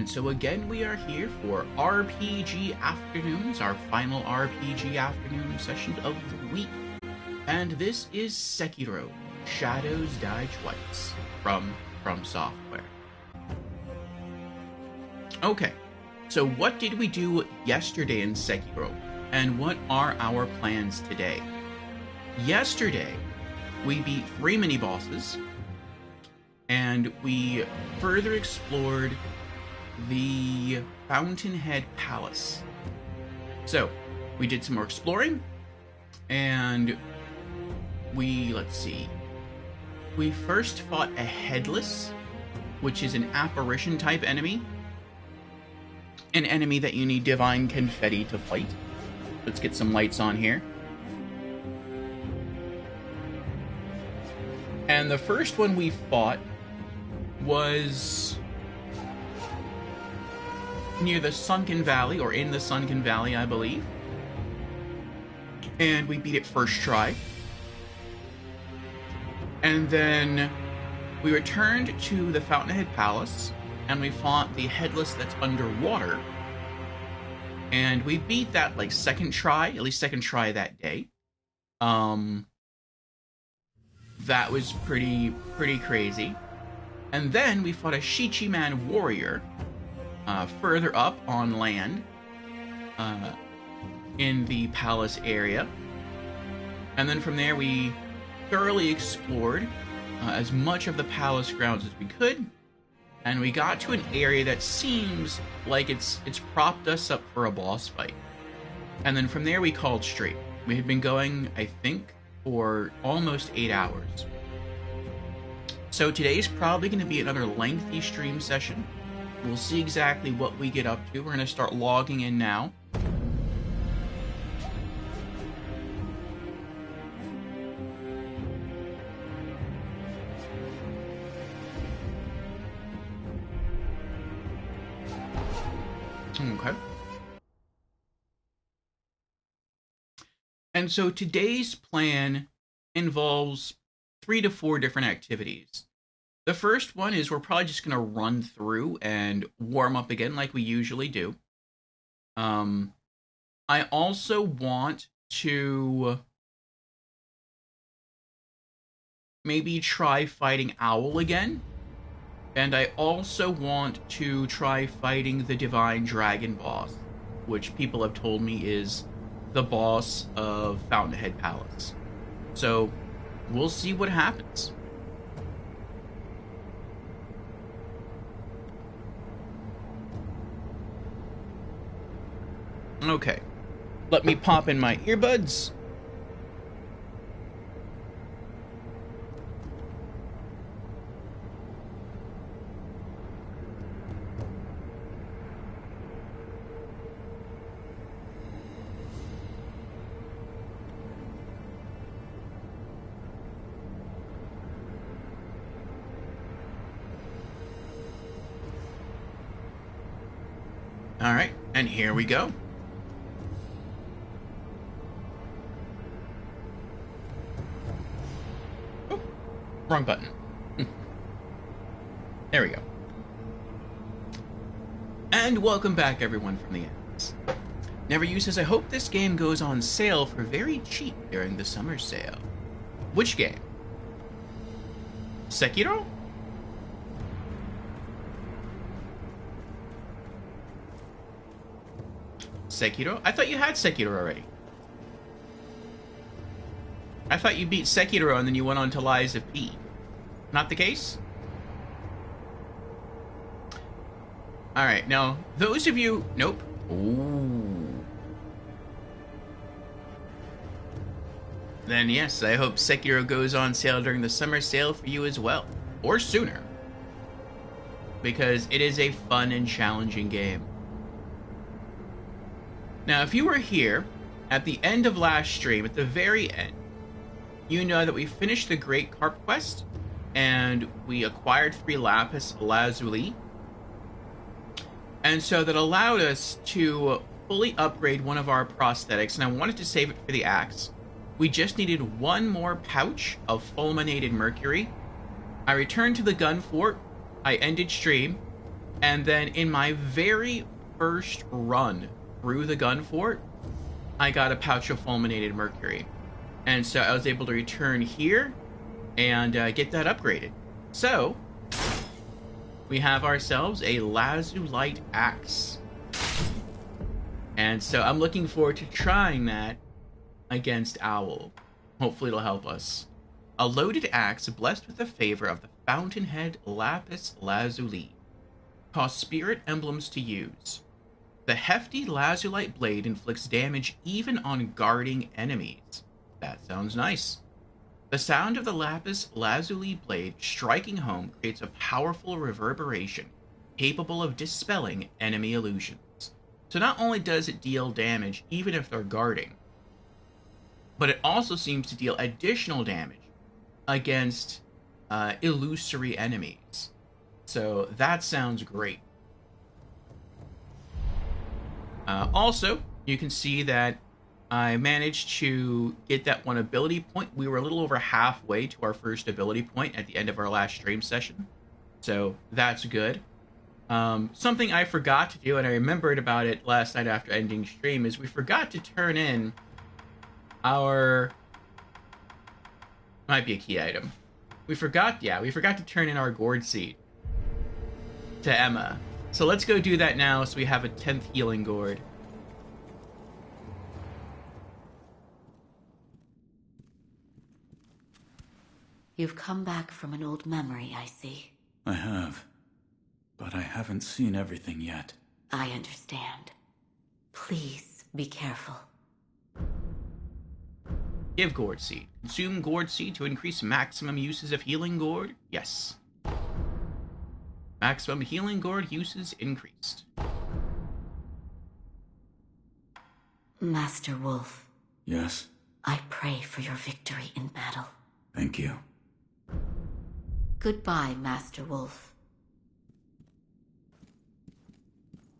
And so again, we are here for RPG Afternoons, our final RPG Afternoon session of the week. And this is Sekiro: Shadows Die Twice from Software. Okay, so what did we do yesterday in Sekiro, and what are our plans today? Yesterday, we beat 3 mini-bosses, and we further explored the Fountainhead Palace. So, we did some more exploring, and we first fought a Headless, which is an apparition type enemy. An enemy that you need Divine Confetti to fight. Let's get some lights on here. And the first one we fought was near the Sunken Valley, or in the Sunken Valley, I believe. And we beat it first try. And then we returned to the Fountainhead Palace, and we fought the Headless that's underwater. And we beat that like second try, at least second try that day. That was pretty crazy. And then we fought a Shichiman warrior further up on land in the palace area. And then from there we thoroughly explored as much of the palace grounds as we could. And we got to an area that seems like it's propped us up for a boss fight. And then from there we called straight. We had been going, I think, for almost 8 hours. So today's probably going to be another lengthy stream session. We'll see exactly what we get up to. We're going to start logging in now. Okay. And so today's plan involves 3 to 4 different activities. The first one is we're probably just going to run through and warm up again like we usually do. I also want to maybe try fighting Owl again. And I also want to try fighting the Divine Dragon boss, which people have told me is the boss of Fountainhead Palace. So, we'll see what happens. Okay, let me pop in my earbuds. All right, and here we go. Oh, wrong button. There we go. And welcome back, everyone, from the ads. Neveryou says, I hope this game goes on sale for very cheap during the summer sale. Which game? Sekiro? Sekiro? I thought you had Sekiro already. I thought you beat Sekiro and then you went on to Lies of P. Not the case? Alright, now, those of you... Nope. Ooh. Then yes, I hope Sekiro goes on sale during the summer sale for you as well. Or sooner. Because it is a fun and challenging game. Now, if you were here at the end of last stream, at the very end, you know that we finished the Great Carp Quest, and we acquired 3 Lapis Lazuli. And so that allowed us to fully upgrade one of our prosthetics, and I wanted to save it for the axe. We just needed 1 more pouch of fulminated mercury. I returned to the gun fort, I ended stream, And then in my very first run through the gun fort, I got a pouch of fulminated mercury. And so I was able to return here and get that upgraded. So, we have ourselves a lazulite axe. And so I'm looking forward to trying that against Owl. Hopefully it'll help us. A loaded axe blessed with the favor of the fountainhead lapis lazuli. Costs spirit emblems to use. The hefty lazulite blade inflicts damage even on guarding enemies. That sounds nice. The sound of the lapis lazuli blade striking home creates a powerful reverberation, capable of dispelling enemy illusions. So not only does it deal damage even if they're guarding, but it also seems to deal additional damage against illusory enemies. So that sounds great. Also, you can see that I managed to get that one ability point. We were a little over halfway to our first ability point at the end of our last stream session. So that's good. Something I forgot to do, and I remembered about it last night after ending stream, is we forgot to turn in our... Might be a key item. We forgot to turn in our gourd seed to Emma. So let's go do that now so we have a 10th healing gourd. You've come back from an old memory, I see. I have. But I haven't seen everything yet. I understand. Please be careful. Give gourd seed. Consume gourd seed to increase maximum uses of healing gourd. Yes. Maximum healing gourd uses increased. Master Wolf. Yes? I pray for your victory in battle. Thank you. Goodbye, Master Wolf.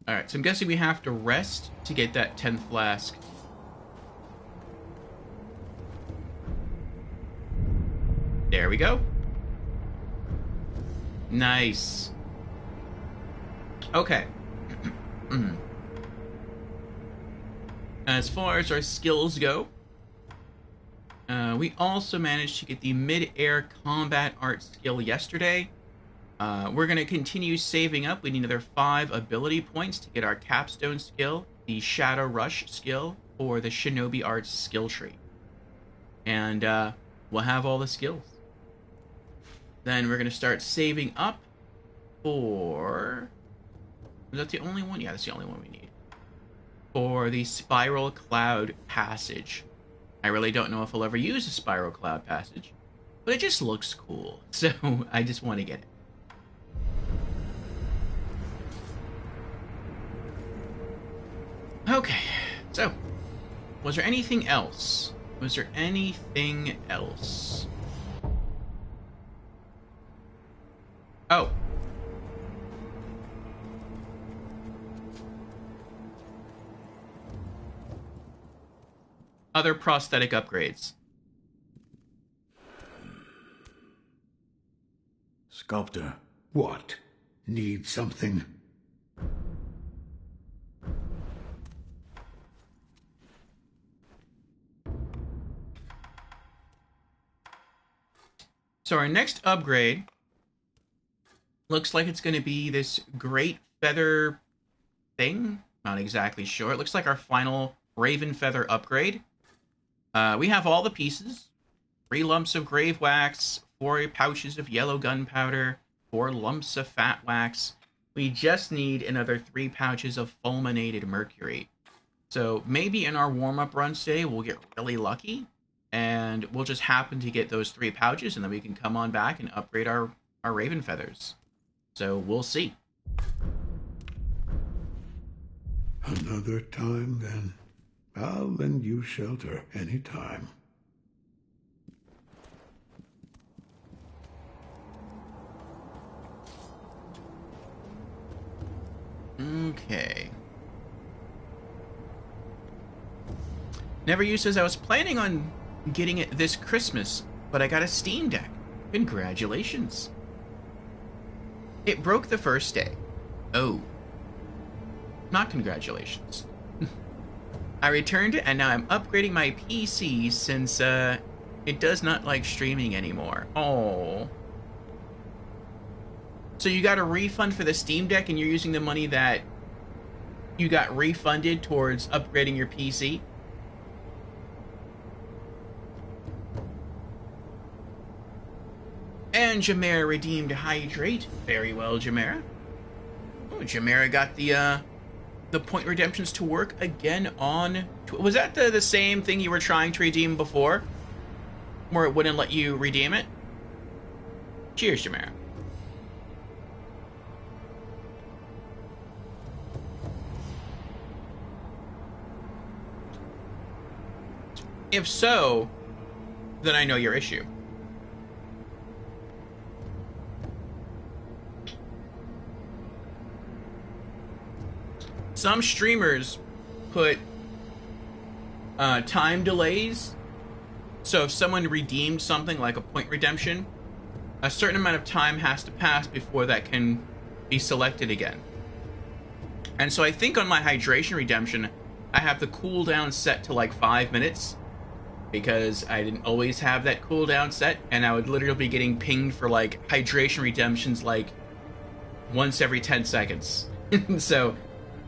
Alright, so I'm guessing we have to rest to get that 10th flask. There we go. Nice. Okay. As far as our skills go, we also managed to get the mid-air combat art skill yesterday. We're going to continue saving up. We need another 5 ability points to get our capstone skill, the Shadow Rush skill, or the Shinobi Arts skill tree. And we'll have all the skills. Then we're going to start saving up for... Is that the only one? Yeah, that's the only one we need. For the Spiral Cloud Passage. I really don't know if I'll ever use a Spiral Cloud Passage, but it just looks cool, so I just want to get it. Okay, so, was there anything else? Was there anything else? Oh. Other prosthetic upgrades. Sculptor. What? Need something? So our next upgrade looks like it's going to be this great feather thing. Not exactly sure. It looks like our final Raven Feather upgrade. We have all the pieces. 3 lumps of grave wax, 4 pouches of yellow gunpowder, 4 lumps of fat wax. We just need another 3 pouches of fulminated mercury. So maybe in our warm-up run today, we'll get really lucky, and we'll just happen to get those 3 pouches, and then we can come on back and upgrade our Raven Feathers. So we'll see. Another time, then. I'll lend you shelter any time. Okay. Never says I was planning on getting it this Christmas, but I got a Steam Deck. Congratulations. It broke the first day. Oh. Not congratulations. I returned and now I'm upgrading my PC since it does not like streaming anymore. Oh. So you got a refund for the Steam Deck and you're using the money that you got refunded towards upgrading your PC? And Jamera redeemed Hydrate. Very well, Jamera. Oh, Jamera got the point redemptions to work again on... Was that the same thing you were trying to redeem before? Where it wouldn't let you redeem it? Cheers, Jamera. If so, then I know your issue. Some streamers put time delays. So if someone redeemed something like a point redemption, a certain amount of time has to pass before that can be selected again. And so I think on my hydration redemption, I have the cooldown set to like 5 minutes, because I didn't always have that cooldown set, and I would literally be getting pinged for like hydration redemptions like once every 10 seconds. So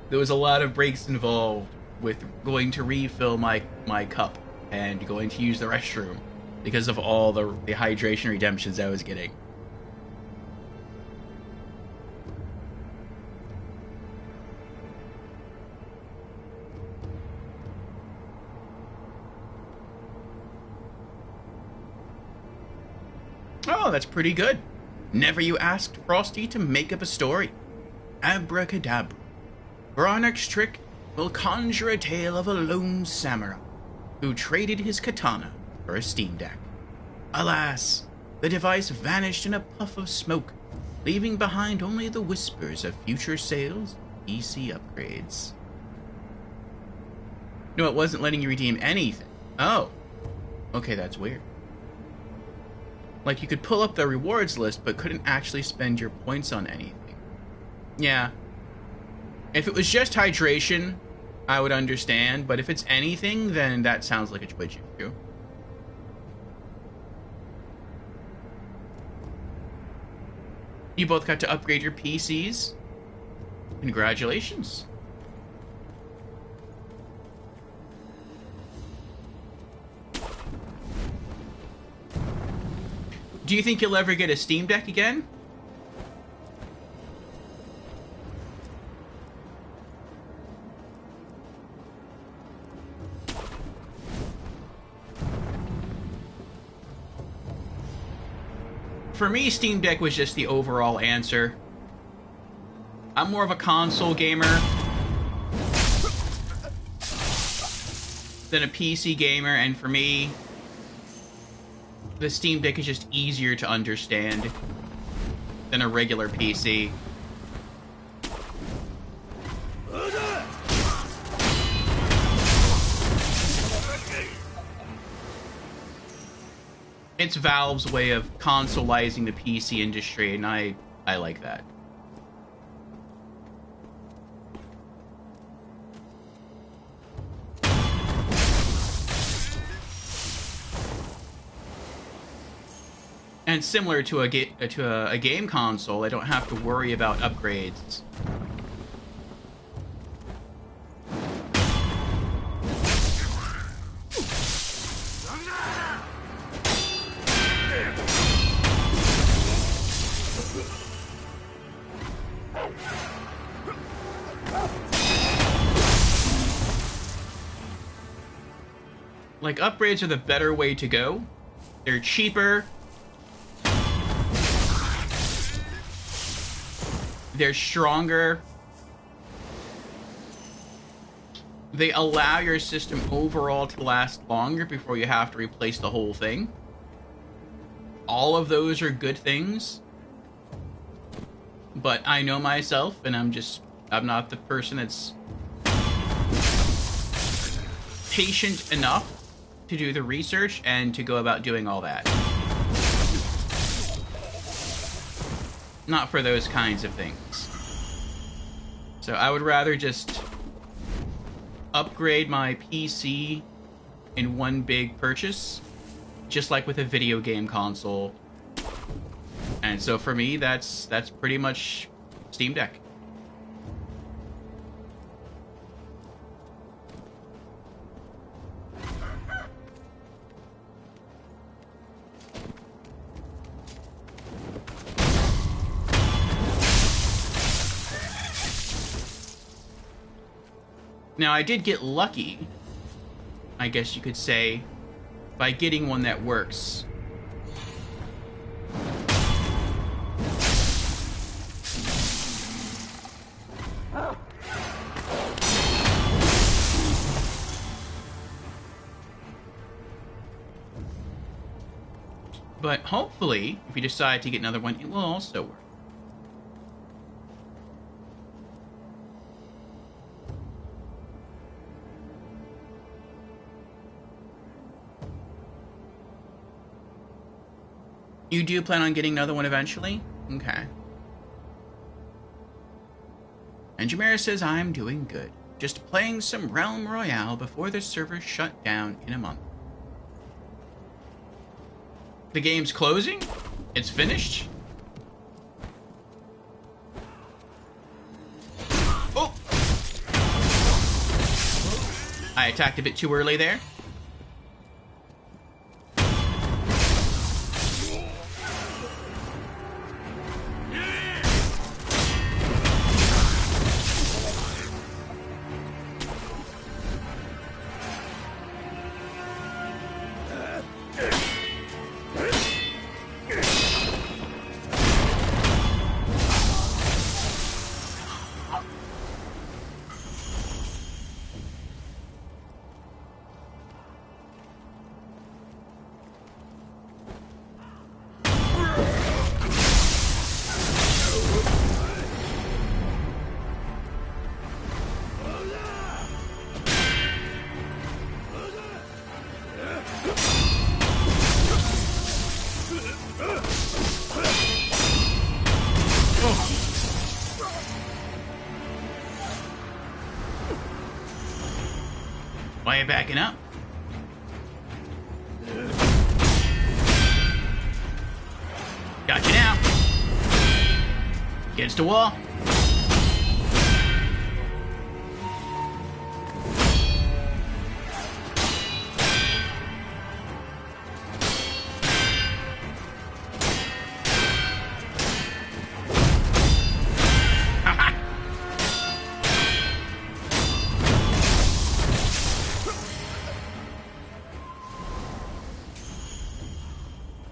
there was a lot of breaks involved with going to refill my cup and going to use the restroom because of all the hydration redemptions I was getting. Oh, that's pretty good. Never you asked Frosty to make up a story. Abracadabra. For our next trick, we'll conjure a tale of a lone samurai who traded his katana for a Steam Deck. Alas, the device vanished in a puff of smoke, leaving behind only the whispers of future sales and PC upgrades. No, it wasn't letting you redeem anything. Oh. Okay, that's weird. Like, you could pull up the rewards list, but couldn't actually spend your points on anything. Yeah. If it was just hydration, I would understand, but if it's anything, then that sounds like a Twitch issue. You both got to upgrade your PCs. Congratulations. Do you think you'll ever get a Steam Deck again? For me, Steam Deck was just the overall answer. I'm more of a console gamer than a PC gamer, and for me, the Steam Deck is just easier to understand than a regular PC. It's Valve's way of consoleizing the PC industry, and I like that. And similar to a game console, I don't have to worry about upgrades. Like, upgrades are the better way to go. They're cheaper. They're stronger. They allow your system overall to last longer before you have to replace the whole thing. All of those are good things. But I know myself, and I'm not the person that's patient enough to do the research and to go about doing all that. Not for those kinds of things. So I would rather just upgrade my PC in one big purchase, just like with a video game console. And so for me, that's pretty much Steam Deck. Now, I did get lucky, I guess you could say, by getting one that works. But hopefully, if you decide to get another one, it will also work. You do plan on getting another one eventually? Okay. And Jamera says, I'm doing good. Just playing some Realm Royale before the server shut down in a month. The game's closing? It's finished? Oh! I attacked a bit too early there. Why are you backing up? Got you now. Against the wall.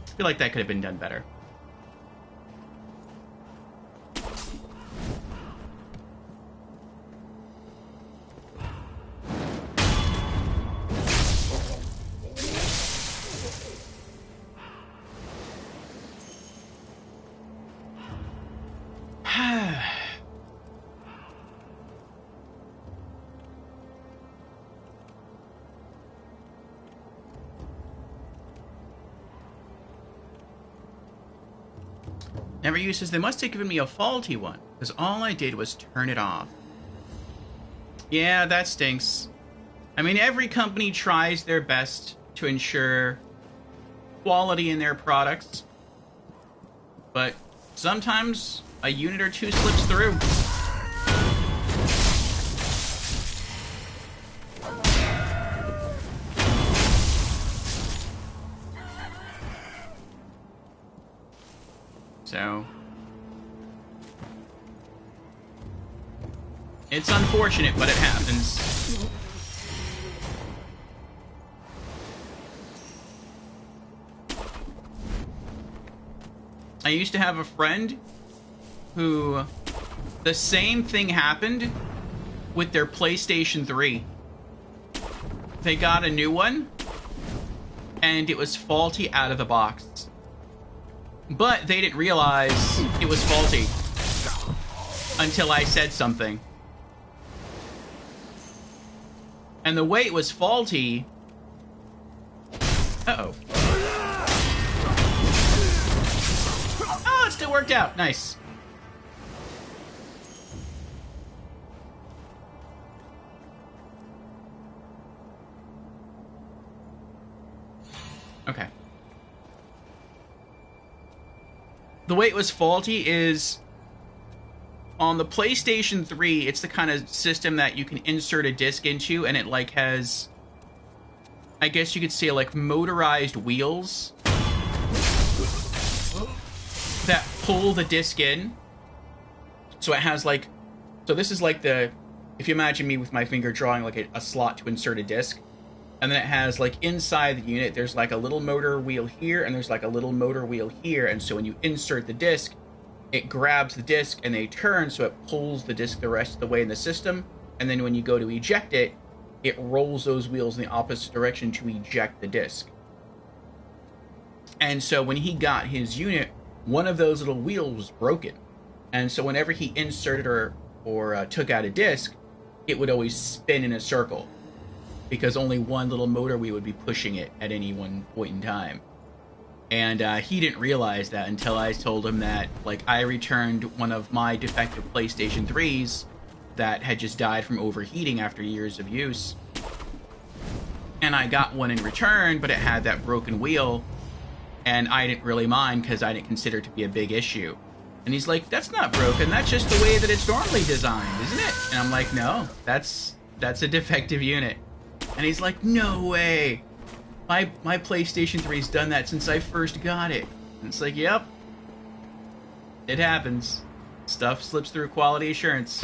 I feel like that could have been done better. Never used says they must have given me a faulty one, because all I did was turn it off. Yeah, that stinks. I mean, every company tries their best to ensure quality in their products, but sometimes a unit or two slips through. So, it's unfortunate, but it happens. I used to have a friend who the same thing happened with their PlayStation 3. They got a new one, and it was faulty out of the box. But they didn't realize it was faulty until I said something. And the way it was faulty... Uh-oh. Oh, it still worked out. Nice. Okay. The way it was faulty is on the PlayStation 3, it's the kind of system that you can insert a disc into, and it like has, I guess you could say, like motorized wheels that pull the disc in. So it has like, so this is like the, if you imagine me with my finger drawing like a slot to insert a disc, and then it has like inside the unit, there's like a little motor wheel here, and there's like a little motor wheel here, and so when you insert the disc, it grabs the disc and they turn, so it pulls the disc the rest of the way in the system, and then when you go to eject it, it rolls those wheels in the opposite direction to eject the disc. And so when he got his unit, one of those little wheels was broken. And so whenever he inserted or took out a disc, it would always spin in a circle, because only one little motor wheel would be pushing it at any one point in time. And he didn't realize that until I told him that, like, I returned one of my defective PlayStation 3s that had just died from overheating after years of use. And I got one in return, but it had that broken wheel, and I didn't really mind because I didn't consider it to be a big issue. And he's like, that's not broken, that's just the way that it's normally designed, isn't it? And I'm like, no, that's a defective unit. And he's like, no way. My PlayStation 3's done that since I first got it. And it's like, yep. It happens. Stuff slips through quality assurance.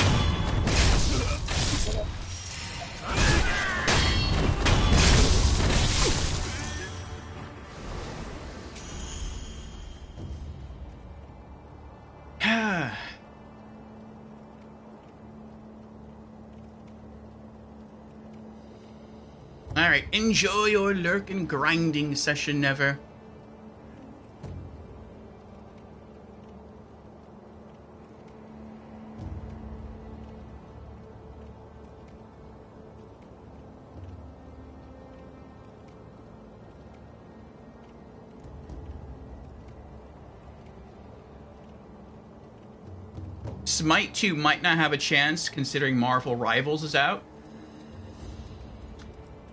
Alright, enjoy your lurk and grinding session, Never. Smite 2 might not have a chance, considering Marvel Rivals is out.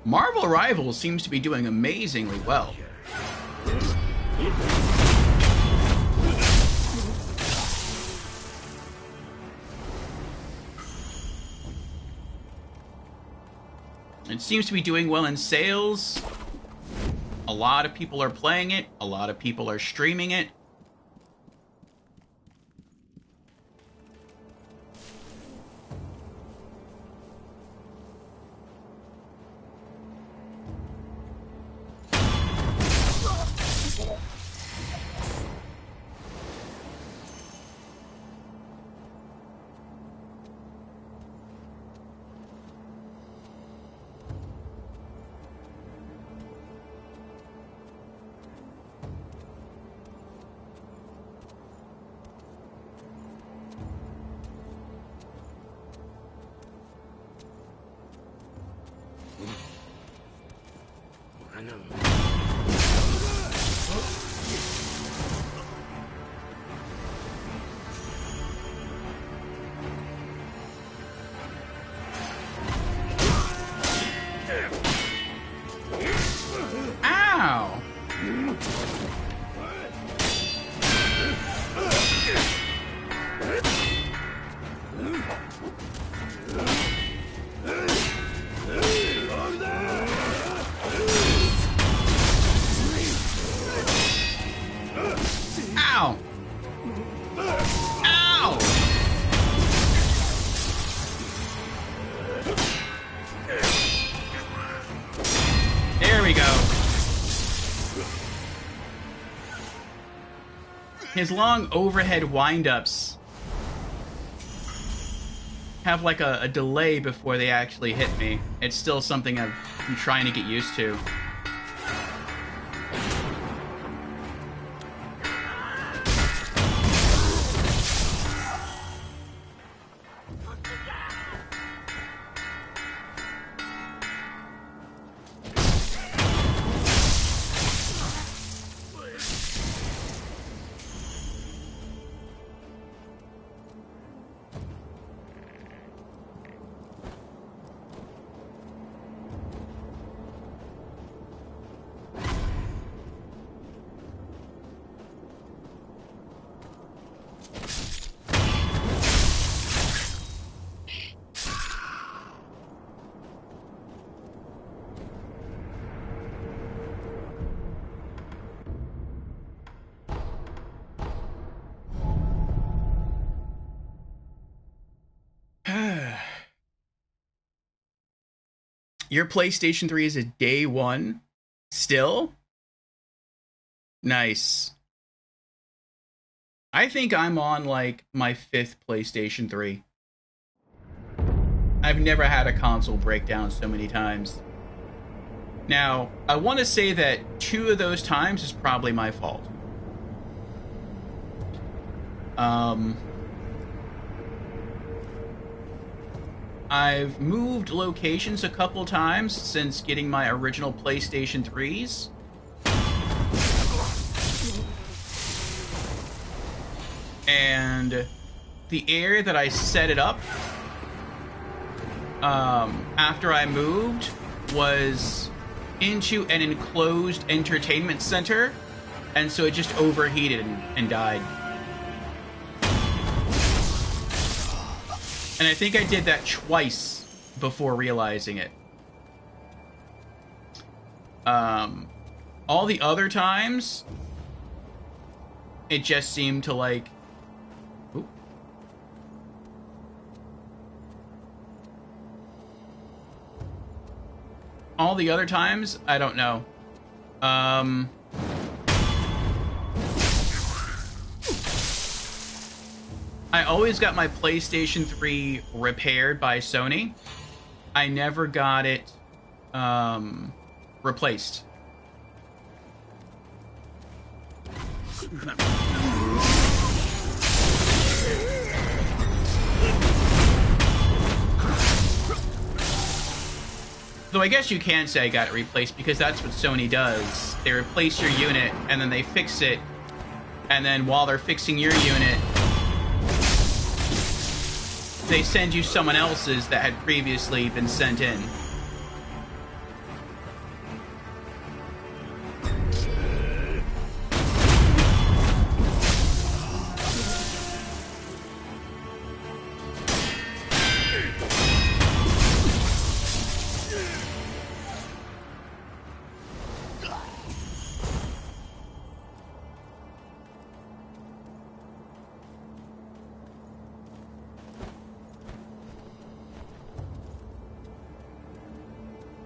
Marvel Rivals seems to be doing amazingly well. It seems to be doing well in sales. A lot of people are playing it. A lot of people are streaming it. Ow! Ow! Ow! There we go. His long overhead wind-ups have like a delay before they actually hit me. It's still something I'm trying to get used to. Your PlayStation 3 is a day one still? Nice. I think I'm on, like, my 5th PlayStation 3. I've never had a console break down so many times. Now, I want to say that 2 of those times is probably my fault. I've moved locations a couple times since getting my original PlayStation 3s. And the area that I set it up after I moved was into an enclosed entertainment center, and so it just overheated and died. And I think I did that twice before realizing it. All the other times, it just seemed to, like... Ooh. All the other times, I don't know. I always got my PlayStation 3 repaired by Sony. I never got it replaced. Though I guess you can say I got it replaced, because that's what Sony does. They replace your unit, and then they fix it, and then while they're fixing your unit, they send you someone else's that had previously been sent in.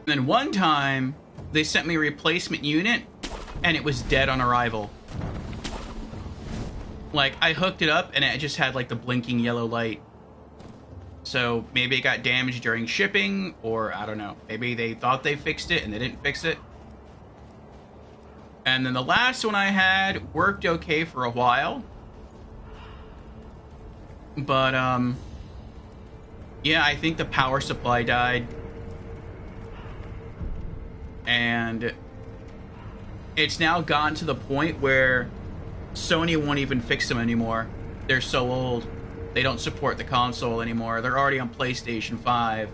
And then one time, they sent me a replacement unit, and it was dead on arrival. Like, I hooked it up, and it just had, like, the blinking yellow light. So, maybe it got damaged during shipping, or, I don't know. Maybe they thought they fixed it, and they didn't fix it. And then the last one I had worked okay for a while. But, yeah, I think the power supply died. And it's now gotten to the point where Sony won't even fix them anymore. They're so old. They don't support the console anymore. They're already on PlayStation 5.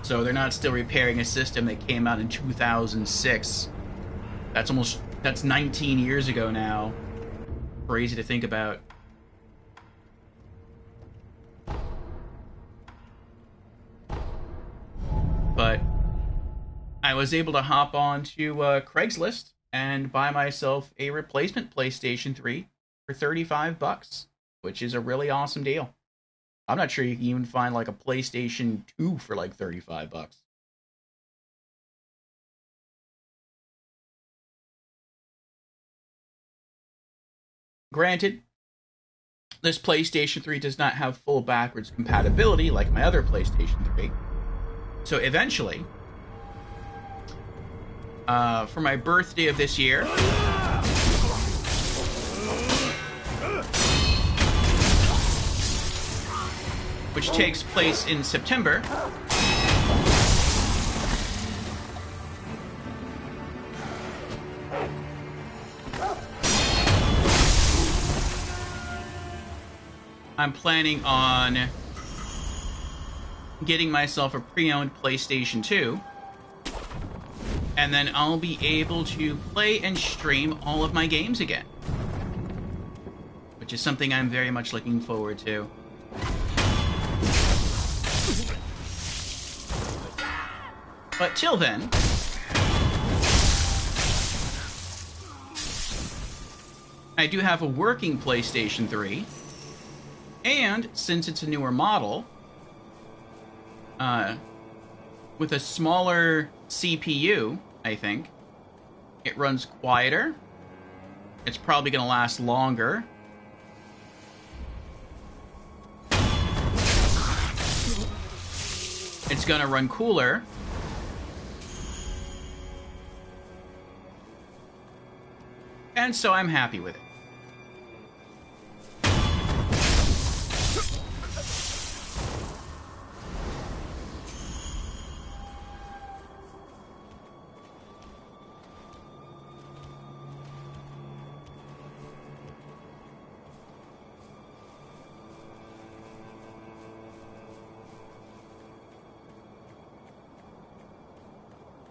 So they're not still repairing a system that came out in 2006. That's 19 years ago now. Crazy to think about. But I was able to hop on to Craigslist and buy myself a replacement PlayStation 3 for $35, which is a really awesome deal. I'm not sure you can even find like a PlayStation 2 for like $35. Granted, this PlayStation 3 does not have full backwards compatibility like my other PlayStation 3. So eventually, for my birthday of this year, which takes place in September, I'm planning on getting myself a pre-owned PlayStation 2. And then I'll be able to play and stream all of my games again. Which is something I'm very much looking forward to. But till then, I do have a working PlayStation 3. And since it's a newer model, with a smaller CPU, I think. It runs quieter. It's probably going to last longer. It's going to run cooler. And so I'm happy with it.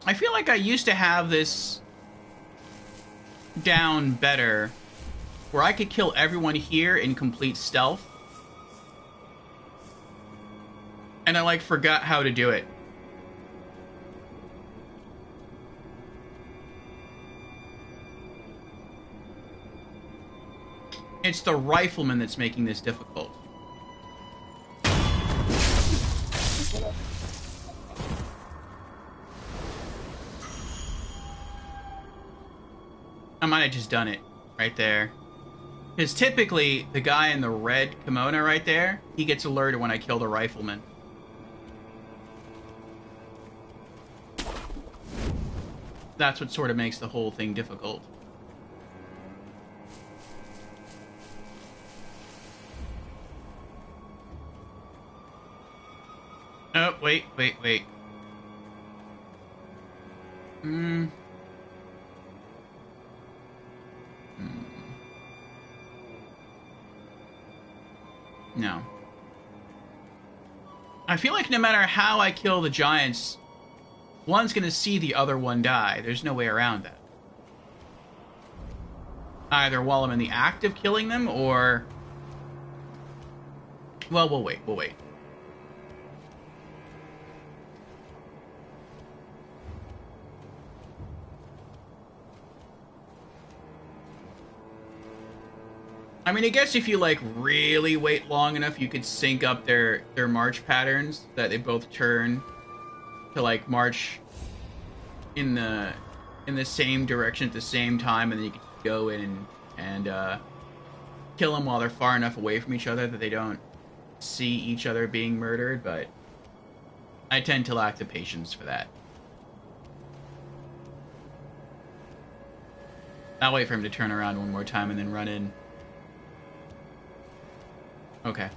I feel like I used to have this down better, where I could kill everyone here in complete stealth. And I, like, forgot how to do it. It's the rifleman that's making this difficult. I might have just done it right there. Because typically, the guy in the red kimono right there, he gets alerted when I kill the rifleman. That's what sort of makes the whole thing difficult. Oh, wait. No. I feel like no matter how I kill the giants, one's gonna see the other one die. There's no way around that. Either while I'm in the act of killing them, or... Well, we'll wait. I mean, I guess if you, like, really wait long enough, you could sync up their march patterns, that they both turn to, like, march in the same direction at the same time, and then you can go in and kill them while they're far enough away from each other that they don't see each other being murdered, but I tend to lack the patience for that. I'll wait for him to turn around one more time and then run in. Okay.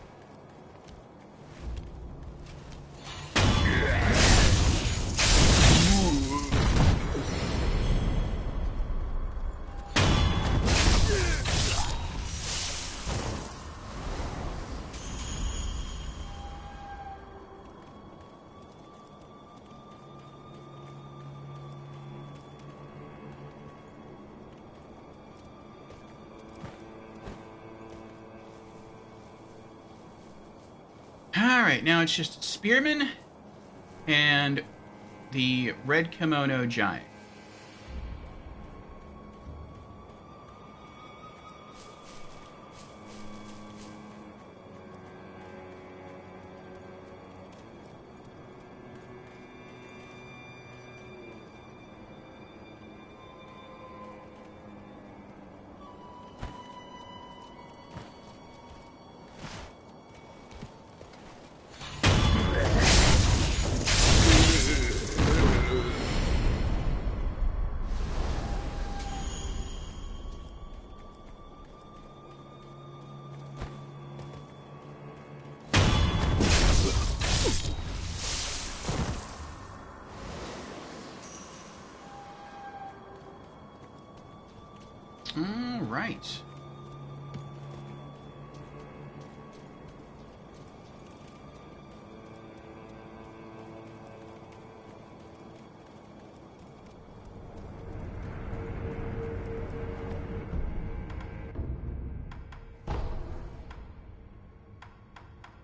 Alright, now it's just Spearman and the red kimono giant. All right.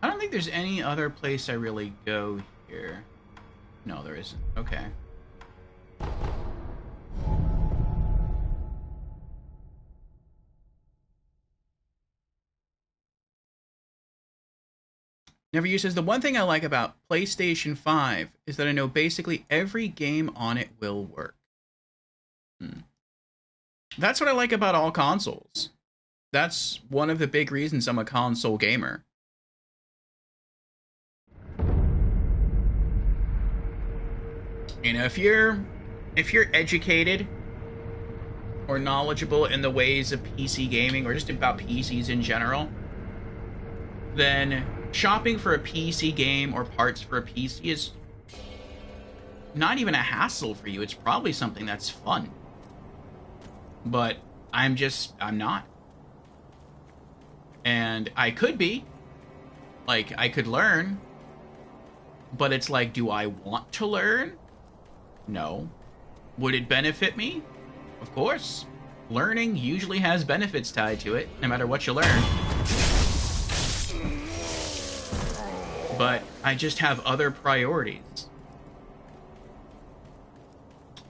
I don't think there's any other place I really go here. No, there isn't. Okay. Never uses. The one thing I like about PlayStation 5 is that I know basically every game on it will work. That's what I like about all consoles. That's one of the big reasons I'm a console gamer. You know, if you're educated or knowledgeable in the ways of PC gaming or just about PCs in general, then shopping for a PC game or parts for a PC is not even a hassle for you. It's probably something that's fun. But I'm not. And I could be. Like, I could learn. But it's like, do I want to learn? No. Would it benefit me? Of course. Learning usually has benefits tied to it, no matter what you learn. But I just have other priorities.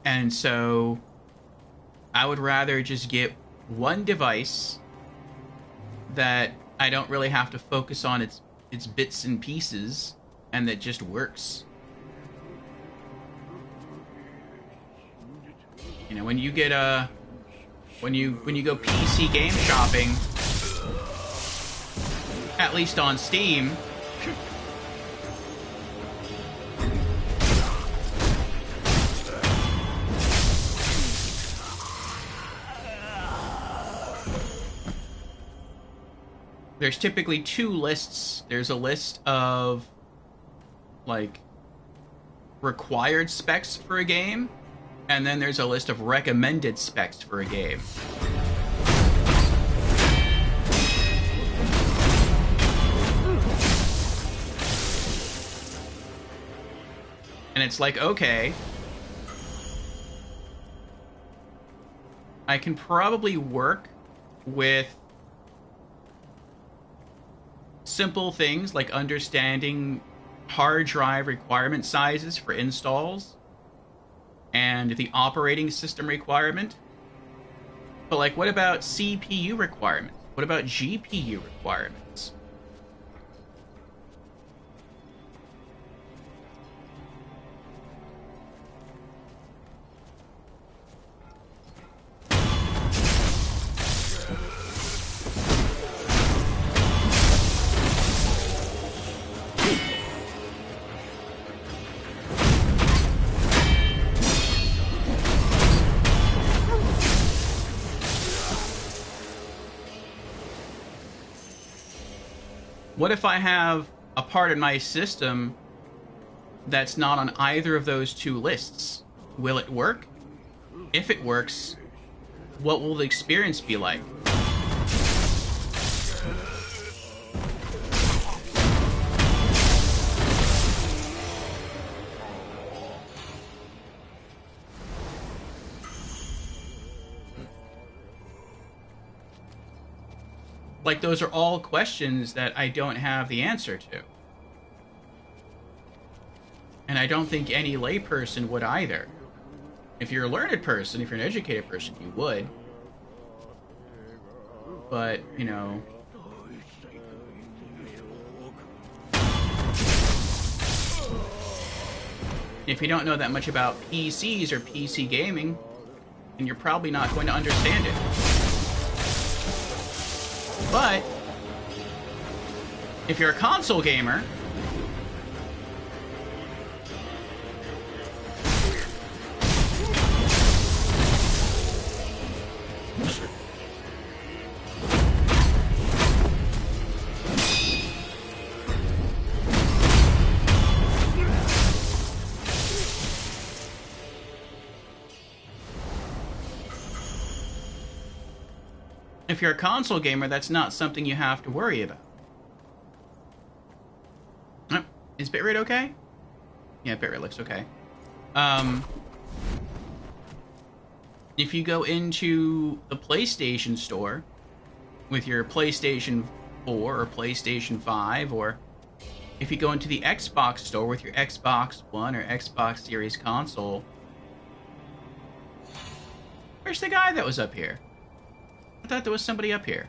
And so I would rather just get one device that I don't really have to focus on its bits and pieces and that just works. You know, when you get when you go PC game shopping, at least on Steam, there's typically two lists. There's a list of, like, required specs for a game, and then there's a list of recommended specs for a game. And it's like, okay, I can probably work with simple things like understanding hard drive requirement sizes for installs and the operating system requirement. But, like, what about CPU requirements? What about GPU requirements? What if I have a part of my system that's not on either of those two lists? Will it work? If it works, what will the experience be like? Like, those are all questions that I don't have the answer to. And I don't think any layperson would either. If you're a learned person, if you're an educated person, you would. But, you know, if you don't know that much about PCs or PC gaming, then you're probably not going to understand it. But if you're a console gamer, if you're a console gamer, that's not something you have to worry about. Oh, is bitrate okay? Yeah, bitrate looks okay. If you go into the PlayStation Store with your PlayStation 4 or PlayStation 5, or if you go into the Xbox Store with your Xbox One or Xbox Series console, where's the guy that was up here? I thought there was somebody up here.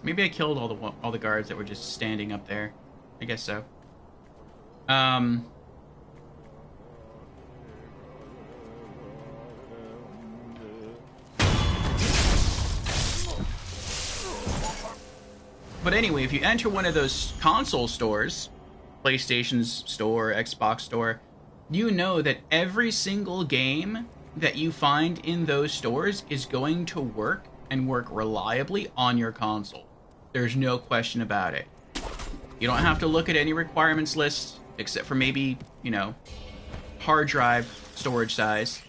Maybe I killed all the guards that were just standing up there. I guess so. But anyway, if you enter one of those console stores, PlayStation's store, Xbox store, you know that every single game that you find in those stores is going to work and work reliably on your console. There's no question about it. You don't have to look at any requirements lists, except for maybe, you know, hard drive storage size.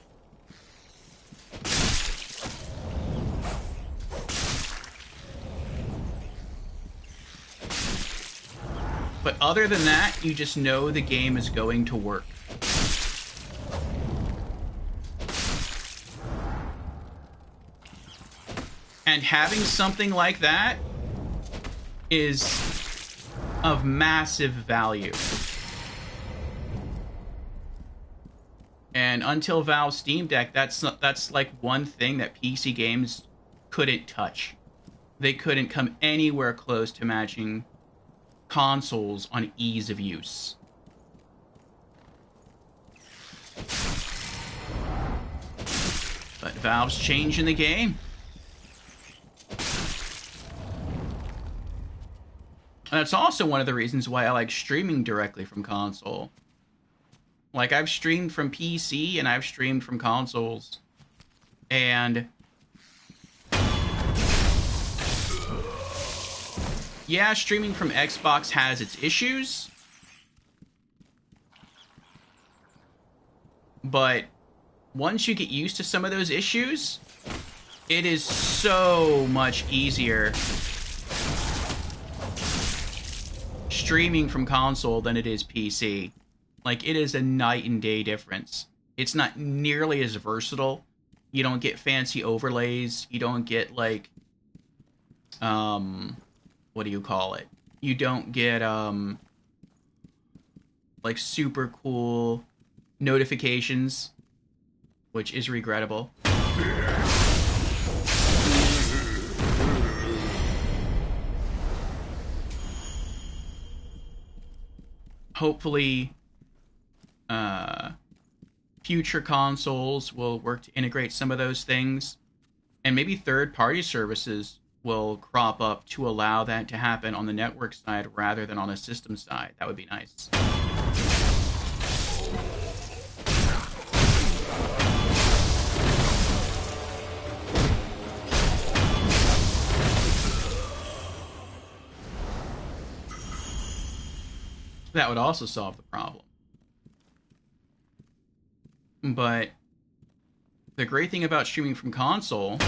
But other than that, you just know the game is going to work. And having something like that is of massive value. And until Valve's Steam Deck, that's like one thing that PC games couldn't touch. They couldn't come anywhere close to matching consoles on ease of use. But Valve's changing the game. And that's also one of the reasons why I like streaming directly from console. Like, I've streamed from PC and I've streamed from consoles. And yeah, streaming from Xbox has its issues. But once you get used to some of those issues, it is so much easier streaming from console than it is PC. Like, it is a night and day difference. It's not nearly as versatile. You don't get fancy overlays. You don't get, like, what do you call it? You don't get, like, super cool notifications, which is regrettable. Hopefully, future consoles will work to integrate some of those things, and maybe third-party services will crop up to allow that to happen on the network side rather than on a system side. That would be nice. That would also solve the problem. But the great thing about streaming from console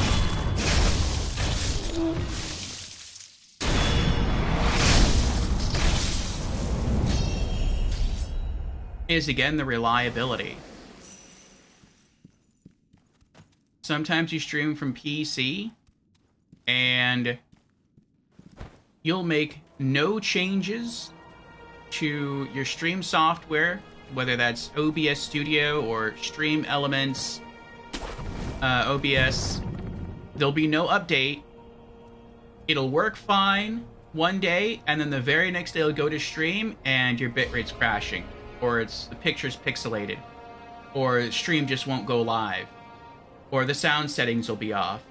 is, again, the reliability. Sometimes you stream from PC and you'll make no changes to your stream software, whether that's OBS Studio or Stream Elements, OBS. There'll be no update. It'll work fine one day, and then the very next day it'll go to stream and your bitrate's crashing, or the picture's pixelated, or the stream just won't go live, or the sound settings will be off,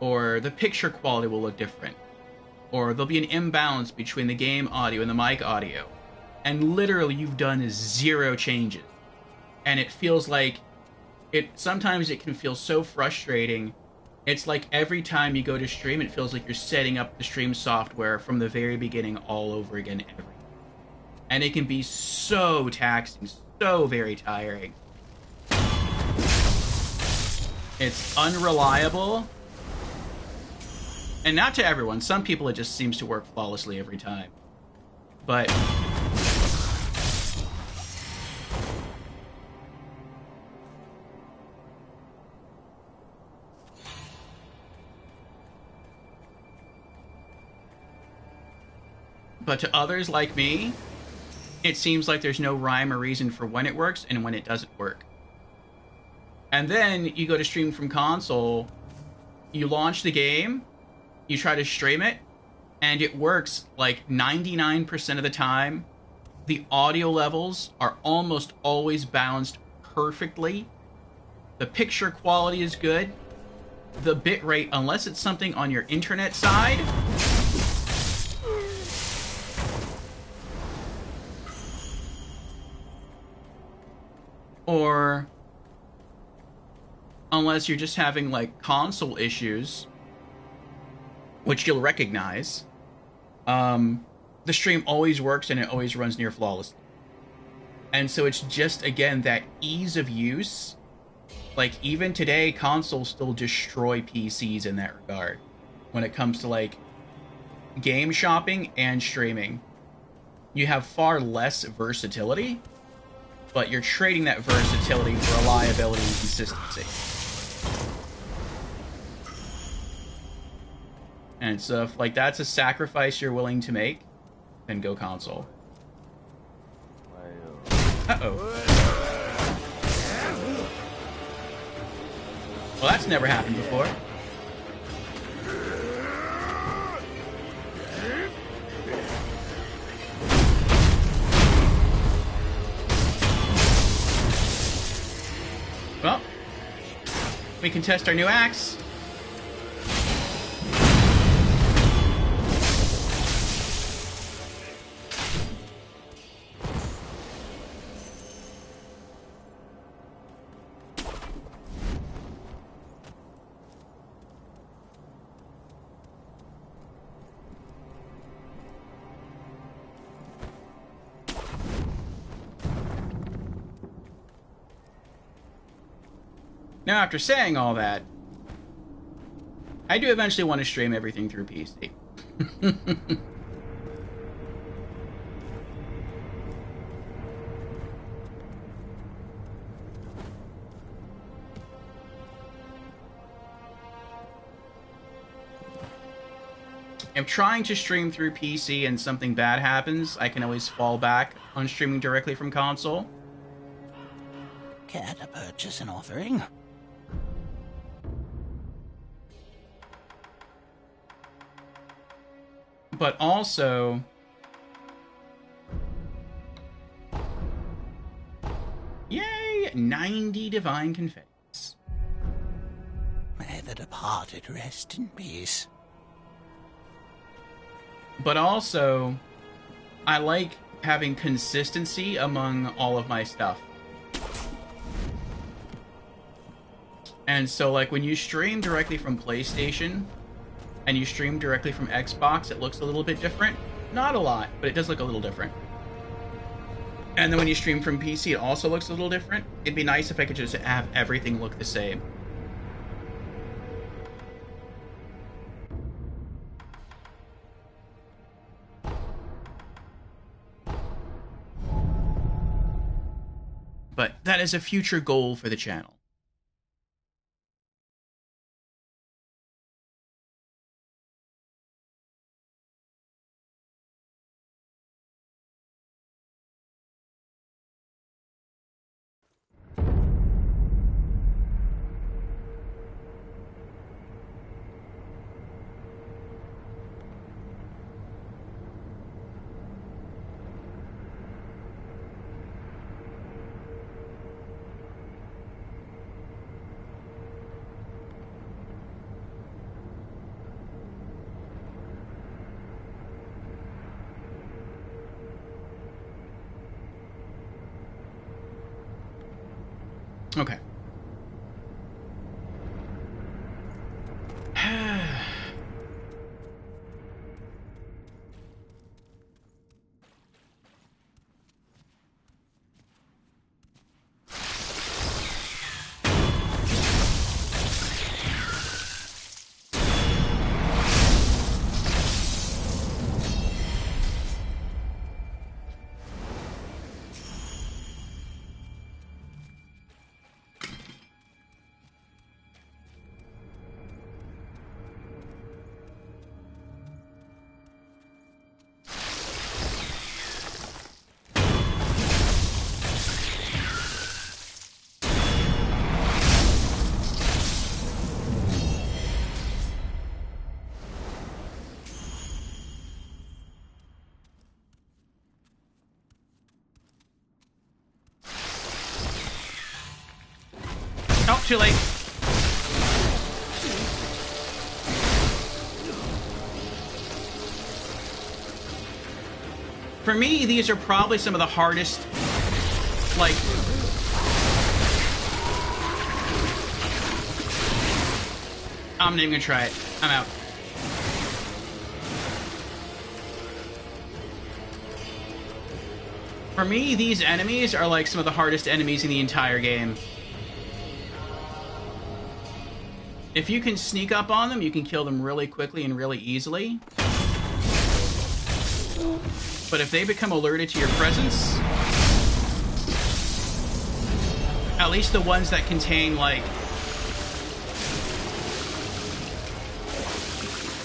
or the picture quality will look different, or there'll be an imbalance between the game audio and the mic audio, and literally you've done 0 changes. And it feels like sometimes it can feel so frustrating. It's like every time you go to stream, it feels like you're setting up the stream software from the very beginning all over again. And it can be so taxing, so very tiring. It's unreliable. And not to everyone. Some people, it just seems to work flawlessly every time. But to others like me, it seems like there's no rhyme or reason for when it works and when it doesn't work. And then you go to stream from console, you launch the game, you try to stream it, and it works like 99% of the time. The audio levels are almost always balanced perfectly. The picture quality is good. The bitrate, unless it's something on your internet side, or unless you're just having like console issues, which you'll recognize, the stream always works and it always runs near flawlessly. And so it's just, again, that ease of use. Like, even today, consoles still destroy PCs in that regard when it comes to, like, game shopping and streaming. You have far less versatility, but you're trading that versatility for reliability and consistency. And so if, like, that's a sacrifice you're willing to make, then go console. Uh-oh. Well, that's never happened before. Well, we can test our new axe. Now, after saying all that, I do eventually want to stream everything through PC. If trying to stream through PC and something bad happens, I can always fall back on streaming directly from console. Care to purchase an offering? But also, yay, 90 divine confettis. May the departed rest in peace. But also, I like having consistency among all of my stuff. And so, like, when you stream directly from PlayStation and you stream directly from Xbox, it looks a little bit different. Not a lot, but it does look a little different. And then when you stream from PC, it also looks a little different. It'd be nice if I could just have everything look the same. But that is a future goal for the channel. Okay. Too late. For me, these are probably some of the hardest, like... I'm not even gonna try it. I'm out. For me, these enemies are like some of the hardest enemies in the entire game. If you can sneak up on them, you can kill them really quickly and really easily. But if they become alerted to your presence, at least the ones that contain, like,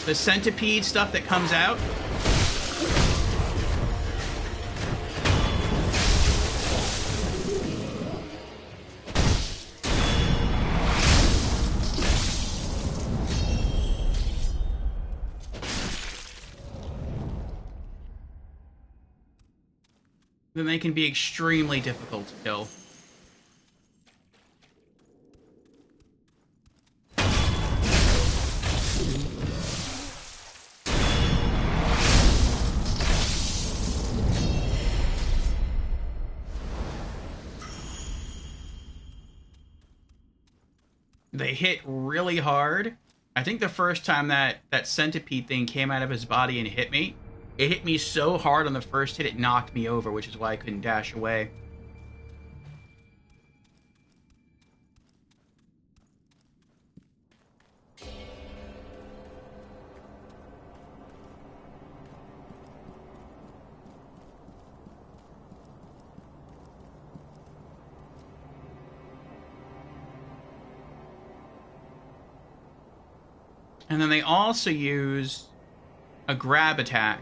the centipede stuff that comes out, then they can be extremely difficult to kill. They hit really hard. I think the first time that centipede thing came out of his body and hit me, it hit me so hard on the first hit, it knocked me over, which is why I couldn't dash away. And then they also use a grab attack.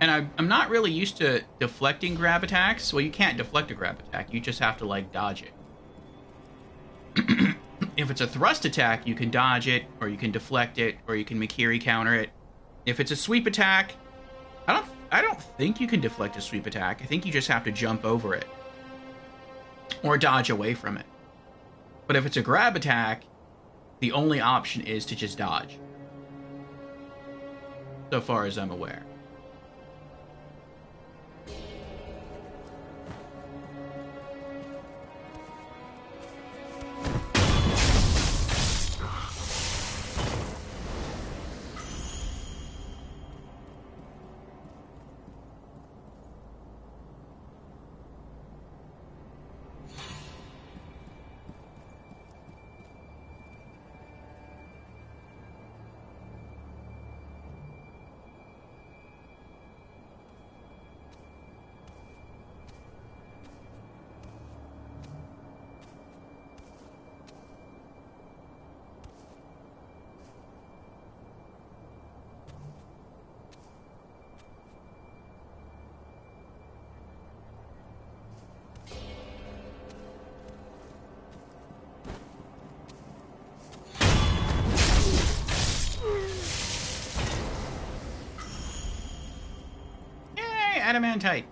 And I'm not really used to deflecting grab attacks. Well, you can't deflect a grab attack. You just have to, like, dodge it. If it's a thrust attack, you can dodge it, or you can deflect it, or you can Mikiri counter it. If it's a sweep attack, I don't think you can deflect a sweep attack. I think you just have to jump over it. Or dodge away from it. But if it's a grab attack, the only option is to just dodge. So far as I'm aware. Adamantite.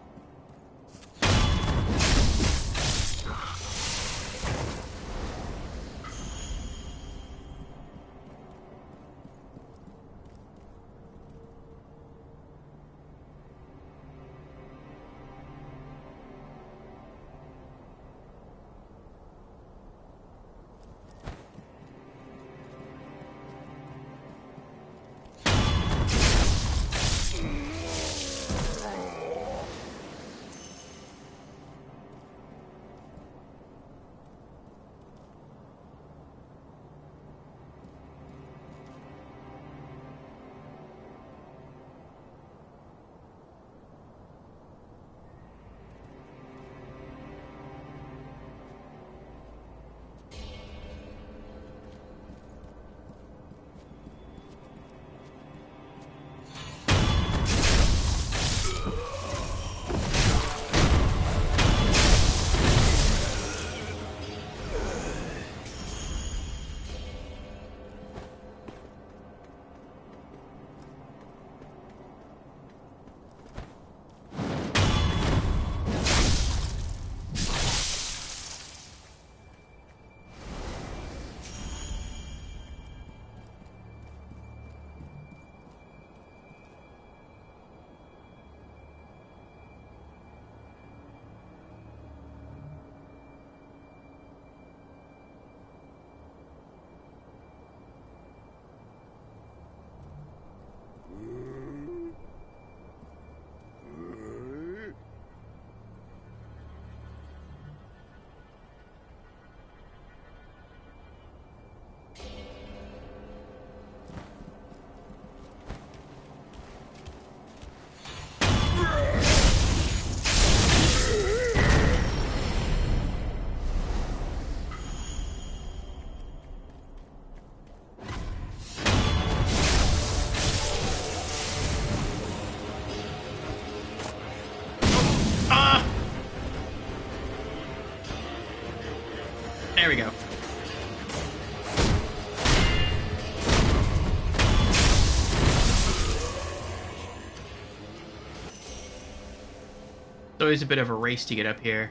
always a bit of a race to get up here.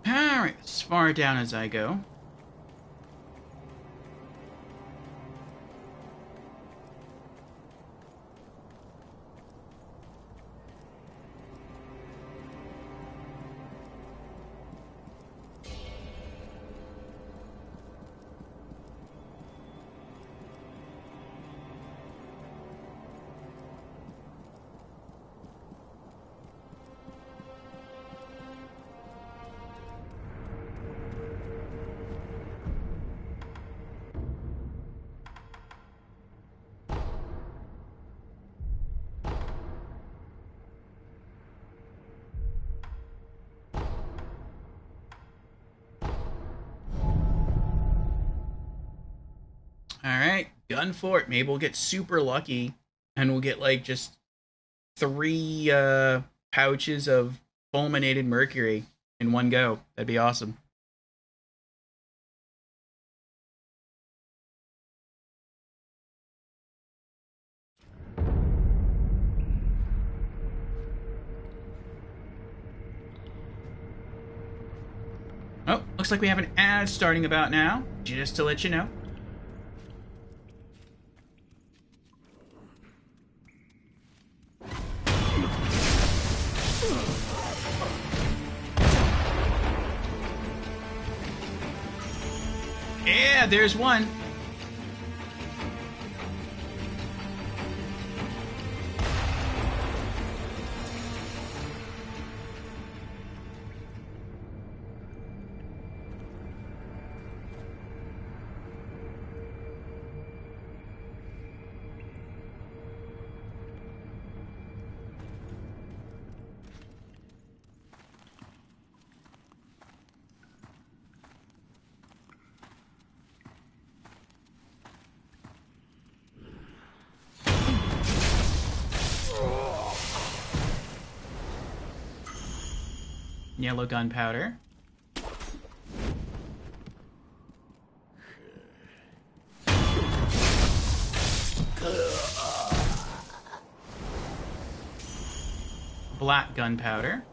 Alright, as far down as I go. Alright, gun fort. Maybe we'll get super lucky and we'll get like just 3 pouches of fulminated mercury in one go. That'd be awesome. Oh, looks like we have an ad starting about now, just to let you know. Yeah, there's one. Yellow gunpowder. Black gunpowder.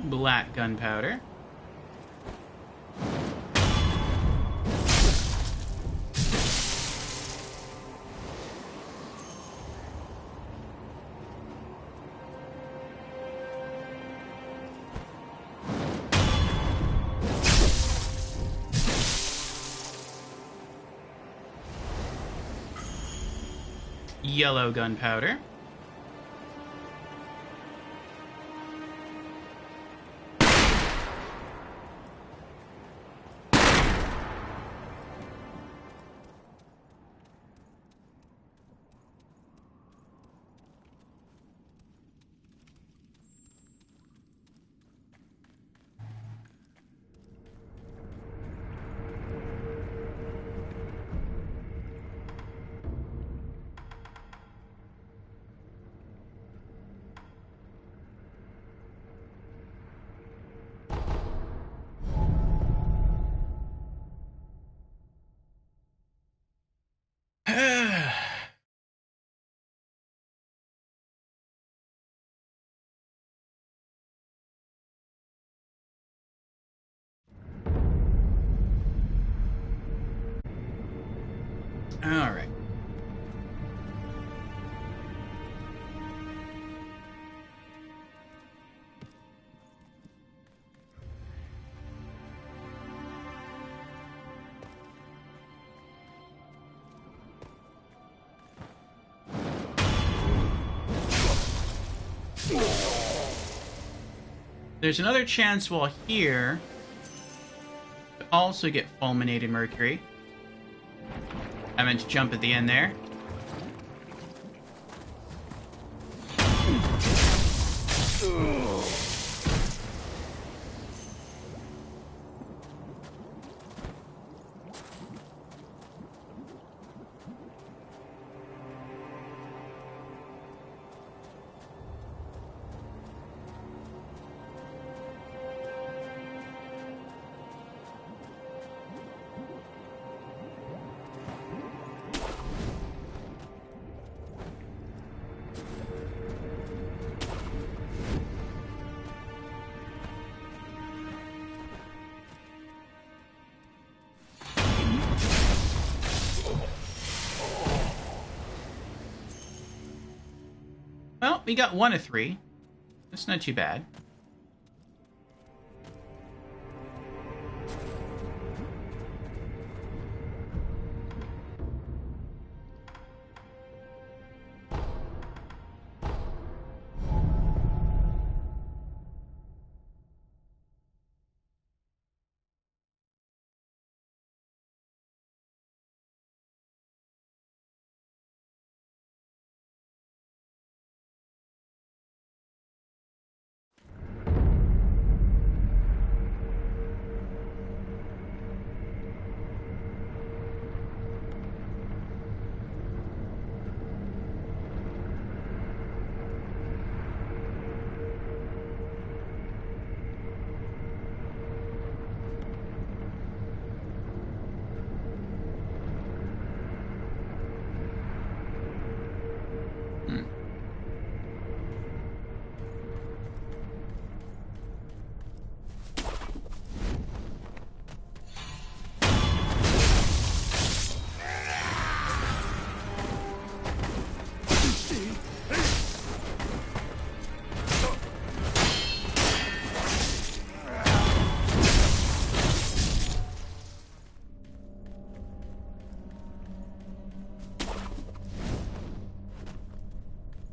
Black gunpowder. yellow gunpowder. All right. There's another chance while here to also get fulminated mercury. I meant to jump at the end there. Well, we got 1 of 3. That's not too bad.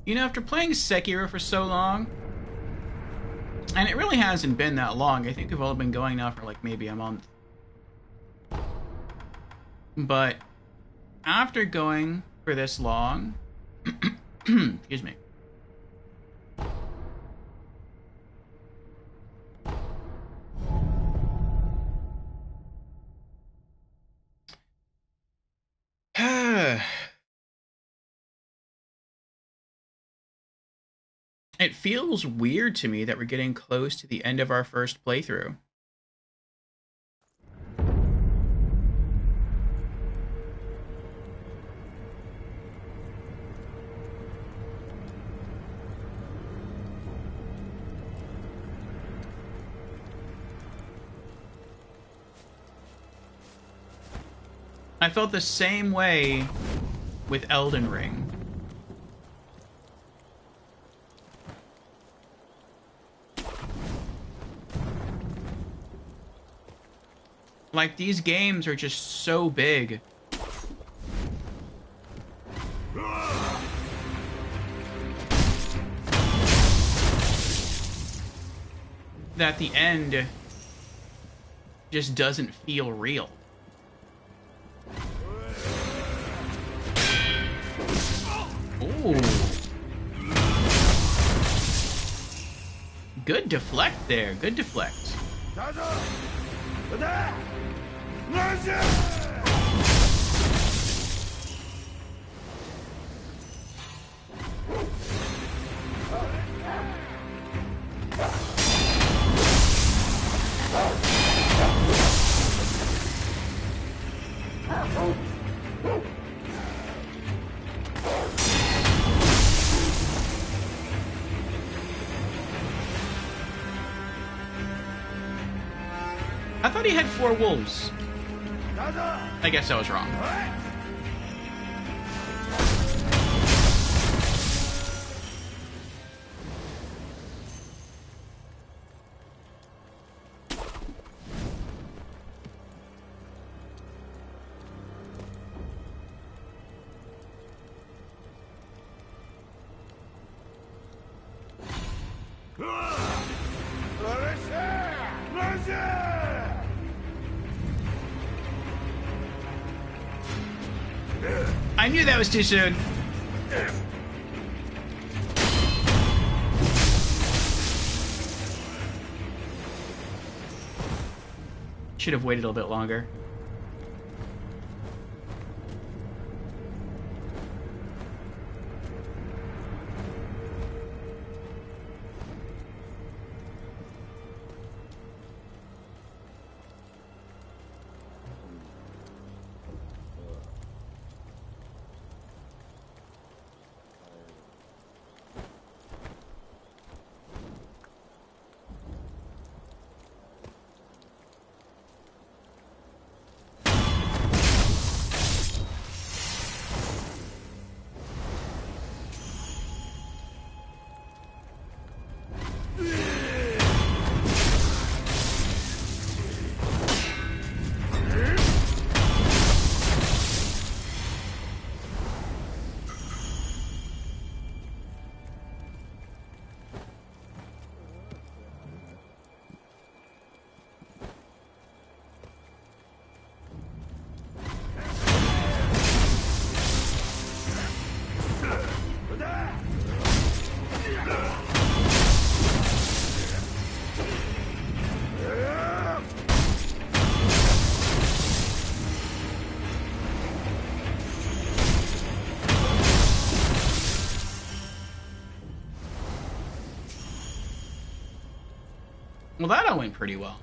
You know, after playing Sekiro for so long, and it really hasn't been that long. I think we've all been going now for like maybe a month. But after going for this long, excuse me. It feels weird to me that we're getting close to the end of our first playthrough. I felt the same way with Elden Ring. Like, these games are just so big. that the end just doesn't feel real. Ooh. Good deflect there. Good deflect. I thought he had 4 wolves. I guess I was wrong. I knew that was too soon. Should have waited a little bit longer. Well, that all went pretty well.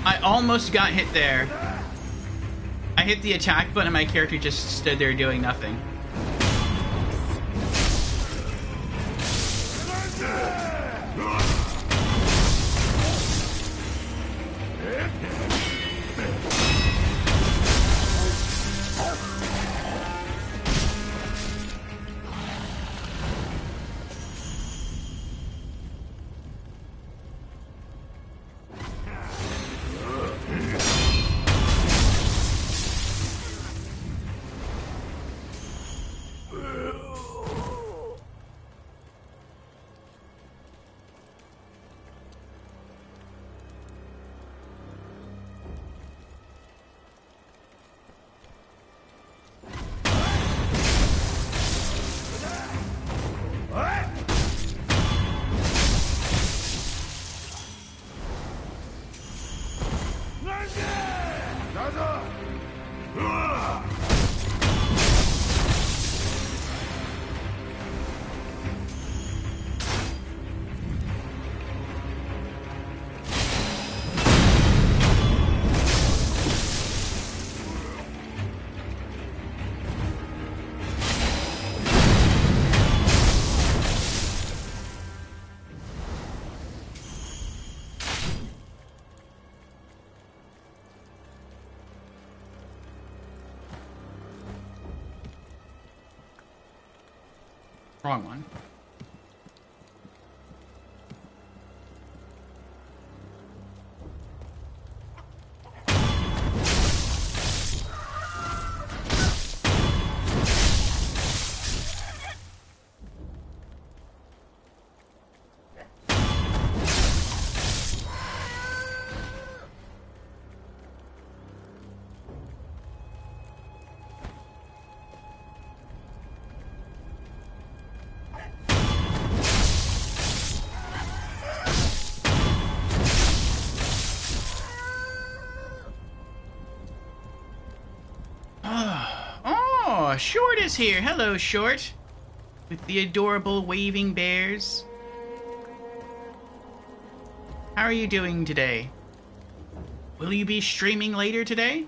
I almost got hit there. I hit the attack button and my character just stood there doing nothing. Wrong one. Oh, Short is here. Hello, Short. With the adorable waving bears. How are you doing today? Will you be streaming later today?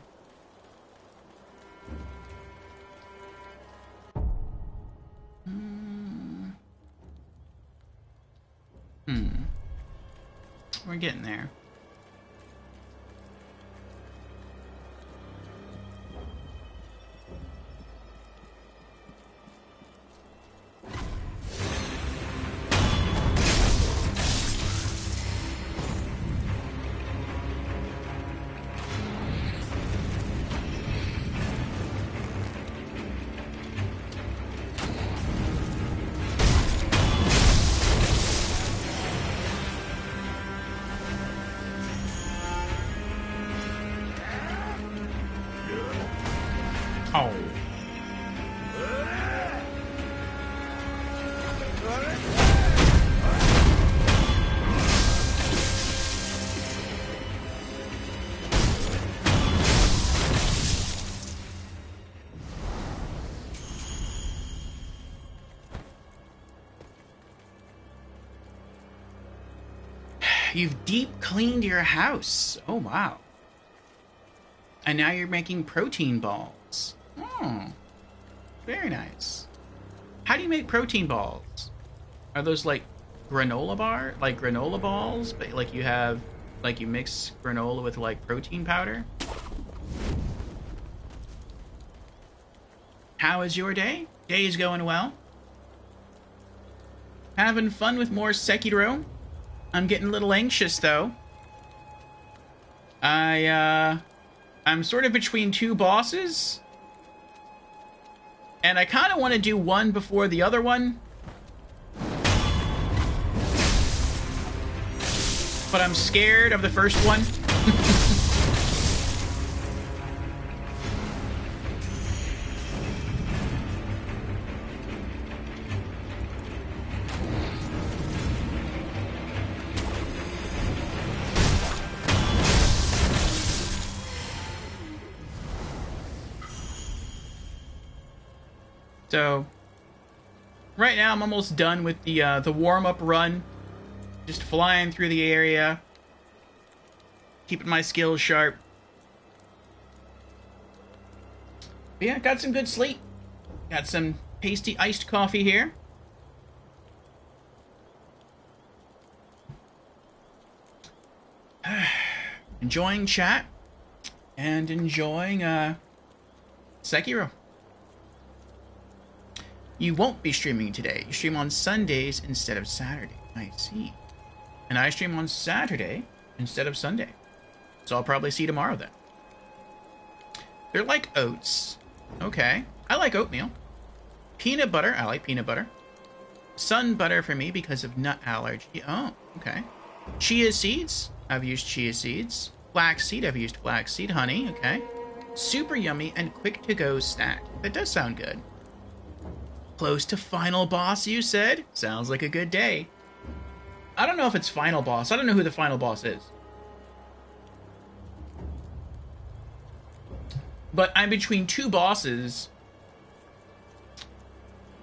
We're getting there. Oh. You've deep cleaned your house. Oh, wow. And now you're making protein balls. Oh, very nice. How do you make protein balls? Are those like granola bar, like granola balls, but like you have, like you mix granola with like protein powder? How is your day? Day is going well. Having fun with more Sekiro. I'm getting a little anxious though. I'm sort of between two bosses. And I kind of want to do one before the other one. But I'm scared of the first one. So, right now I'm almost done with the warm-up run. Just flying through the area. keeping my skills sharp. But yeah, got some good sleep. Got some tasty iced coffee here. Enjoying chat and enjoying Sekiro. You won't be streaming today. You stream on Sundays instead of Saturday. I see. And I stream on Saturday instead of Sunday. So I'll probably see you tomorrow then. They're like oats. Okay. I like oatmeal. Peanut butter. I like peanut butter. Sun butter for me because of nut allergy. Oh, okay. Chia seeds. I've used chia seeds. Flaxseed. I've used flaxseed. Honey. Okay. Super yummy and quick to go snack. That does sound good. Close to final boss, you said? Sounds like a good day. I don't know if it's final boss. I don't know who the final boss is. But I'm between two bosses.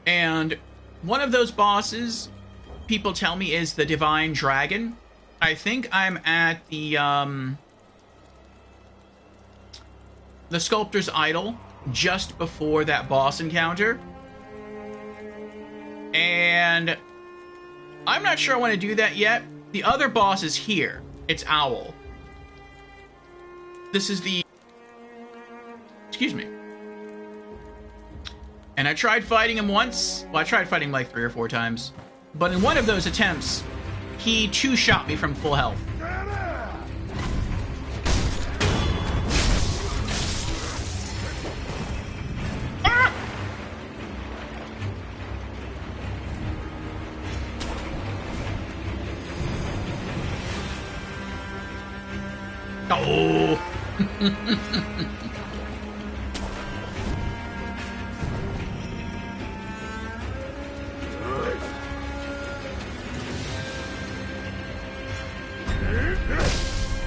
And one of those bosses, people tell me, is the Divine Dragon. I think I'm at the Sculptor's Idol just before that boss encounter. And I'm not sure I want to do that yet. The other boss is here. It's Owl. This is the... Excuse me. And I tried fighting him once. Well, I tried fighting him like 3 or 4 times. But in one of those attempts, he two-shot me from full health. Oh!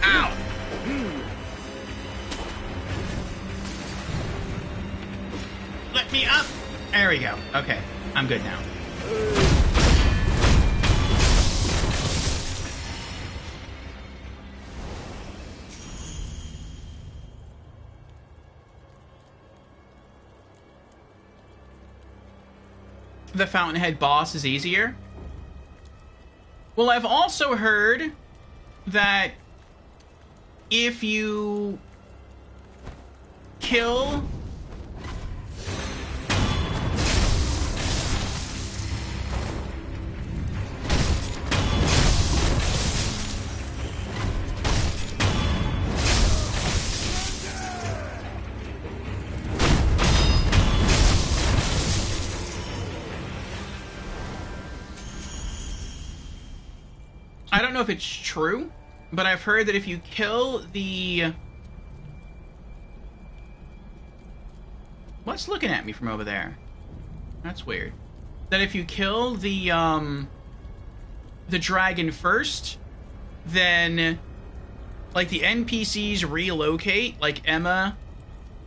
Ow! Let me up! There we go. Okay, I'm good now. The Fountainhead boss is easier? Well, I've also heard that if you kill I don't know if it's true, but I've heard that if you kill the... What's looking at me from over there? That's weird. That if you kill the dragon first, then, like, the NPCs relocate, like Emma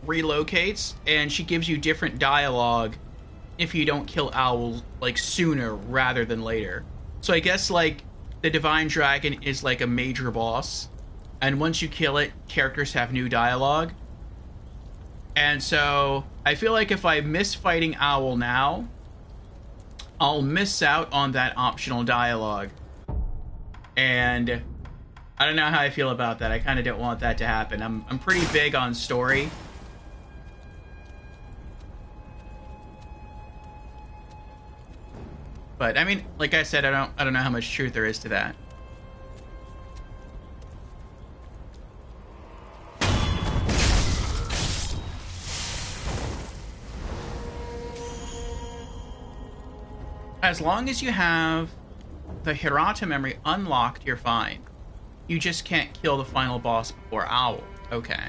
relocates, and she gives you different dialogue if you don't kill Owl, like, sooner rather than later. So I guess, like, the Divine Dragon is like a major boss, and once you kill it, characters have new dialogue. And so I feel like if I miss fighting Owl now, I'll miss out on that optional dialogue. And I don't know how I feel about that. I kind of don't want that to happen. I'm pretty big on story. But I mean, like I said, I don't know how much truth there is to that. As long as you have the Hirata memory unlocked, you're fine. You just can't kill the final boss before Owl. Okay.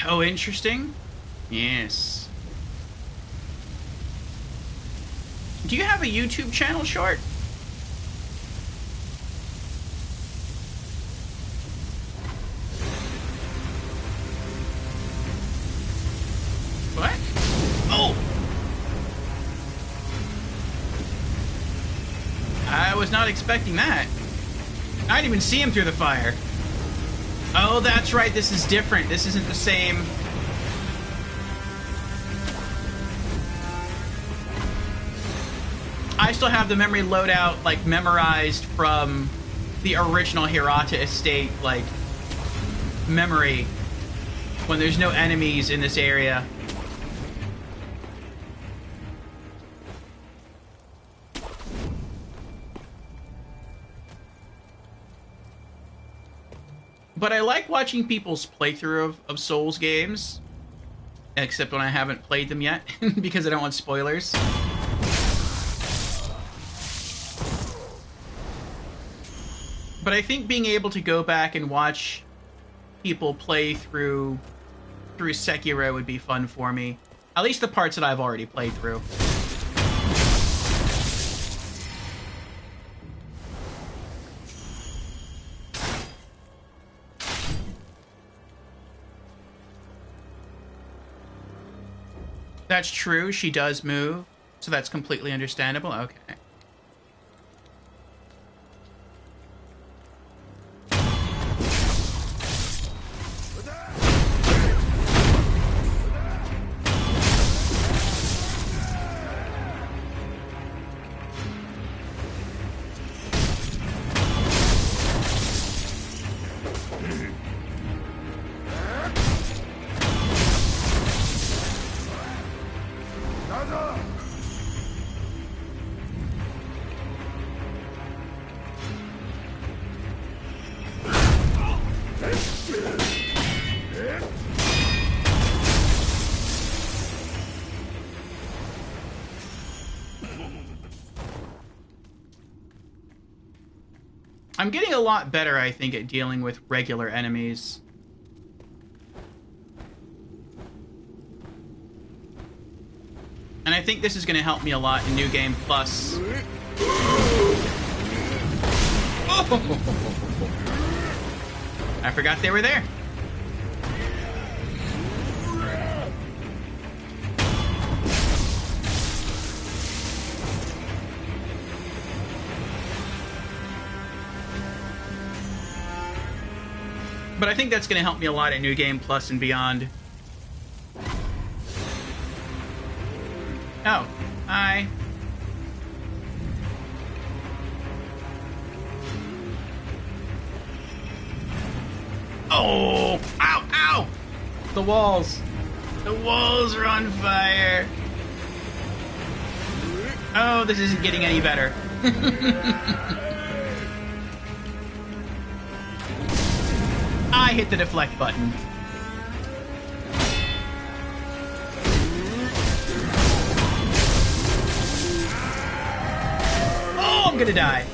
Oh, interesting. Yes. Do you have a YouTube channel, Short? What? Oh! I was not expecting that. I didn't even see him through the fire. Oh, that's right. This is different. This isn't the same. I still have the memory loadout, like, memorized from the original Hirata Estate, like, memory when there's no enemies in this area. But I like watching people's playthrough of Souls games, except when I haven't played them yet, because I don't want spoilers. But I think being able to go back and watch people play through Sekiro would be fun for me. At least the parts that I've already played through. That's true, she does move, so that's completely understandable. Okay. I'm getting a lot better, I think, at dealing with regular enemies. And I think this is going to help me a lot in New Game Plus. Oh! I forgot they were there. But I think that's going to help me a lot at New Game Plus and beyond. Oh, hi. Oh, ow, ow! The walls. The walls are on fire. Oh, this isn't getting any better. I hit the deflect button. Oh, I'm gonna die.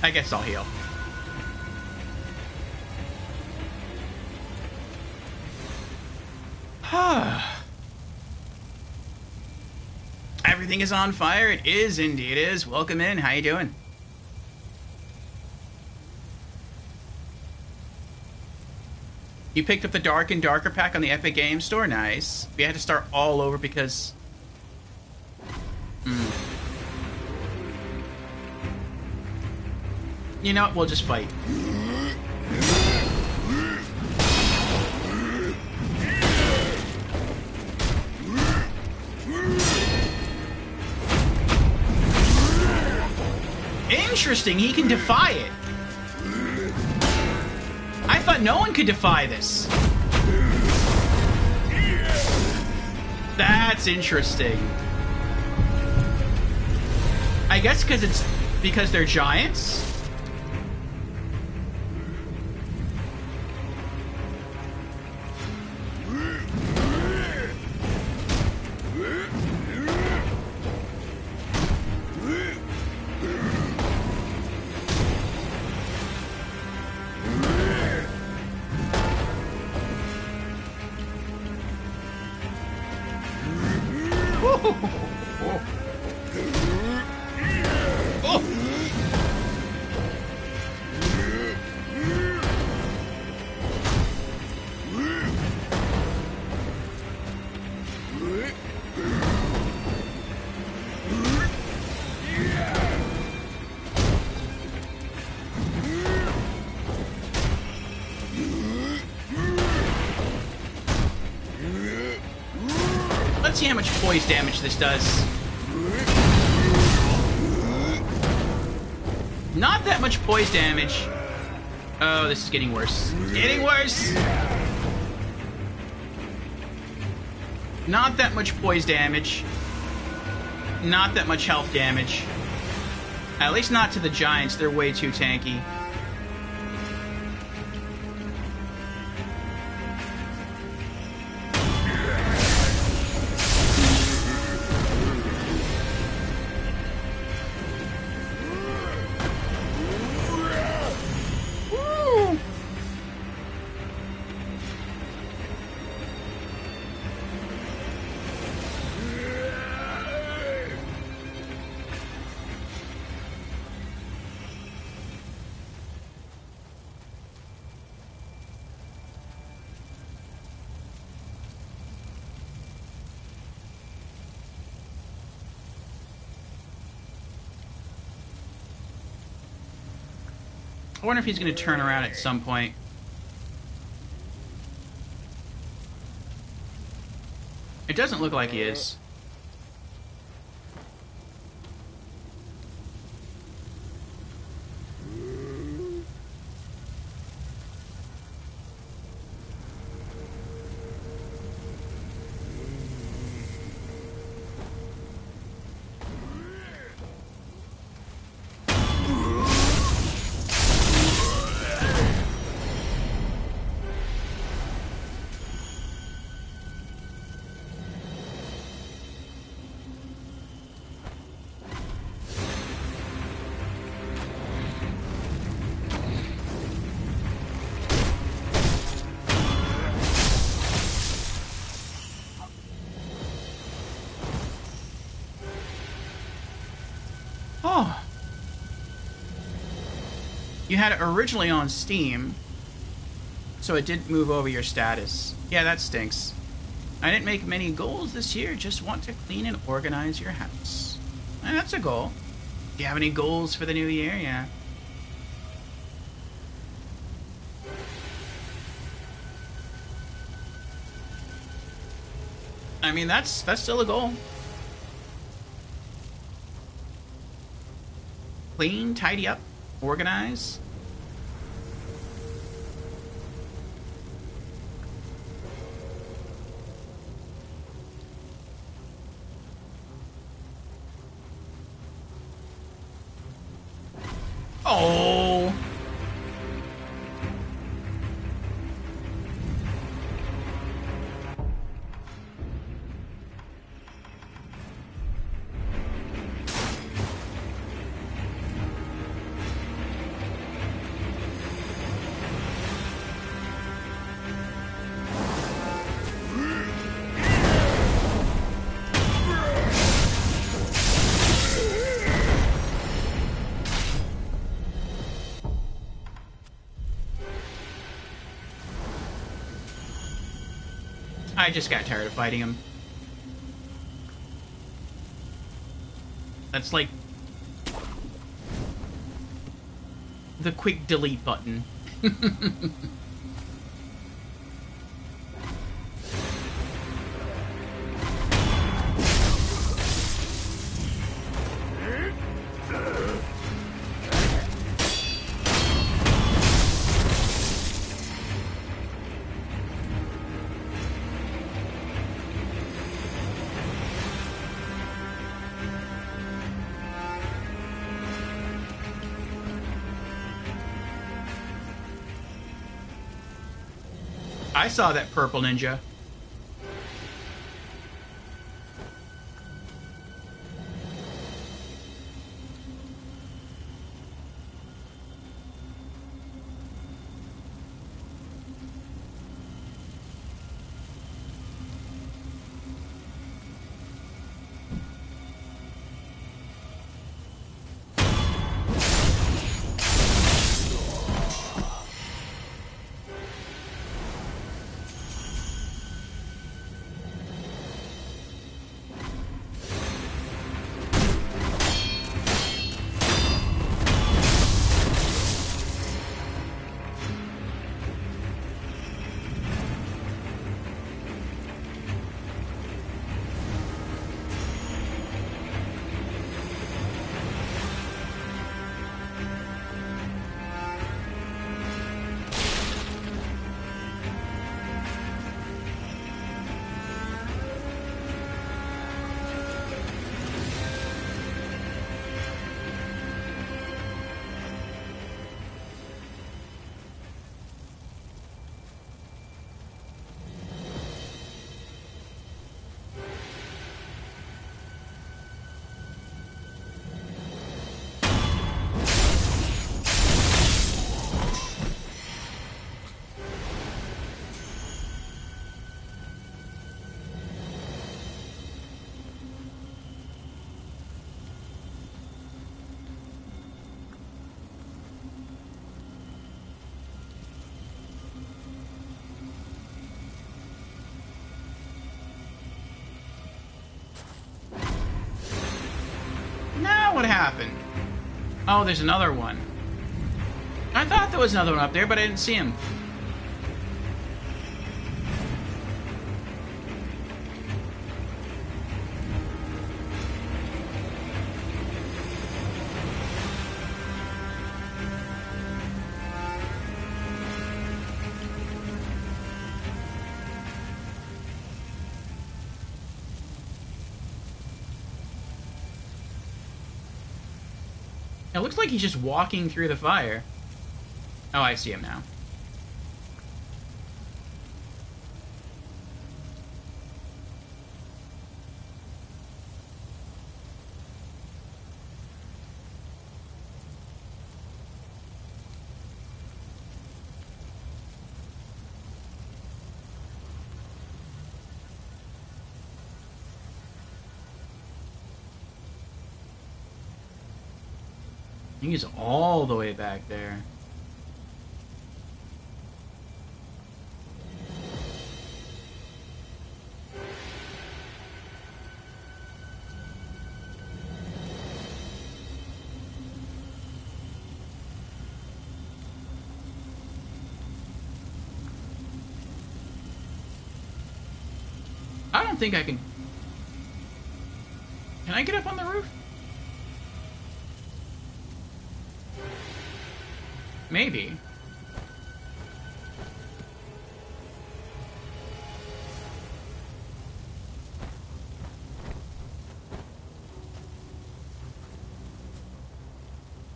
I guess I'll heal. Everything is on fire. It is indeed. It is. Welcome in. How you doing? You picked up the Dark and Darker pack on the Epic Games Store. Nice. We had to start all over because... You know what? We'll just fight. Interesting, he can defy it. I thought no one could defy this. That's interesting. I guess because they're giants? Let's see how much poise damage this does. Not that much poise damage. Oh, this is getting worse. It's getting worse! Not that much poise damage. Not that much health damage. At least not to the giants. They're way too tanky. I wonder if he's going to turn around at some point. It doesn't look like he is. Oh. You had it originally on Steam, so it didn't move over your status. Yeah, that stinks. I didn't make many goals this year, just want to clean and organize your house. That's a goal. Do you have any goals for the new year? Yeah. I mean, that's still a goal. Clean, tidy up, organize. Oh. I just got tired of fighting him. That's like the quick delete button. I saw that purple ninja. what happened. Oh, there's another one. I thought there was another one up there, but I didn't see him. It looks like he's just walking through the fire. Oh, I see him now. I think he's all the way back there. I don't think I can... Can I get up on the roof? Maybe.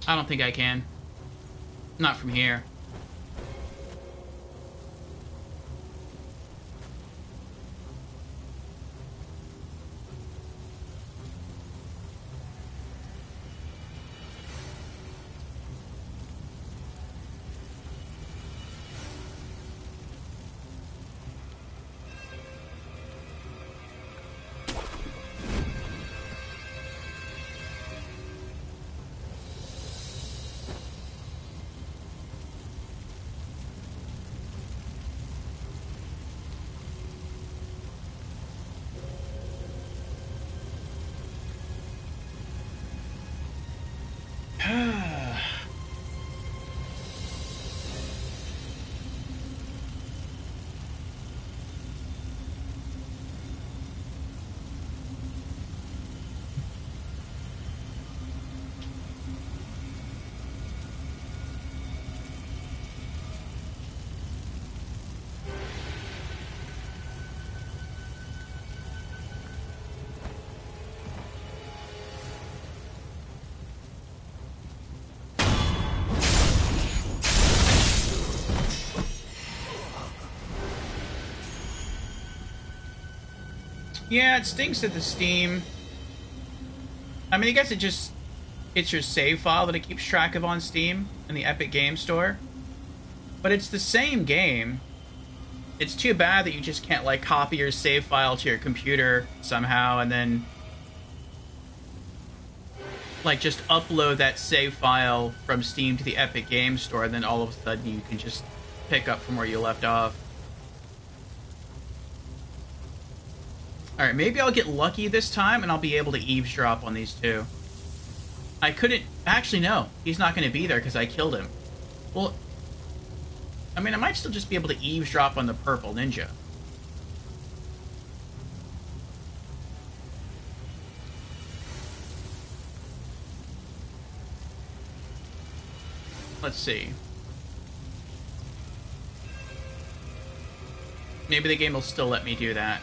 I don't think I can. Not from here. Yeah, it stinks that the Steam... I mean, I guess it's your save file that it keeps track of on Steam in the Epic Game Store. But it's the same game. It's too bad that you just can't, like, copy your save file to your computer somehow and then... like, just upload that save file from Steam to the Epic Game Store, and then all of a sudden you can just pick up from where you left off. Alright, maybe I'll get lucky this time, and I'll be able to eavesdrop on these two. I couldn't... Actually, no. He's not going to be there because I killed him. Well... I mean, I might still just be able to eavesdrop on the purple ninja. Let's see. Maybe the game will still let me do that.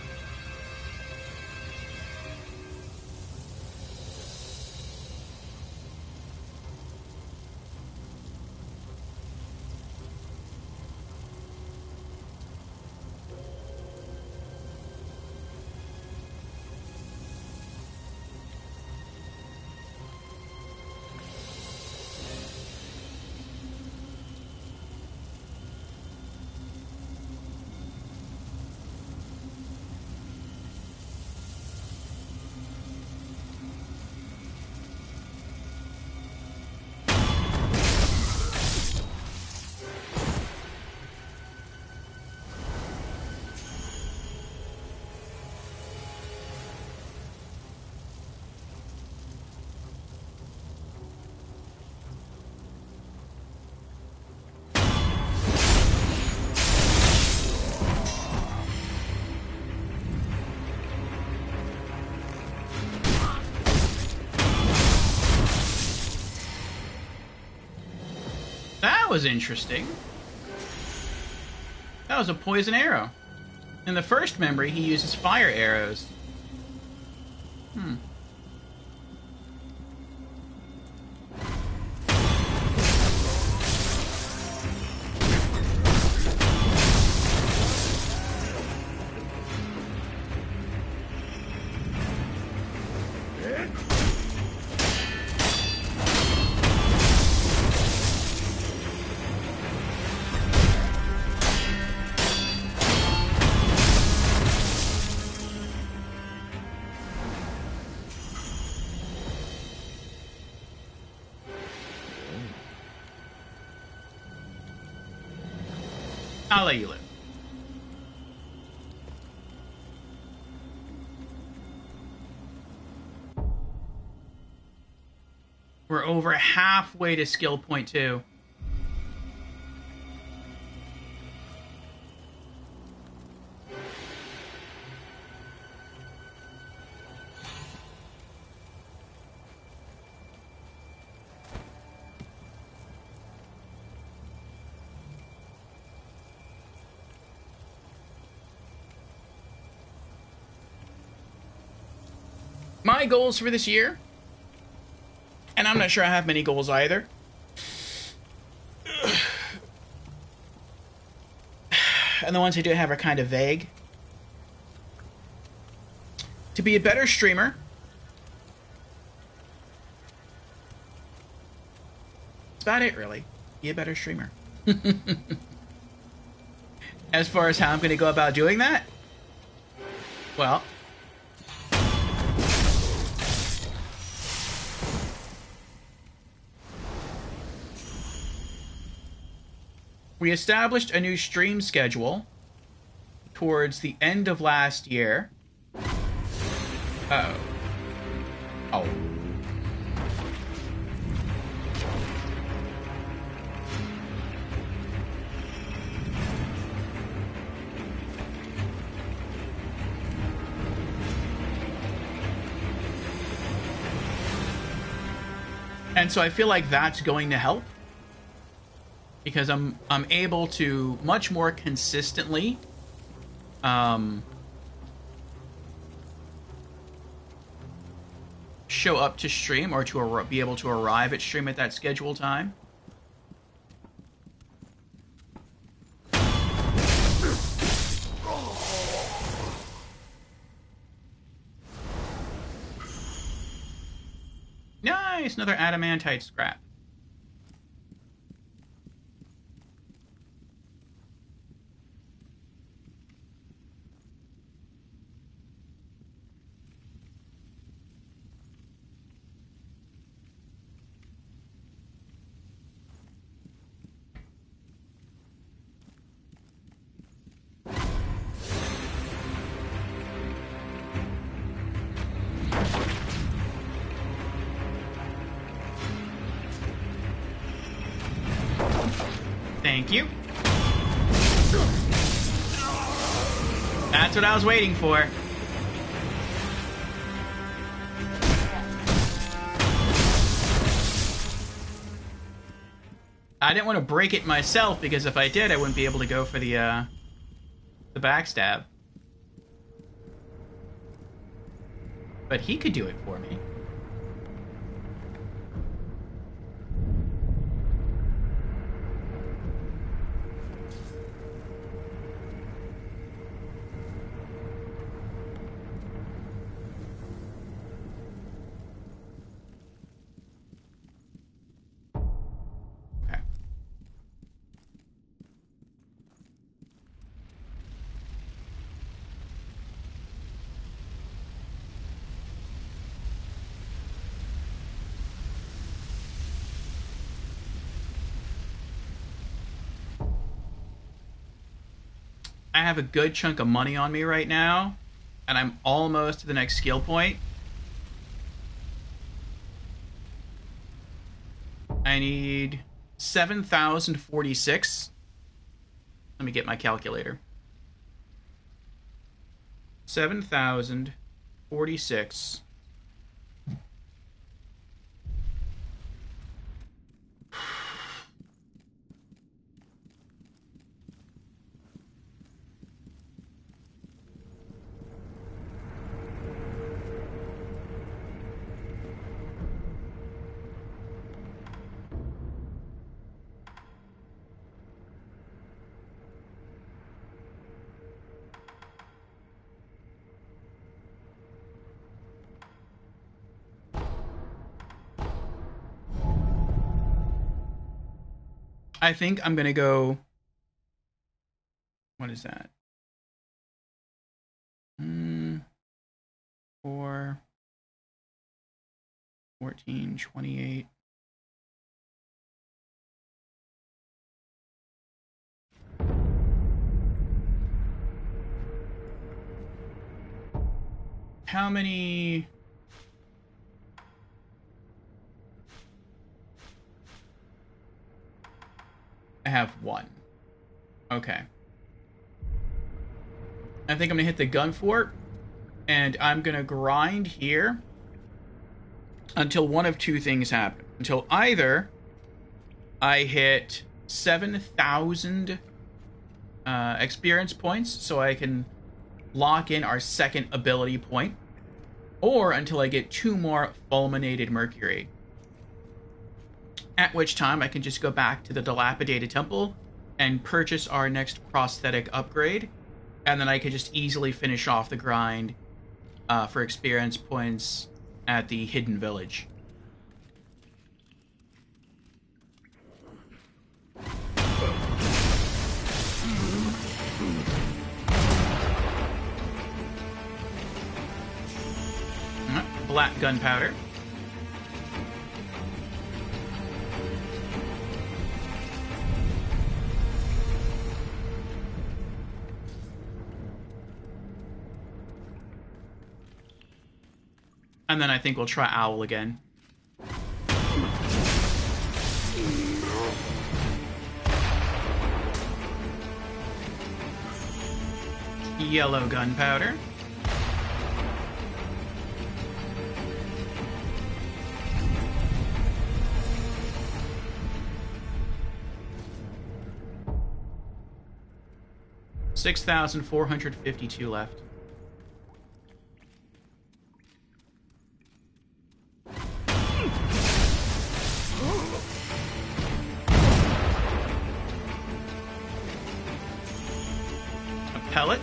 was interesting. That was a poison arrow. In the first memory, he uses fire arrows. I'll let you live. We're over halfway to skill point 2. My goals for this year, and I'm not sure I have many goals either. And the ones I do have are kind of vague. To be a better streamer. That's about it, really. Be a better streamer. As far as how I'm going to go about doing that, well, we established a new stream schedule towards the end of last year. Uh-oh. Oh. And so I feel like that's going to help, because I'm able to much more consistently show up to stream, or to be able to arrive at stream at that scheduled time. Nice, another adamantite scrap. Thank you. That's what I was waiting for. I didn't want to break it myself, because if I did, I wouldn't be able to go for the backstab. But he could do it for me. I have a good chunk of money on me right now, and I'm almost to the next skill point. I need 7,046. Let me get my calculator. 7,046. I think I'm gonna go. What is that? 4, 14, 28. How many? I have 1. Okay. I think I'm gonna hit the gun fort, and I'm gonna grind here until one of two things happen. Until either I hit 7,000 experience points, so I can lock in our second ability point, or until I get 2 more fulminated mercury. At which time I can just go back to the dilapidated temple and purchase our next prosthetic upgrade, and then I could just easily finish off the grind for experience points at the hidden village. Black gunpowder. And then I think we'll try Owl again. Yellow gunpowder. $6,452 left. A pellet.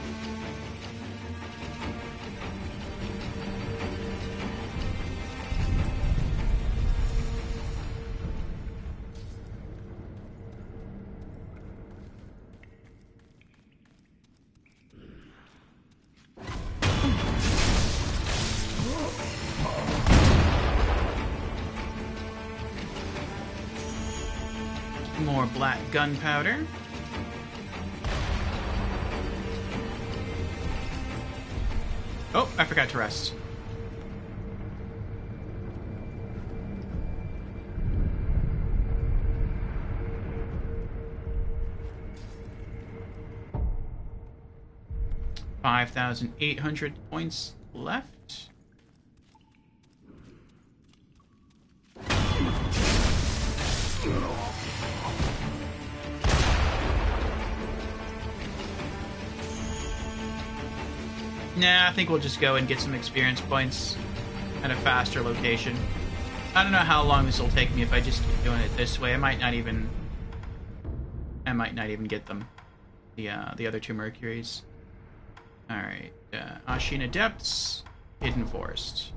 More black gunpowder. Oh, I forgot to rest. $5,800 points left. Nah, I think we'll just go and get some experience points at a faster location. I don't know how long this will take me if I just keep doing it this way. I might not even get them. The other 2 Mercuries. Alright. Ashina Depths, Hidden Forest.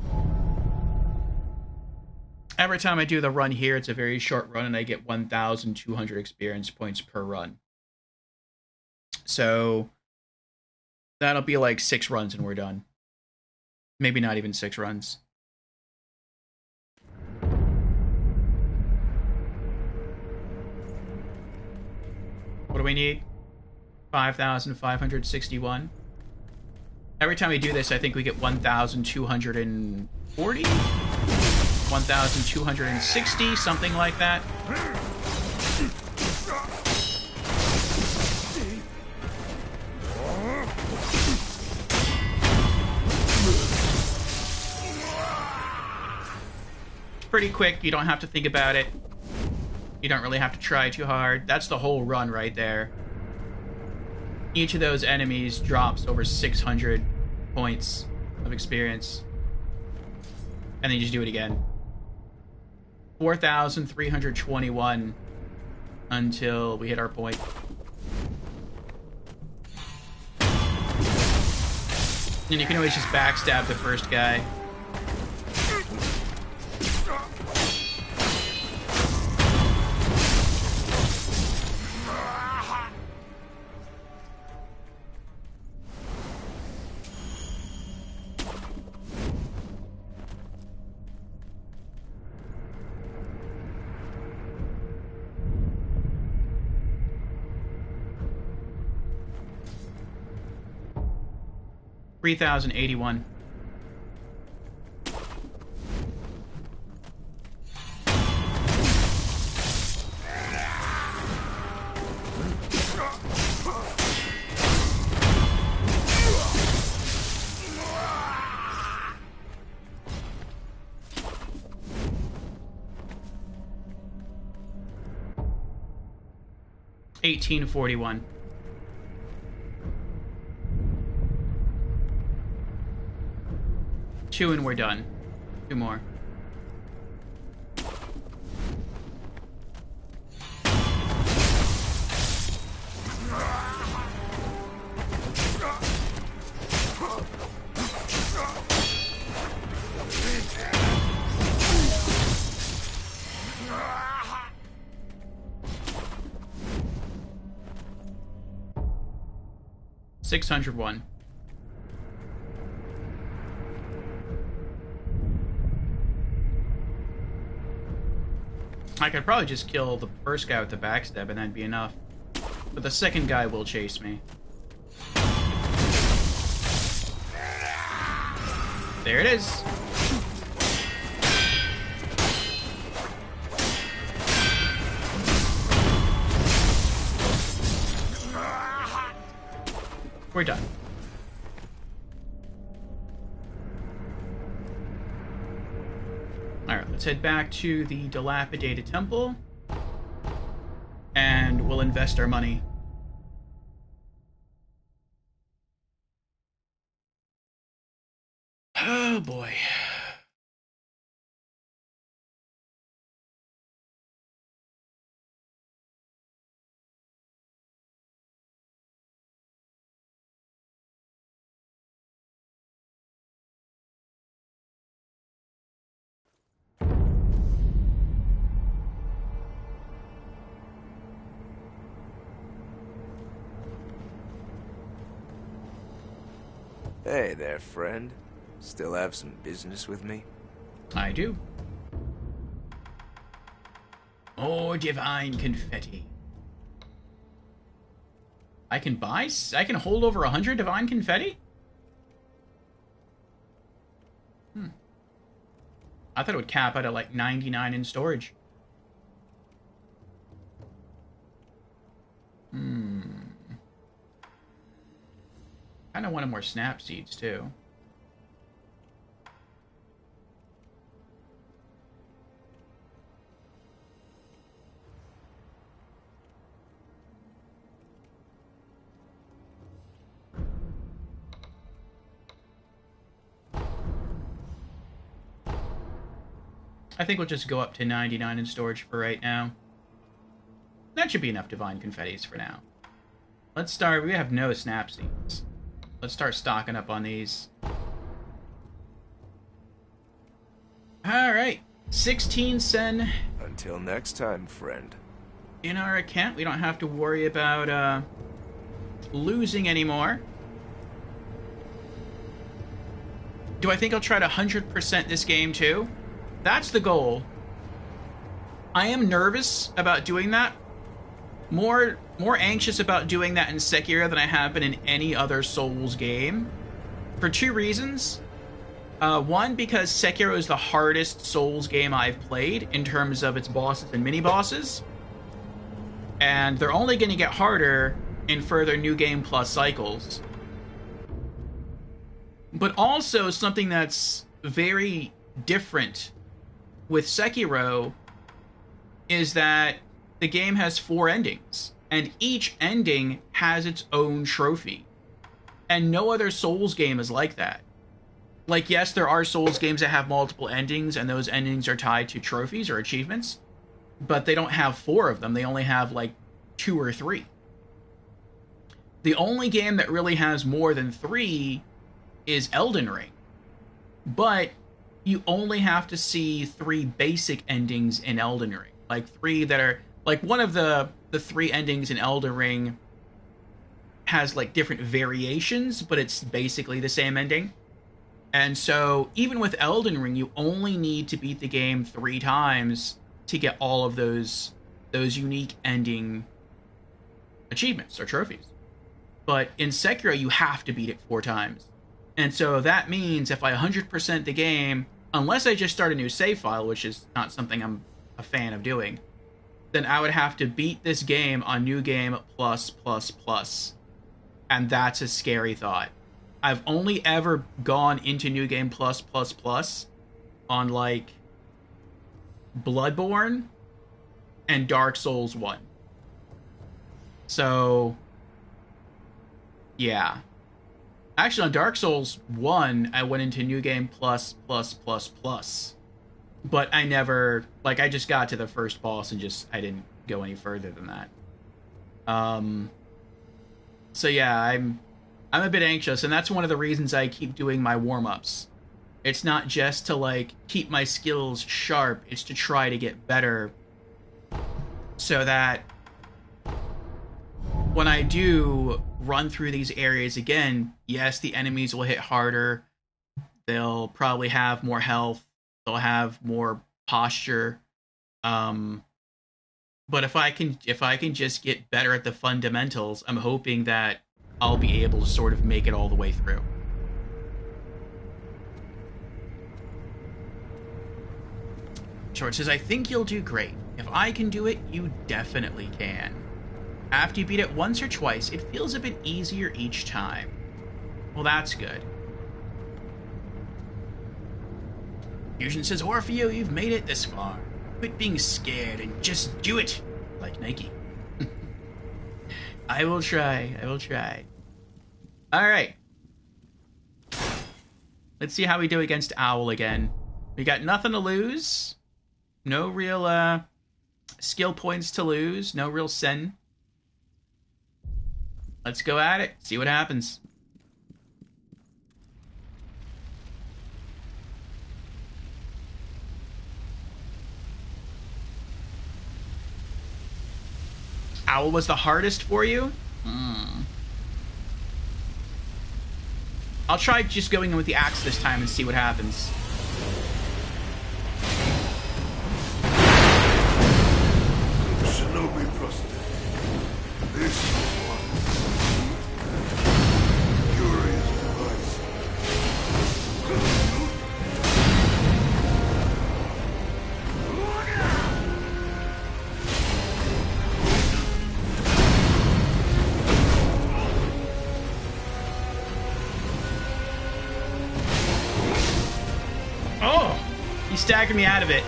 Every time I do the run here, it's a very short run, and I get 1,200 experience points per run. So that'll be like 6 runs and we're done. Maybe not even 6 runs. What do we need? 5,561. Every time we do this, I think we get 1,240? 1,260, something like that. Pretty quick, you don't have to think about it. You don't really have to try too hard. That's the whole run right there. Each of those enemies drops over 600 points of experience. And then you just do it again. 4,321 until we hit our point. And you can always just backstab the first guy. 3,081. $1,841. Two and we're done. Two more. $601. I could probably just kill the first guy with the backstab and that'd be enough. But the second guy will chase me. There it is. We're done. Alright, let's head back to the dilapidated temple. And we'll invest our money. Oh boy. Hey there, friend. Still have some business with me? I do. Oh, divine confetti. I can hold over 100 divine confetti? I thought it would cap out at like 99 in storage. Kinda wanted more snap seeds too. I think we'll just go up to 99 in storage for right now. That should be enough divine confettis for now. Let's start. We have no snap seeds. Let's start stocking up on these. Alright. 16 sen. Until next time, friend. In our account. We don't have to worry about losing anymore. Do I think I'll try to 100% this game too? That's the goal. I am nervous about doing that. More anxious about doing that in Sekiro than I have been in any other Souls game. For two reasons. One, because Sekiro is the hardest Souls game I've played in terms of its bosses and mini-bosses. And they're only going to get harder in further New Game Plus cycles. But also something that's very different with Sekiro is that the game has 4 endings, and each ending has its own trophy. And no other Souls game is like that. Like, yes, there are Souls games that have multiple endings, and those endings are tied to trophies or achievements, but they don't have 4 of them. They only have, like, 2 or 3. The only game that really has more than 3 is Elden Ring. But you only have to see 3 basic endings in Elden Ring. Like 3 that are... Like, one of the 3 endings in Elden Ring has, like, different variations, but it's basically the same ending. And so, even with Elden Ring, you only need to beat the game 3 times to get all of those unique ending achievements or trophies. But in Sekiro, you have to beat it 4 times. And so that means if I 100% the game, unless I just start a new save file, which is not something I'm a fan of doing, then I would have to beat this game on New Game plus plus plus. And that's a scary thought. I've only ever gone into New Game plus plus plus on like Bloodborne and Dark Souls 1. So yeah. Actually, on Dark Souls 1, I went into New Game plus plus plus plus. But I never, like, I just got to the first boss and I didn't go any further than that. So yeah, I'm a bit anxious, and that's one of the reasons I keep doing my warm-ups. It's not just to, like, keep my skills sharp, it's to try to get better so that when I do run through these areas again, yes, the enemies will hit harder, they'll probably have more health, they'll have more posture, but if I can just get better at the fundamentals, I'm hoping that I'll be able to sort of make it all the way through. Short says, I think you'll do great. If I can do it, you definitely can. After you beat it once or twice, it feels a bit easier each time. Well, that's good. Fusion says, Orfeo, you've made it this far. Quit being scared and just do it, like Nike. I will try. I will try. All right. Let's see how we do against Owl again. We got nothing to lose. No real skill points to lose. No real sin. Let's go at it. See what happens. Owl was the hardest for you? I'll try just going in with the axe this time and see what happens. Shinobi Prostate. This is one curious device. Oh! He staggered me out of it.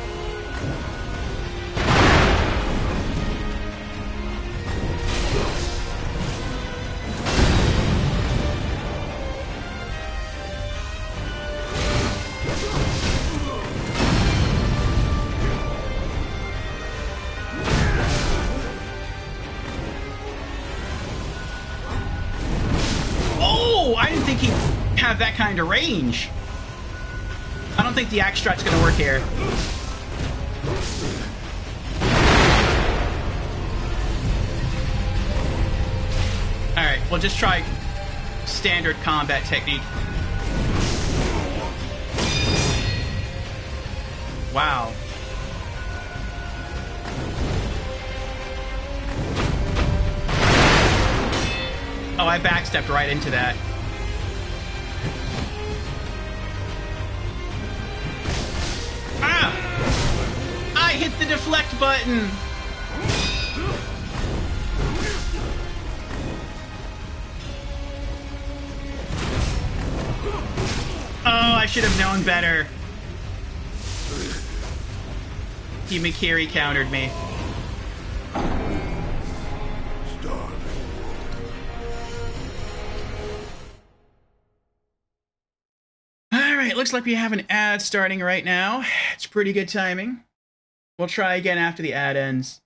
Oh! I didn't think he'd have that kind of range. I don't think the axe strat's gonna work here. Alright, we'll just try standard combat technique. Wow. Oh, I backstepped right into that. I hit the deflect button! Oh, I should have known better. Himakiri countered me. Alright, looks like we have an ad starting right now. It's pretty good timing. We'll try again after the ad ends.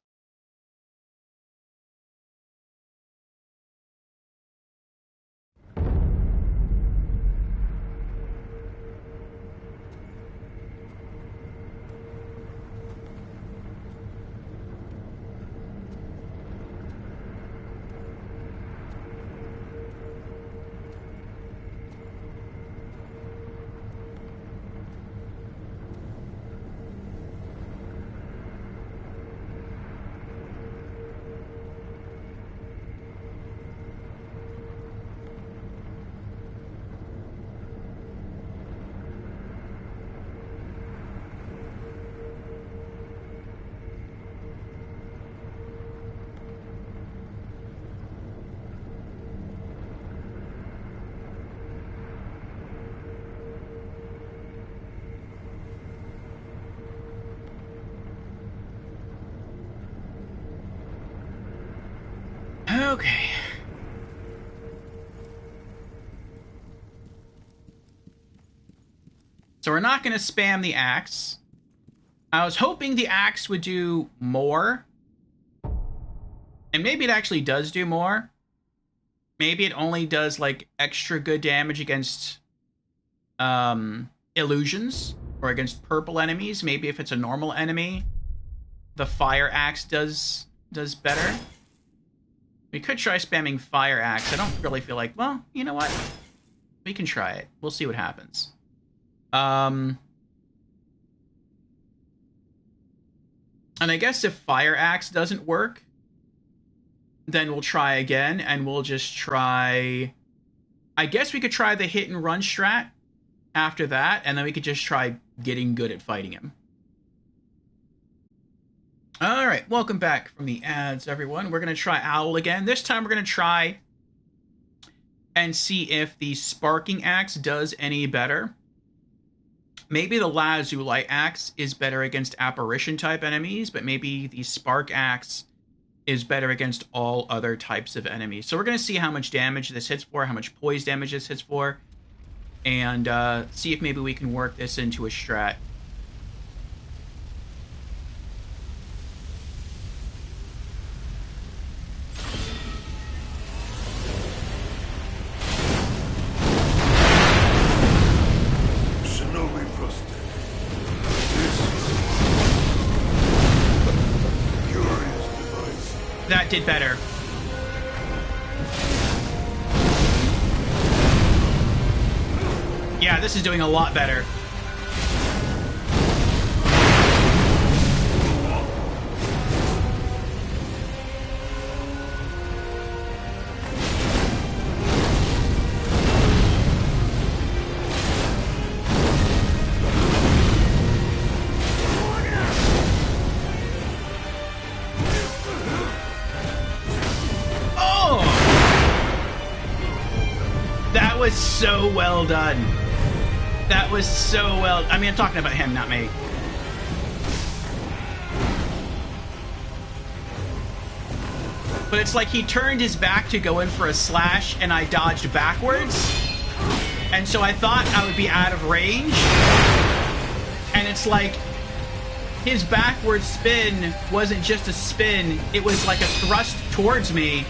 Okay. So we're not going to spam the axe. I was hoping the axe would do more. And maybe it actually does do more. Maybe it only does, like, extra good damage against illusions or against purple enemies. Maybe if it's a normal enemy, the fire axe does better. We could try spamming fire axe. I don't really feel like, well, you know what? We can try it. We'll see what happens. And I guess if fire axe doesn't work, then we'll try again, and we'll just try... I guess we could try the hit and run strat after that, and then we could just try getting good at fighting him. Alright, welcome back from the ads, everyone. We're going to try Owl again. This time we're going to try and see if the Sparking Axe does any better. Maybe the Lazuli Axe is better against Apparition-type enemies, but maybe the Spark Axe is better against all other types of enemies. So we're going to see how much damage this hits for, how much poise damage this hits for, and see if maybe we can work this into a strat. Shinobi Frosted. This curious device. That did better. Yeah, this is doing a lot better. Oh! That was so well done. That was so well... I mean, I'm talking about him, not me. But it's like he turned his back to go in for a slash, and I dodged backwards. And so I thought I would be out of range. And it's like... his backward spin wasn't just a spin, it was like a thrust towards me.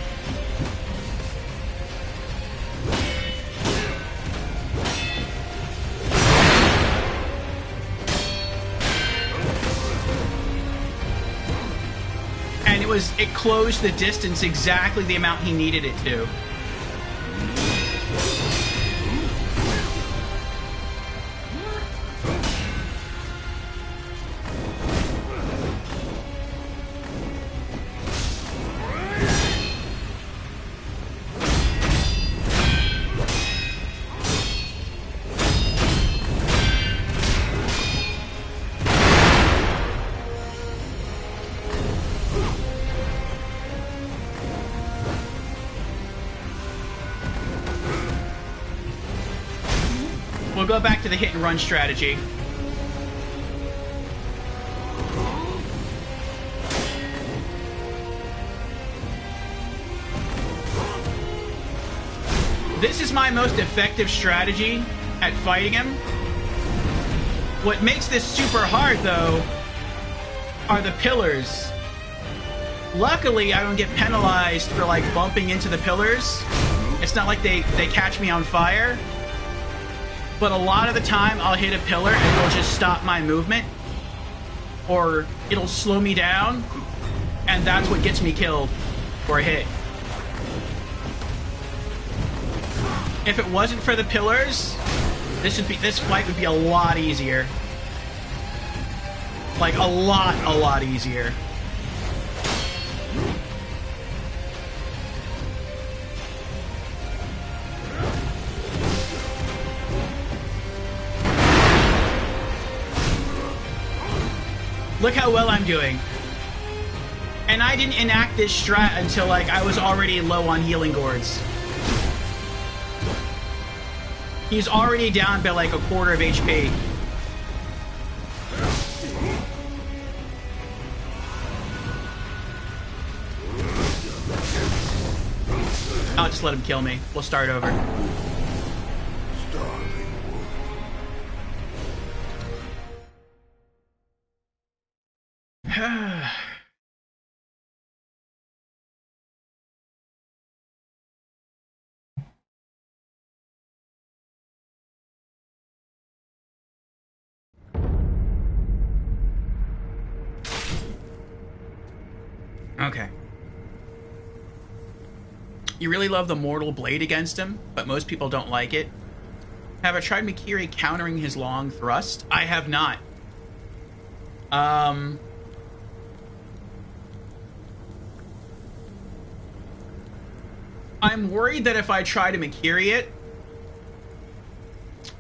It closed the distance exactly the amount he needed it to. We'll go back to the hit and run strategy. This is my most effective strategy at fighting him. What makes this super hard, though, are the pillars. Luckily, I don't get penalized for, like, bumping into the pillars. It's not like they catch me on fire. But a lot of the time, I'll hit a pillar and it'll just stop my movement. Or it'll slow me down. And that's what gets me killed or hit. If it wasn't for the pillars, this fight would be a lot easier. Like, a lot easier. Look how well I'm doing. And I didn't enact this strat until, like, I was already low on healing gourds. He's already down by, like, a quarter of HP. I'll just let him kill me. We'll start over. Starving wolf. Okay. You really love the Mortal Blade against him, but most people don't like it. Have I tried Mikiri countering his long thrust? I have not. I'm worried that if I try to Mikiri it,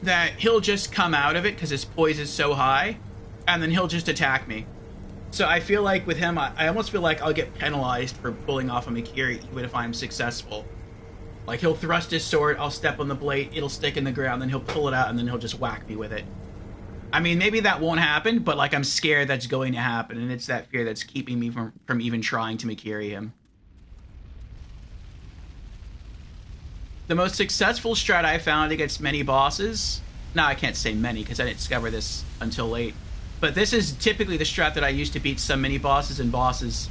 that he'll just come out of it because his poise is so high, and then he'll just attack me. So I feel like with him, I almost feel like I'll get penalized for pulling off a Mikiri even if I'm successful. Like, he'll thrust his sword, I'll step on the blade, it'll stick in the ground, then he'll pull it out, and then he'll just whack me with it. I mean, maybe that won't happen, but, like, I'm scared that's going to happen, and it's that fear that's keeping me from even trying to Mikiri him. The most successful strat I found against many bosses... No, I can't say many, because I didn't discover this until late. But this is typically the strat that I use to beat some mini bosses and bosses,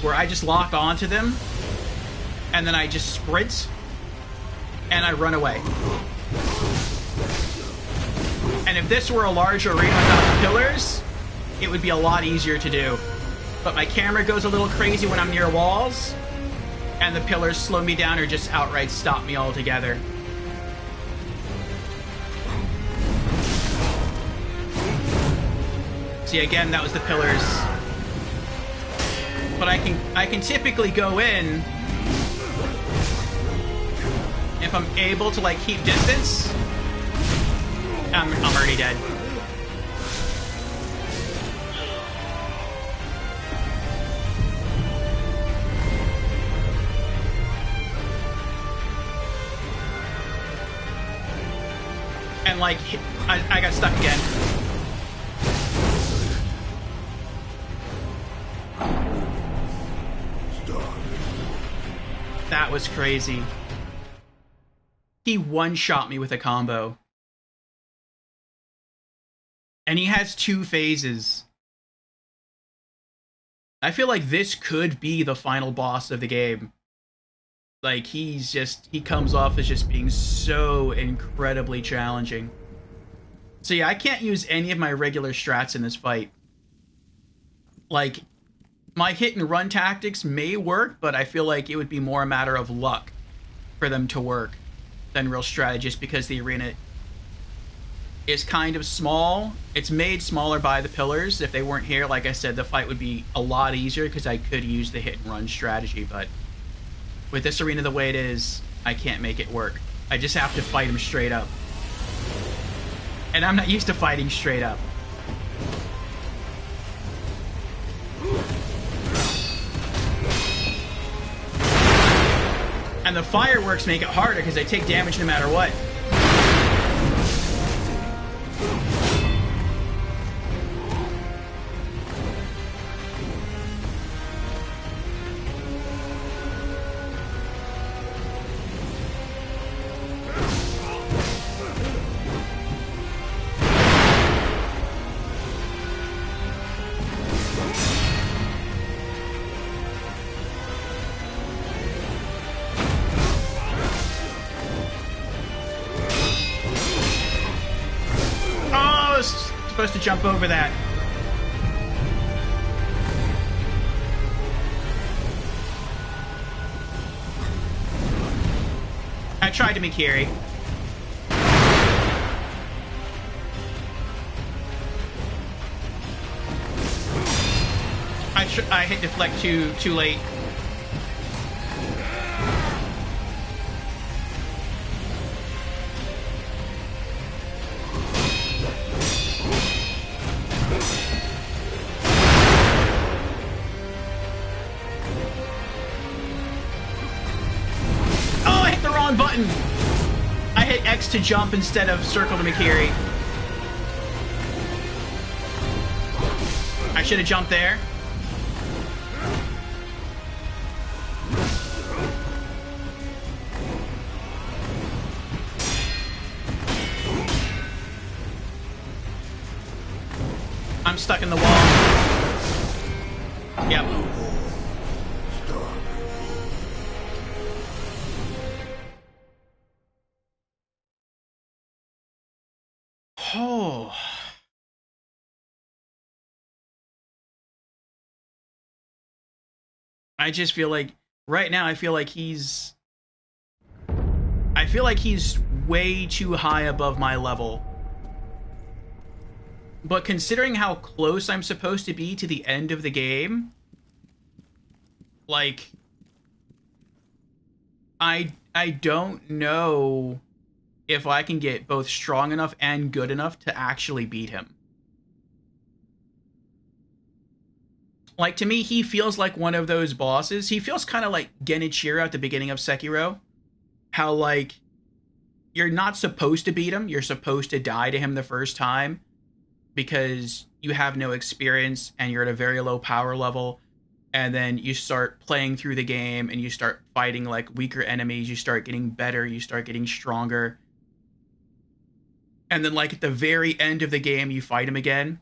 where I just lock onto them, and then I just sprint, and I run away. And if this were a large arena without pillars, it would be a lot easier to do. But my camera goes a little crazy when I'm near walls, and the pillars slow me down or just outright stop me altogether. See, again, that was the pillars. But I can typically go in if I'm able to, like, keep distance. I'm already dead. And, like, I got stuck again. That was crazy. He one-shot me with a combo. And he has 2 phases. I feel like this could be the final boss of the game. Like, he comes off as just being so incredibly challenging. So yeah, I can't use any of my regular strats in this fight. Like, my hit and run tactics may work, but I feel like it would be more a matter of luck for them to work than real strategy, just because the arena is kind of small. It's made smaller by the pillars. If they weren't here, like I said, the fight would be a lot easier because I could use the hit and run strategy, but with this arena the way it is, I can't make it work. I just have to fight him straight up. And I'm not used to fighting straight up. And the fireworks make it harder because they take damage no matter what. Supposed to jump over that. I tried to Mikiri. I hit deflect too late. Button. I hit X to jump instead of circle to Mikiri. I should have jumped there. I'm stuck in the wall. Yep. Oh. I just feel like right now I feel like he's way too high above my level. But considering how close I'm supposed to be to the end of the game, like I don't know if I can get both strong enough and good enough to actually beat him. Like, to me, he feels like one of those bosses. He feels kind of like Genichiro at the beginning of Sekiro. How, like, you're not supposed to beat him. You're supposed to die to him the first time because you have no experience and you're at a very low power level. And then you start playing through the game and you start fighting, like, weaker enemies. You start getting better. You start getting stronger. And then, like, at the very end of the game, you fight him again.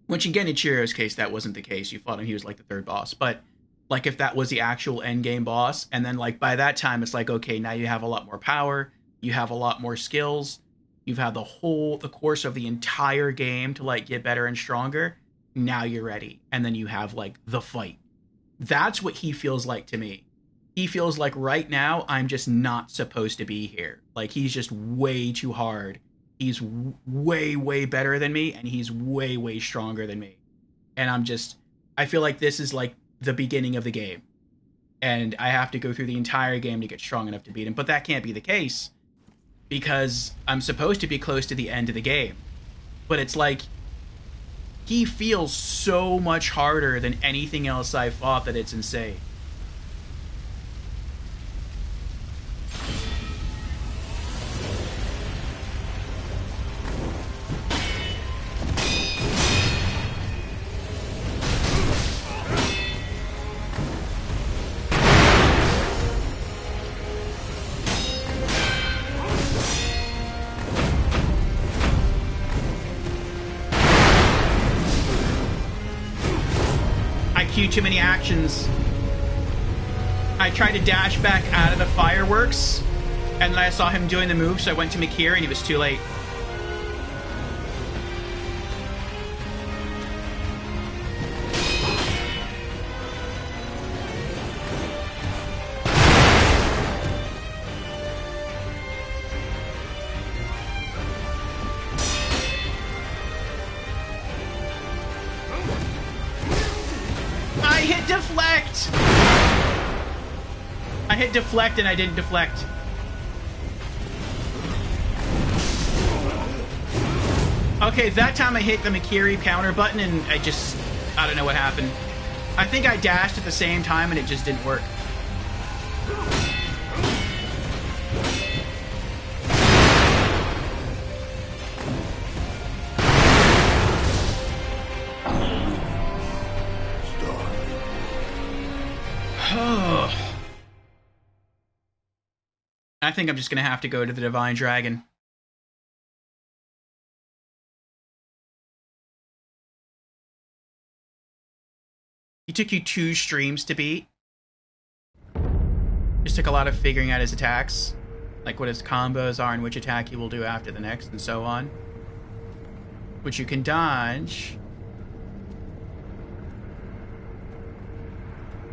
Which, in Genichiro's case, that wasn't the case. You fought him, he was, like, the third boss. But, like, if that was the actual endgame boss, and then, like, by that time, it's like, okay, now you have a lot more power. You have a lot more skills. You've had the course of the entire game to, like, get better and stronger. Now you're ready. And then you have, like, the fight. That's what he feels like to me. He feels like right now, I'm just not supposed to be here. Like, he's just way too hard. He's way, way better than me, and he's way, way stronger than me. And I feel like this is like the beginning of the game. And I have to go through the entire game to get strong enough to beat him. But that can't be the case, because I'm supposed to be close to the end of the game. But it's like, he feels so much harder than anything else I've fought that it's insane. Too many actions. I tried to dash back out of the fireworks, and then I saw him doing the move, so I went to Mikiri, and it was too late. Deflect and I didn't deflect. Okay, that time I hit the Mikiri counter button and I don't know what happened. I think I dashed at the same time and it just didn't work. I think I'm just going to have to go to the Divine Dragon. He took you 2 streams to beat. Just took a lot of figuring out his attacks. Like what his combos are and which attack he will do after the next and so on. Which you can dodge.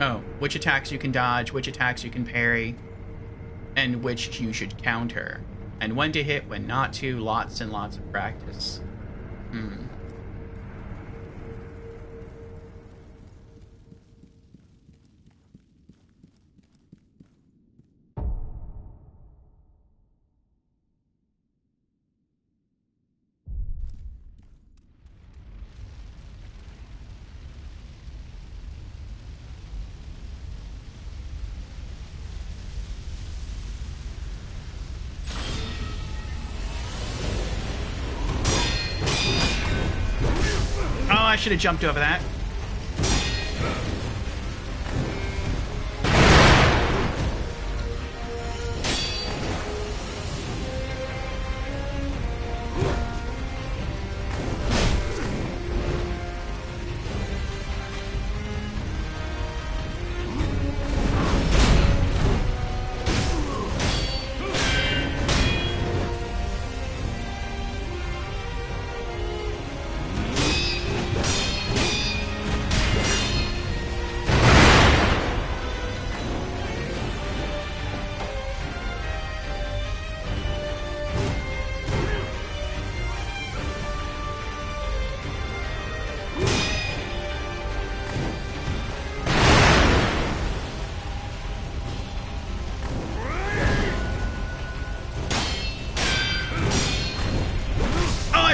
Oh, which attacks you can dodge, which attacks you can parry. And which you should counter. And when to hit, when not to. Lots and lots of practice. I should have jumped over that.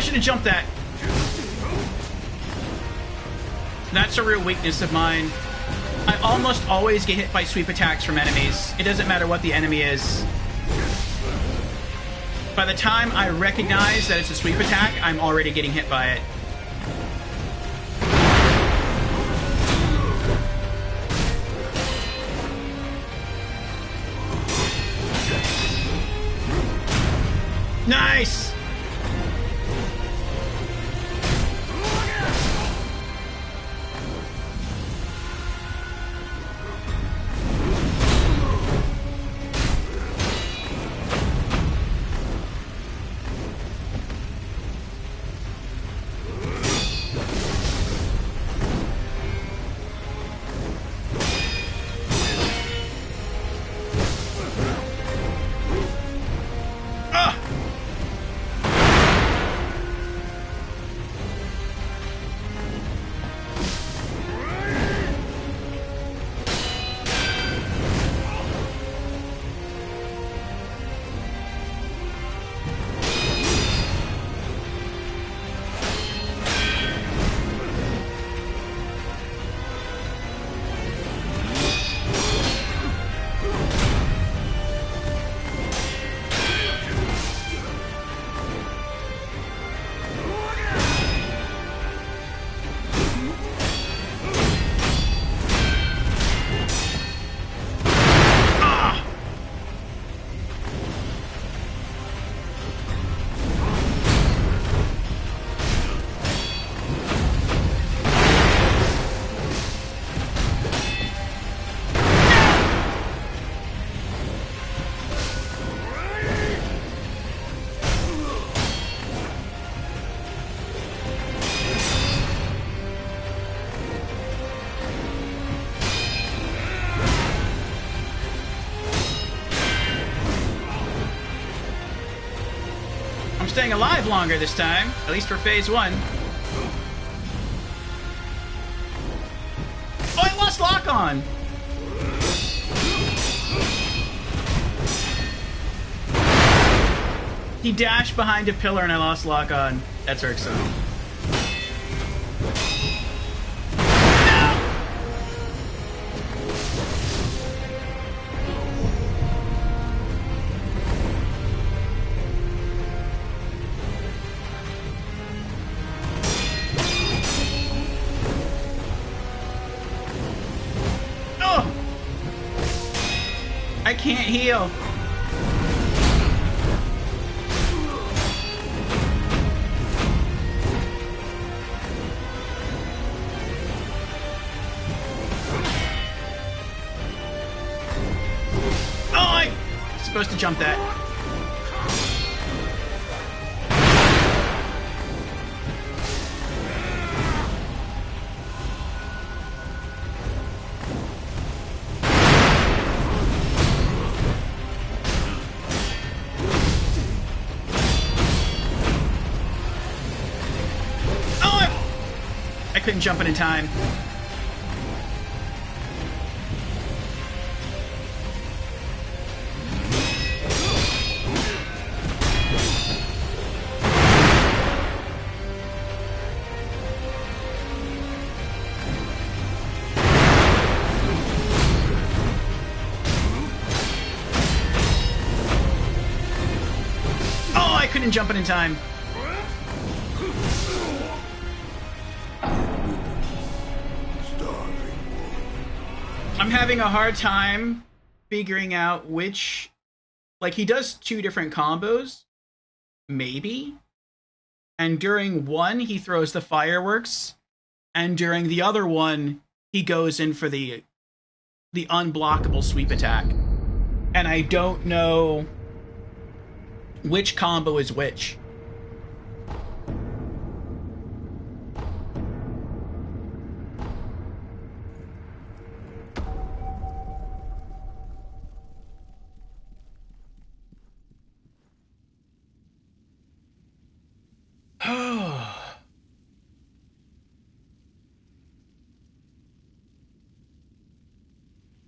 should have jumped that. That's a real weakness of mine. I almost always get hit by sweep attacks from enemies. It doesn't matter what the enemy is. By the time I recognize that it's a sweep attack, I'm already getting hit by it. Nice! Staying alive longer this time, at least for phase 1. Oh, I lost lock on. He dashed behind a pillar and I lost lock on. That's irksome. I can't heal. Oh, I'm supposed to jump that. Couldn't jump it in time. Oh, I couldn't jump it in time. I'm having a hard time figuring out which... Like, he does 2 different combos. Maybe. And during one, he throws the fireworks. And during the other one, he goes in for the unblockable sweep attack. And I don't know which combo is which.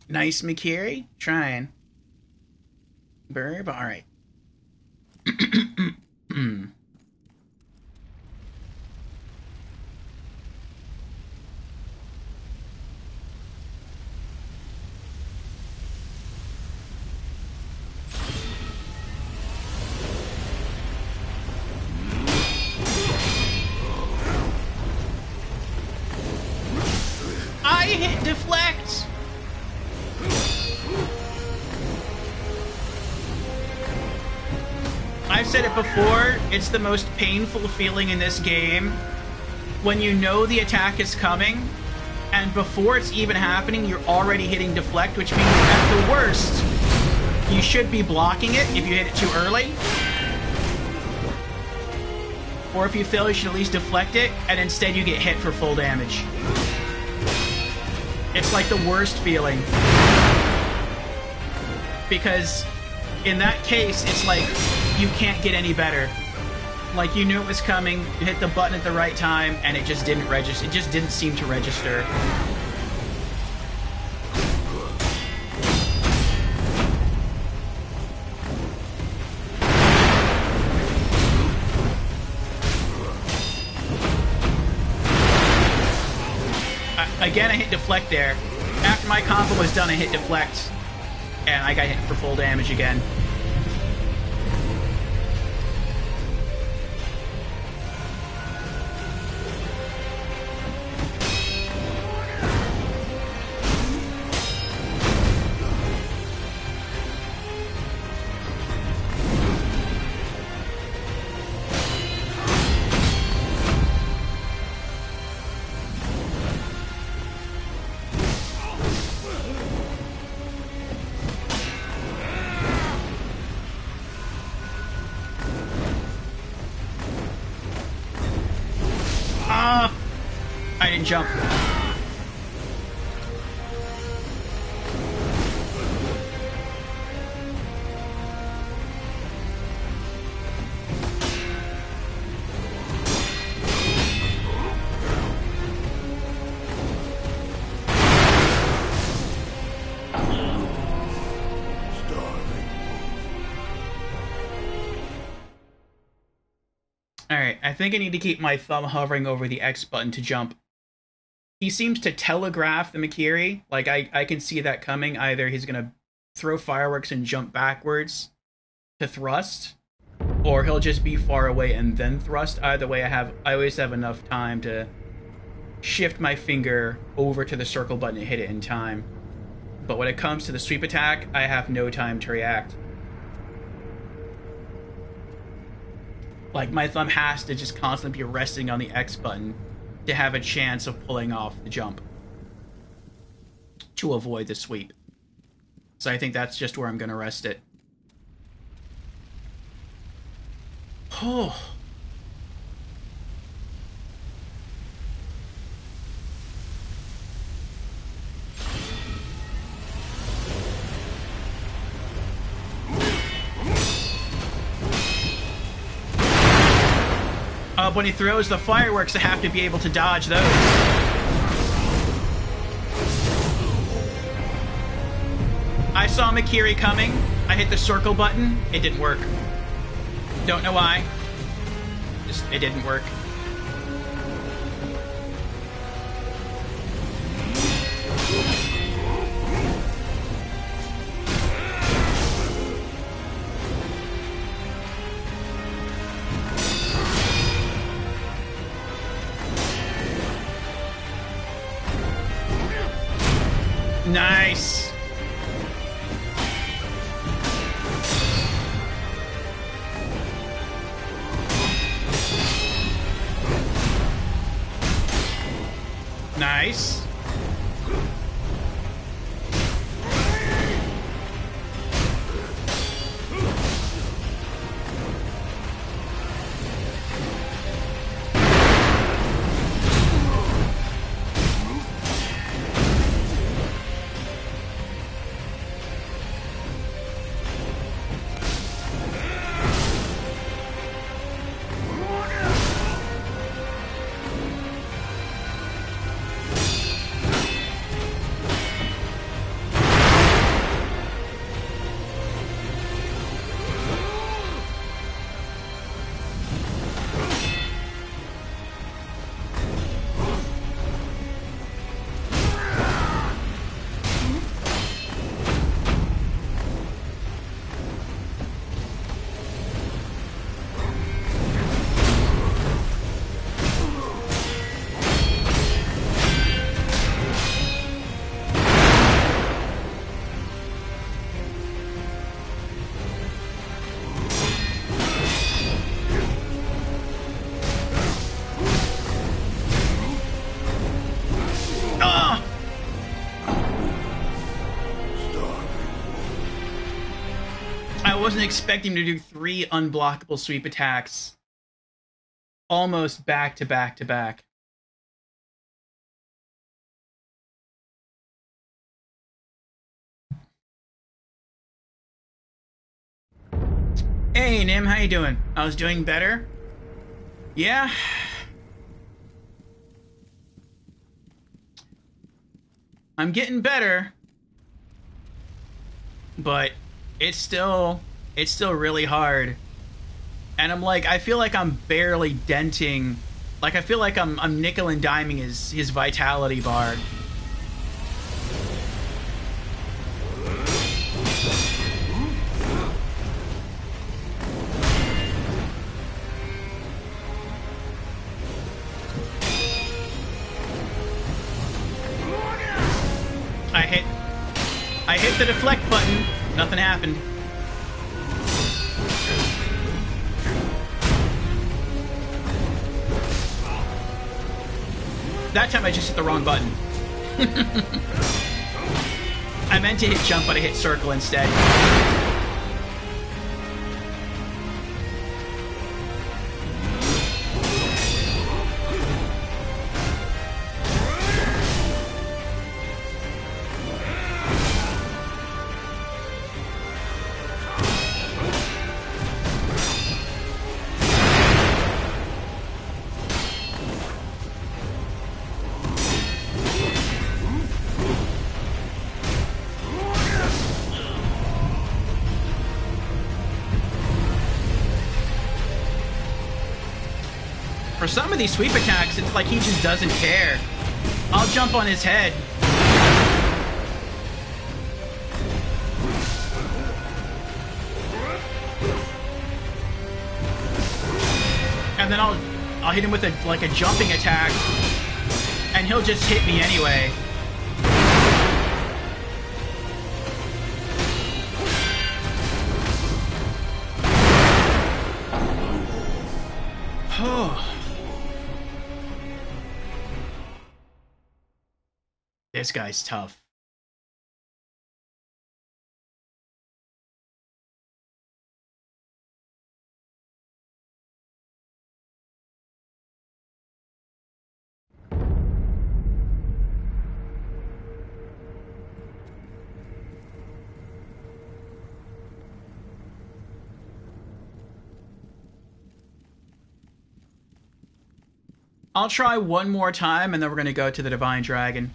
Nice, McCary. Trying. Burb, alright. said before, it's the most painful feeling in this game when you know the attack is coming, and before it's even happening, you're already hitting deflect, which means at the worst, you should be blocking it if you hit it too early. Or if you fail, you should at least deflect it, and instead you get hit for full damage. It's like the worst feeling. Because in that case, it's like you can't get any better. Like, you knew it was coming, you hit the button at the right time, and it just didn't register. It just didn't seem to register. Again, I hit deflect there. After my combo was done, I hit deflect, and I got hit for full damage again. I didn't jump. Alright, I think I need to keep my thumb hovering over the X button to jump. He seems to telegraph the Mikiri. Like, I can see that coming. Either he's going to throw fireworks and jump backwards to thrust, or he'll just be far away and then thrust. Either way, I always have enough time to shift my finger over to the circle button and hit it in time. But when it comes to the sweep attack, I have no time to react. Like, my thumb has to just constantly be resting on the X button to have a chance of pulling off the jump to avoid the sweep. So I think that's just where I'm going to rest it. Oh. When he throws the fireworks, I have to be able to dodge those. I saw Mikiri coming. I hit the circle button. It didn't work. Don't know why. Just, it didn't work. Nice. Nice. wasn't expecting to do 3 unblockable sweep attacks almost back to back to back. Hey, Nim, how you doing? I was doing better. Yeah. I'm getting better. But it's still really hard. And I'm like, I feel like I'm barely denting. Like, I feel like I'm nickel and diming his vitality bar. I hit the deflect button. Nothing happened. That time I just hit the wrong button. I meant to hit jump, but I hit circle instead. For some of these sweep attacks, it's like he just doesn't care. I'll jump on his head. And then I'll hit him with a jumping attack, and he'll just hit me anyway. This guy's tough. I'll try one more time, and then we're going to go to the Divine Dragon.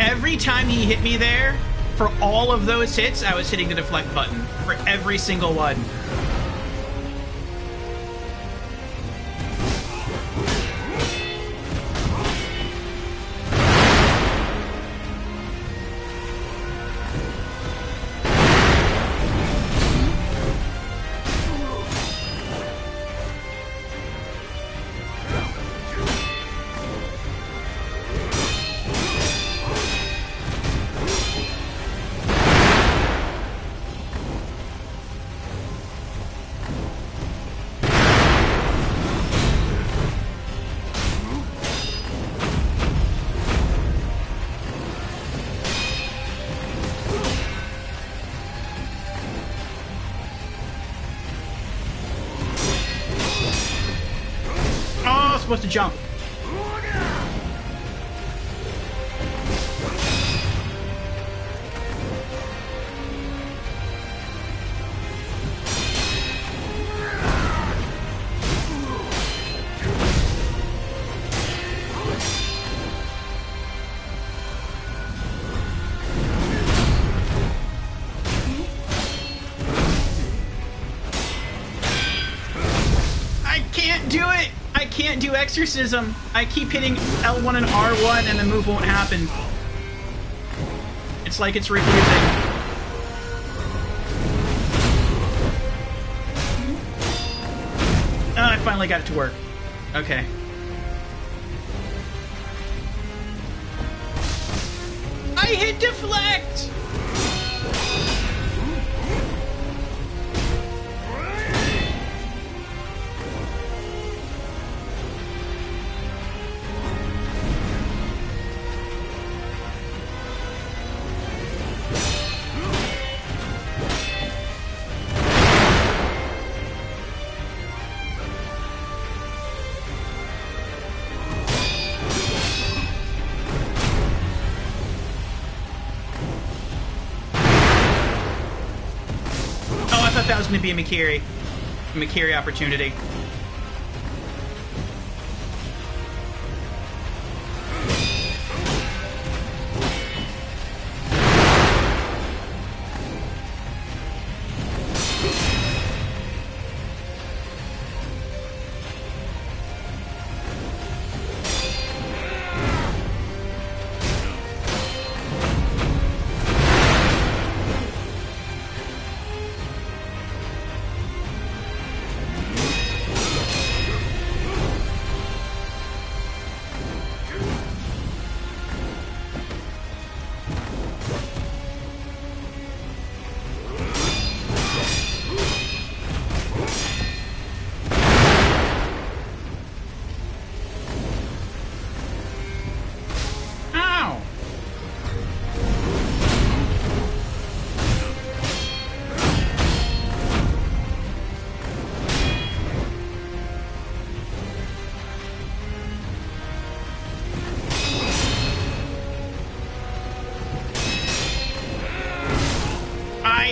Every time he hit me there, for all of those hits, I was hitting the deflect button. For every single one. Supposed to jump. I can't do it. I can't do exorcism. I keep hitting L1 and R1 and the move won't happen. It's like it's refusing. finally got it to work. Okay. I hit deflect! That was going to be a Mikiri opportunity.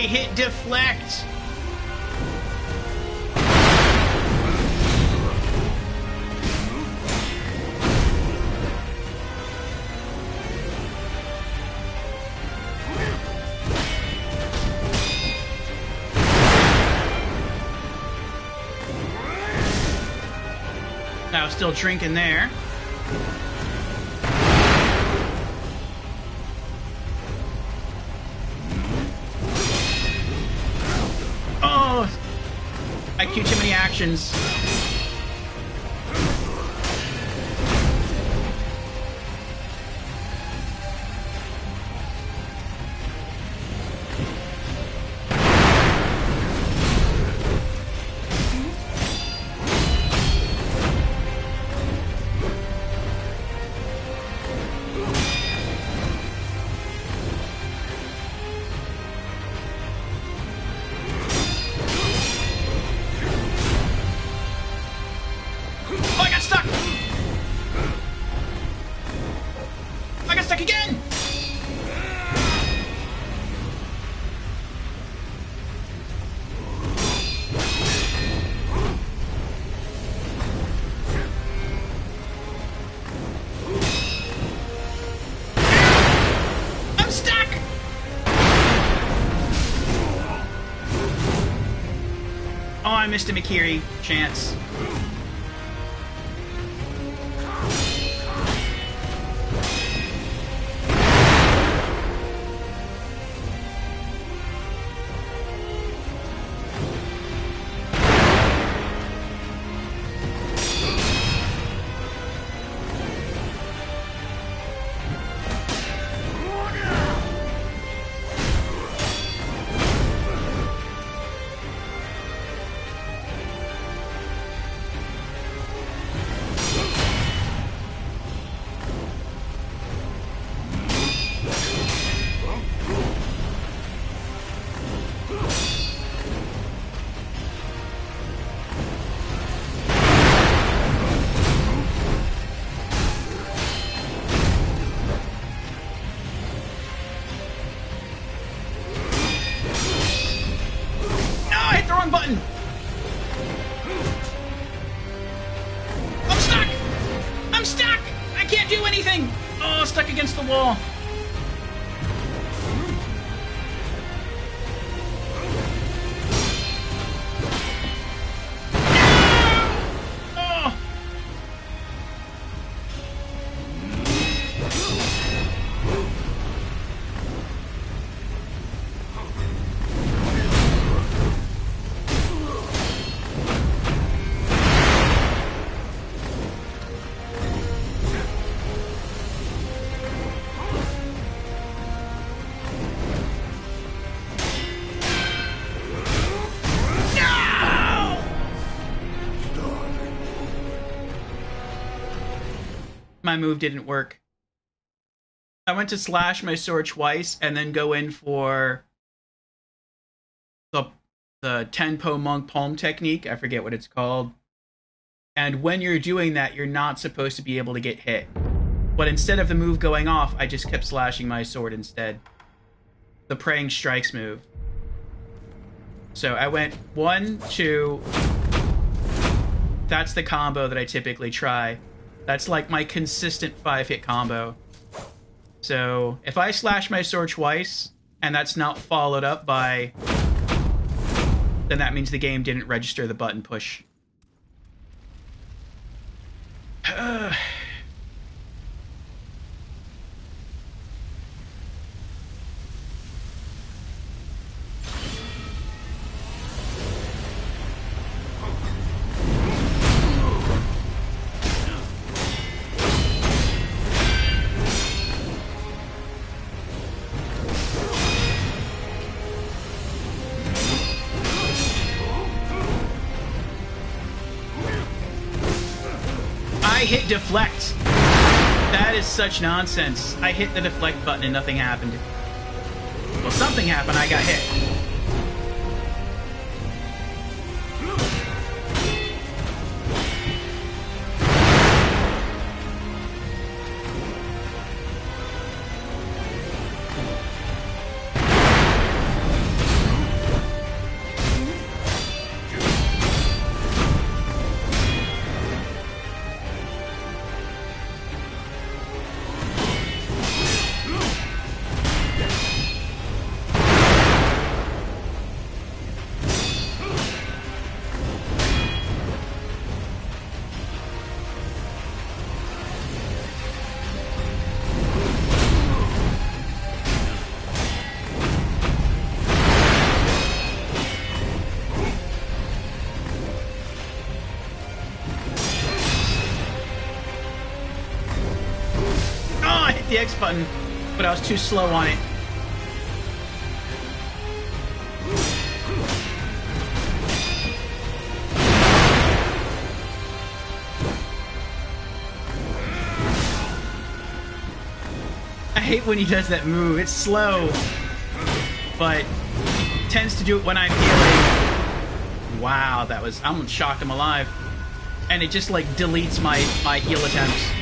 Hit deflect. I was still drinking there. Too many actions. I missed a Mikiri chance. Button. I'm stuck. I can't do anything. Oh, stuck against the wall. my move didn't work. I went to slash my sword twice and then go in for the Tenpo Monk Palm technique. I forget what it's called. And when you're doing that, you're not supposed to be able to get hit. But instead of the move going off, I just kept slashing my sword instead. The Praying Strikes move. So I went 1, 2. That's the combo that I typically try. That's like my consistent 5-hit combo. So if I slash my sword twice, and that's not followed up by... then that means the game didn't register the button push. I hit deflect. That is such nonsense. I hit the deflect button and nothing happened. Well, something happened. I got hit. The X button, but I was too slow on it. I hate when he does that move. It's slow, but tends to do it when I'm healing. Wow, that was... I'm shocked I'm alive. And it just, like, deletes my heal attempts.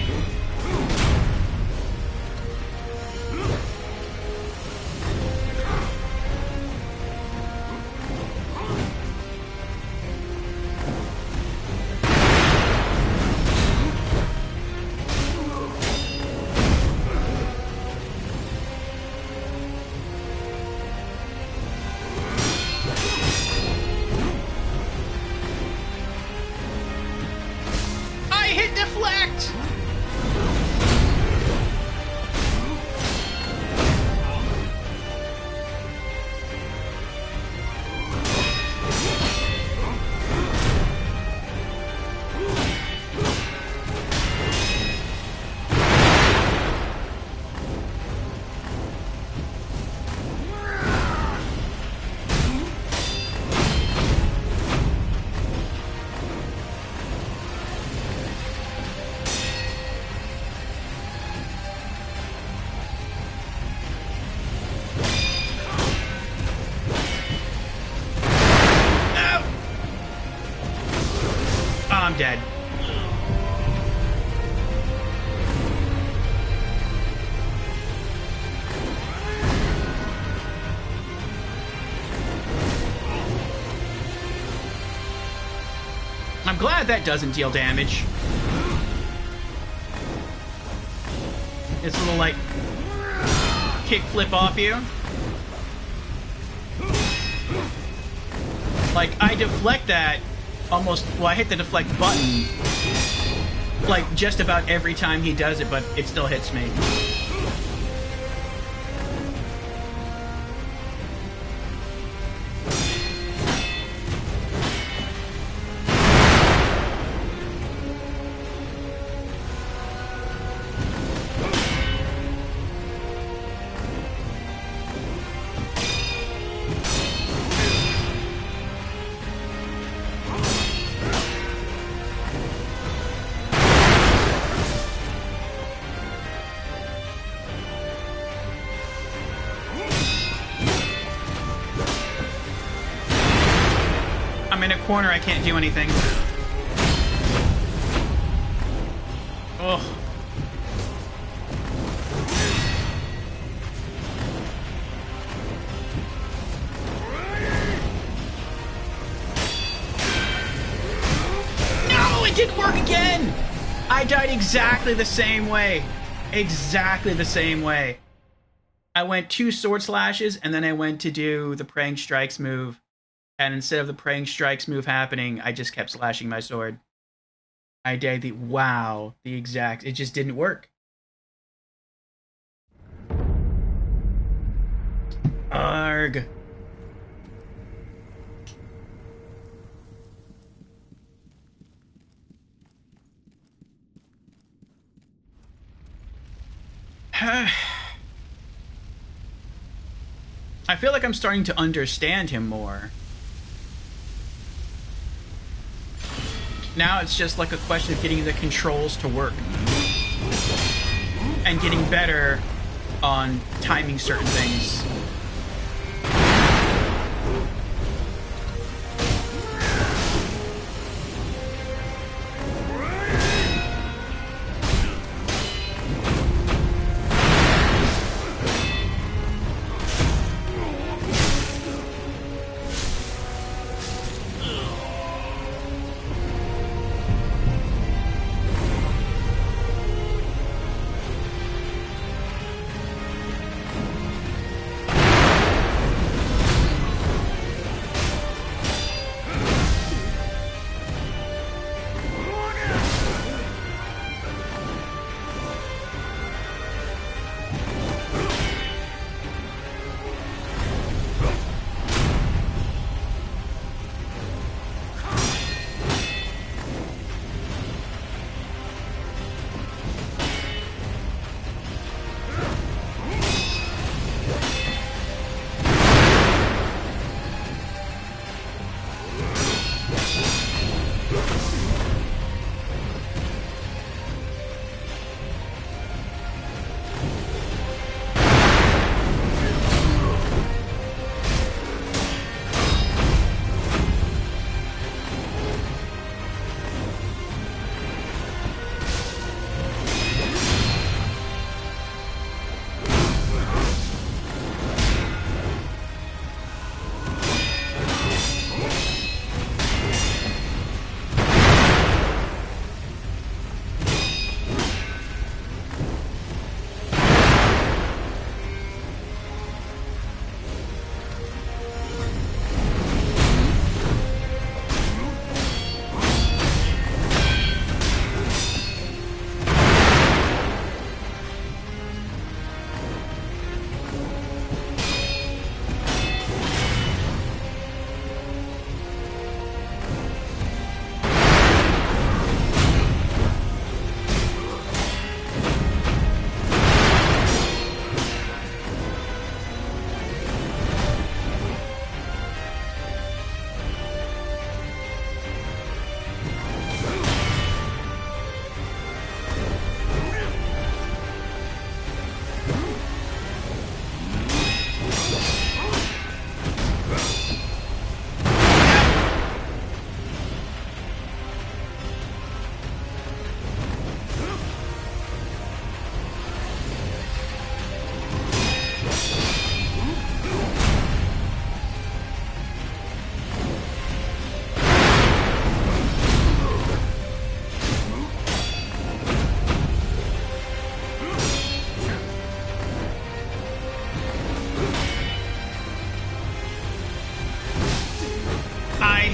Deflect! I'm dead. I'm glad that doesn't deal damage. It's a little, like, kick flip off you. Like, I deflect that almost... Well, I hit the deflect button, like, just about every time he does it, but it still hits me. corner, I can't do anything. Ugh. No, it didn't work again! I died exactly the same way. Exactly the same way. I went 2 sword slashes, and then I went to do the Praying Strikes move. And instead of the Praying Strikes move happening, I just kept slashing my sword. I did the... Wow. The exact... It just didn't work. Arg. I feel like I'm starting to understand him more. Now it's just like a question of getting the controls to work. And getting better on timing certain things.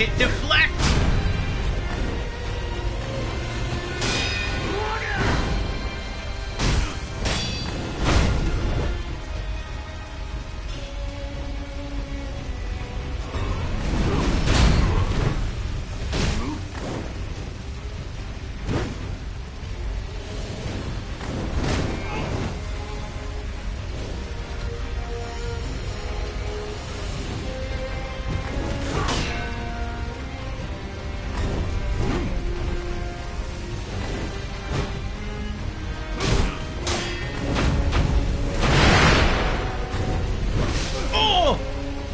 hit deflect!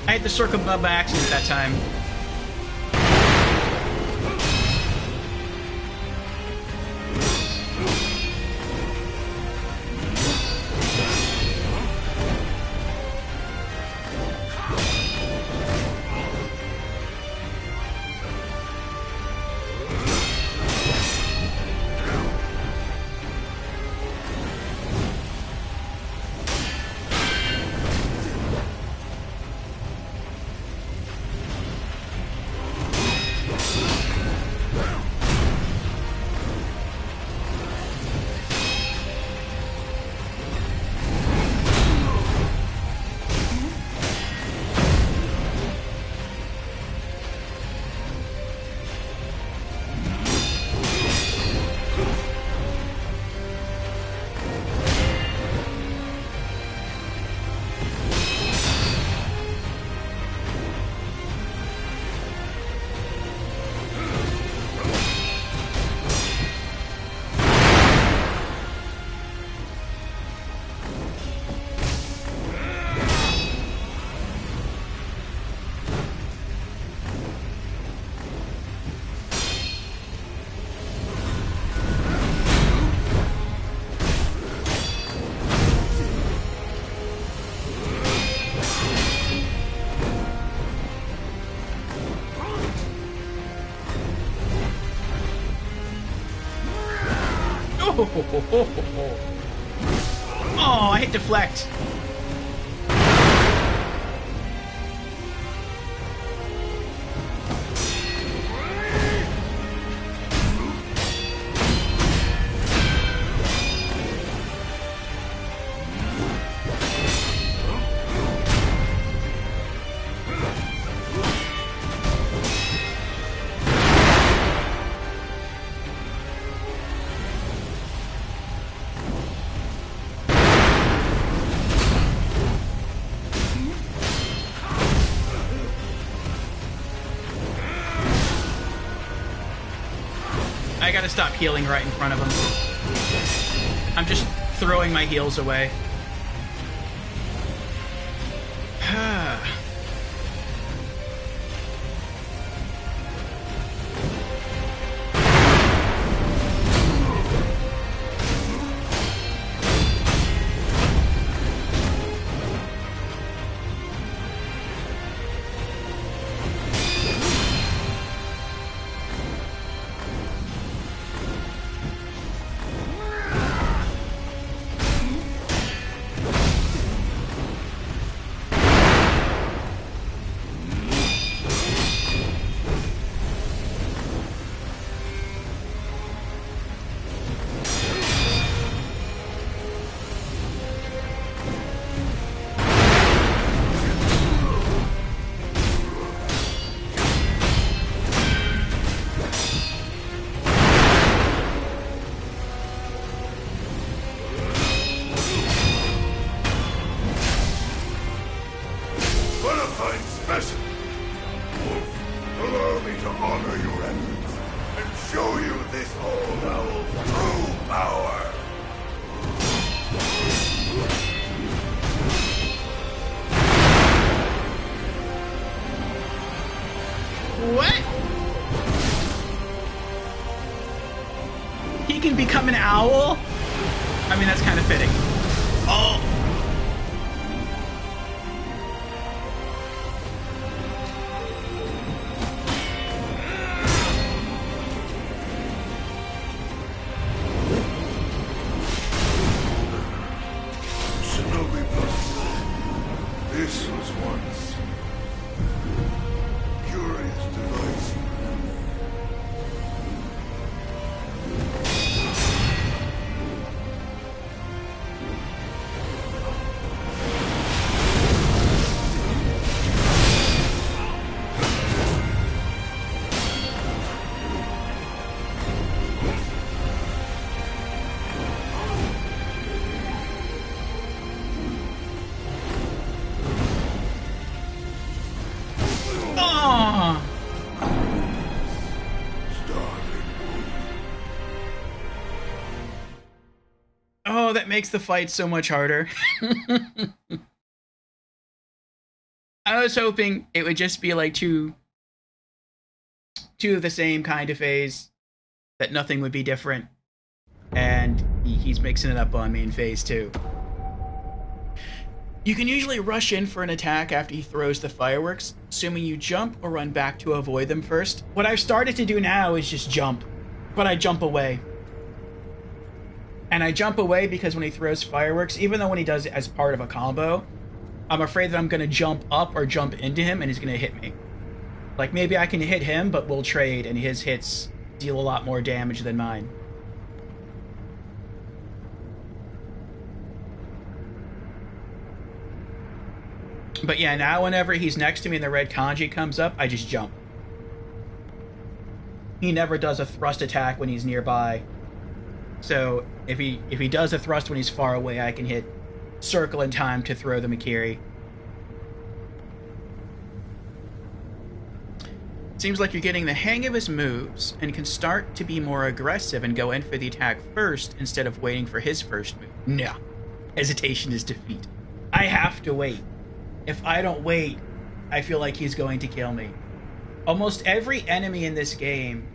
I hit the circle by accident that time. Oh, I hit deflect. I gotta stop healing right in front of him. I'm just throwing my heals away. What? He can become an owl? I mean, that's kind of fitting. Oh! Shinobi Plus. This was once curious device. Oh, that makes the fight so much harder. I was hoping it would just be like two of the same kind of phase, that nothing would be different, and he's mixing it up on me in phase 2. You can usually rush in for an attack after he throws the fireworks, assuming you jump or run back to avoid them first. What I've started to do now is just jump, but I jump away. And I jump away because when he throws fireworks, even though when he does it as part of a combo, I'm afraid that I'm going to jump up or jump into him and he's going to hit me. Like, maybe I can hit him, but we'll trade and his hits deal a lot more damage than mine. But yeah, now whenever he's next to me and the red kanji comes up, I just jump. He never does a thrust attack when he's nearby. So if he does a thrust when he's far away, I can hit circle in time to throw the Mikiri. Seems like you're getting the hang of his moves and can start to be more aggressive and go in for the attack first instead of waiting for his first move. No. Hesitation is defeat. I have to wait. If I don't wait, I feel like he's going to kill me. Almost every enemy in this game,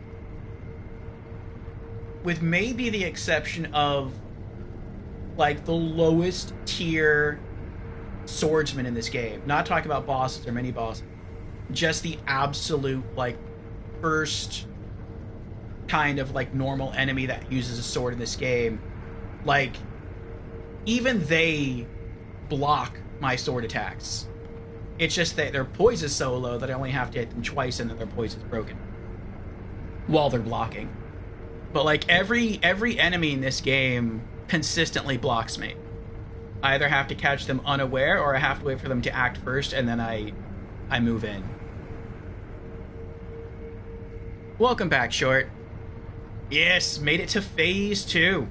with maybe the exception of like the lowest tier swordsman in this game, not talking about bosses or mini bosses, just the absolute like first kind of like normal enemy that uses a sword in this game, like even they block my sword attacks. It's just that their poise is so low that I only have to hit them twice and then their poise is broken while they're blocking. But like every enemy in this game consistently blocks me. I either have to catch them unaware or I have to wait for them to act first and then I move in. Welcome back, Short. Yes, made it to phase 2.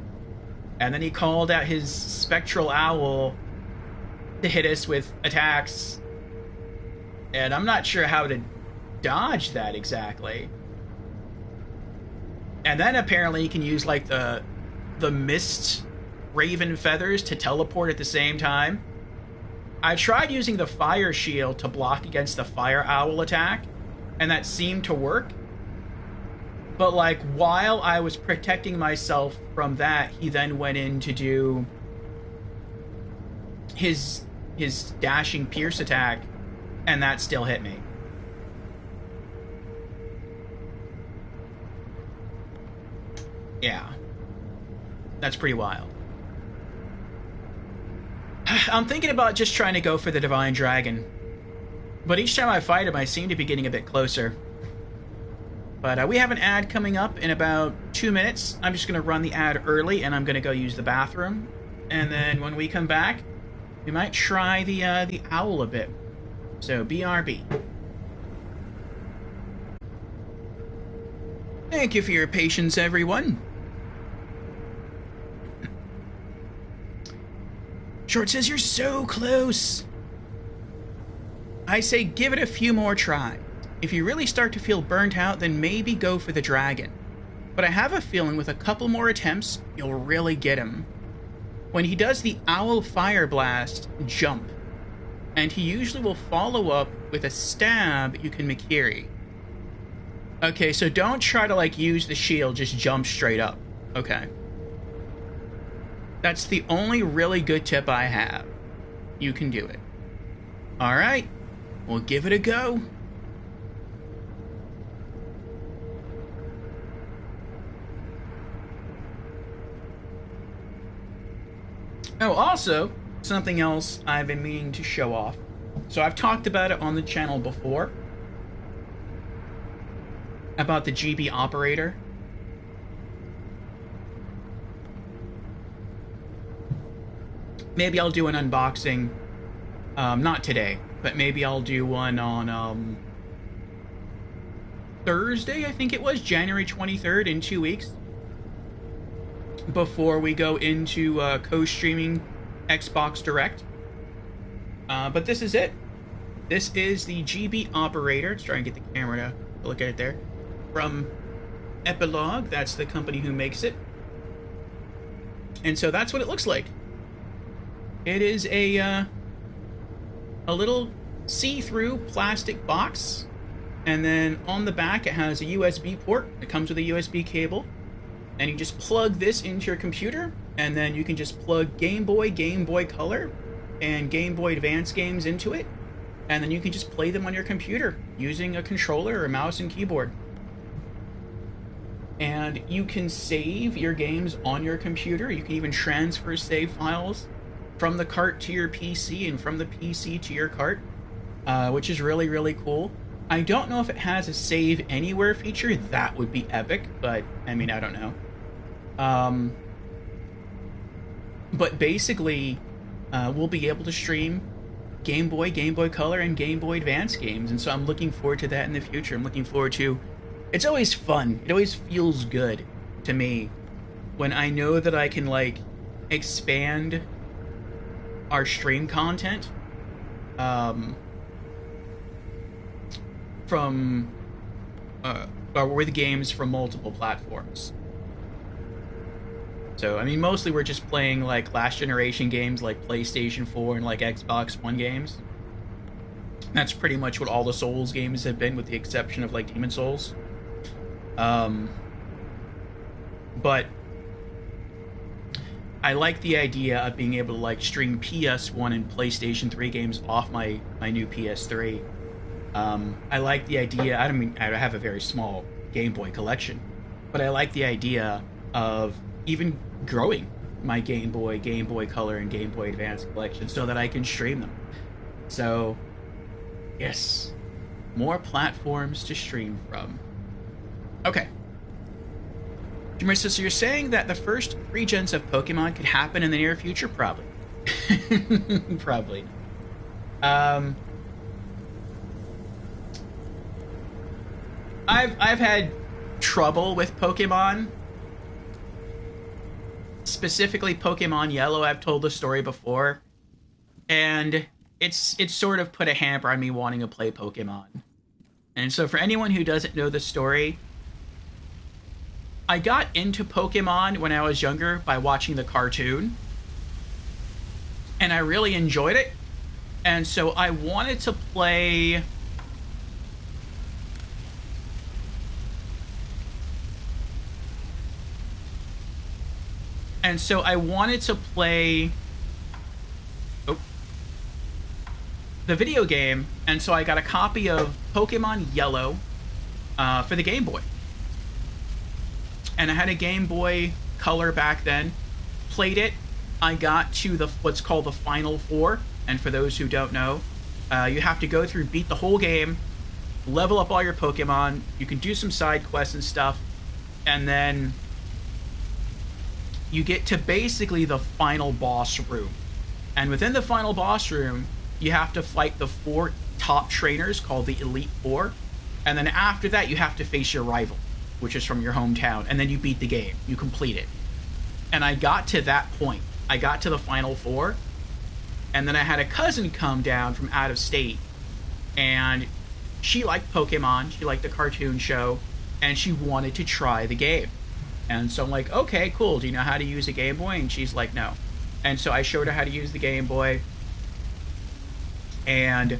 And then he called out his spectral owl to hit us with attacks. And I'm not sure how to dodge that exactly. And then apparently you can use like the mist raven feathers to teleport at the same time. I tried using the fire shield to block against the fire owl attack, and that seemed to work. But like while I was protecting myself from that, he then went in to do his dashing pierce attack, and that still hit me. Yeah. That's pretty wild. I'm thinking about just trying to go for the Divine Dragon. But each time I fight him, I seem to be getting a bit closer. But we have an ad coming up in about 2 minutes. I'm just going to run the ad early, and I'm going to go use the bathroom. And then when we come back, we might try the owl a bit. So, BRB. Thank you for your patience, everyone. Short says you're so close. I say give it a few more tries. If you really start to feel burnt out, then maybe go for the dragon. But I have a feeling with a couple more attempts, you'll really get him. When he does the Owl Fire Blast, jump. And he usually will follow up with a stab Yukon-Mikiri. Okay, so don't try to like use the shield, just jump straight up. Okay. That's the only really good tip I have. You can do it. Alright, we'll give it a go. Oh, also, something else I've been meaning to show off. So I've talked about it on the channel before. About the GB operator. Maybe I'll do an unboxing, not today, but maybe I'll do one on Thursday, I think it was, January 23rd, in 2 weeks. Before we go into co-streaming Xbox Direct. But this is it. This is the GB operator. Let's try and get the camera to look at it there. From Epilogue, that's the company who makes it. And so that's what it looks like. It is a little see-through plastic box, and then on the back it has a USB port. It comes with a USB cable, and you just plug this into your computer, and then you can just plug Game Boy, Game Boy Color, and Game Boy Advance games into it, and then you can just play them on your computer using a controller or a mouse and keyboard. And you can save your games on your computer. You can even transfer save files from the cart to your PC and from the PC to your cart, which is really, really cool. I don't know if it has a save anywhere feature. That would be epic, but I mean, I don't know. But basically, we'll be able to stream Game Boy, Game Boy Color, and Game Boy Advance games, and so I'm looking forward to that in the future. I'm looking forward to... It's always fun. It always feels good to me when I know that I can, like, expand our stream content from or with games from multiple platforms. So I mean, mostly we're just playing like last generation games like PlayStation 4 and like Xbox One games. That's pretty much what all the Souls games have been, with the exception of like Demon's Souls. But I like the idea of being able to like stream PS1 and PlayStation 3 games off my new PS3. I like the idea. I have a very small Game Boy collection, but I like the idea of even growing my Game Boy Color, and Game Boy Advance collection so that I can stream them. So, yes, more platforms to stream from. Okay. So you're saying that the first 3 gens of Pokemon could happen in the near future? Probably. Probably. I've had trouble with Pokemon. Specifically Pokemon Yellow. I've told the story before. And it's sort of put a hamper on me wanting to play Pokemon. And so for anyone who doesn't know the story, I got into Pokemon when I was younger by watching the cartoon. And I really enjoyed it. And so I wanted to play... the video game, and so I got a copy of Pokemon Yellow for the Game Boy. And I had a Game Boy Color back then. Played it. I got to what's called the Final Four, and for those who don't know, you have to go through, beat the whole game, level up all your Pokemon, you can do some side quests and stuff, and then you get to basically the final boss room. And within the final boss room, you have to fight the 4 top trainers called the Elite Four. And then after that, you have to face your rival, which is from your hometown. And then you beat the game. You complete it. And I got to that point. I got to the Final Four. And then I had a cousin come down from out of state. And she liked Pokemon. She liked the cartoon show. And she wanted to try the game. And so I'm like, okay, cool. Do you know how to use a Game Boy? And she's like, no. And so I showed her how to use the Game Boy. And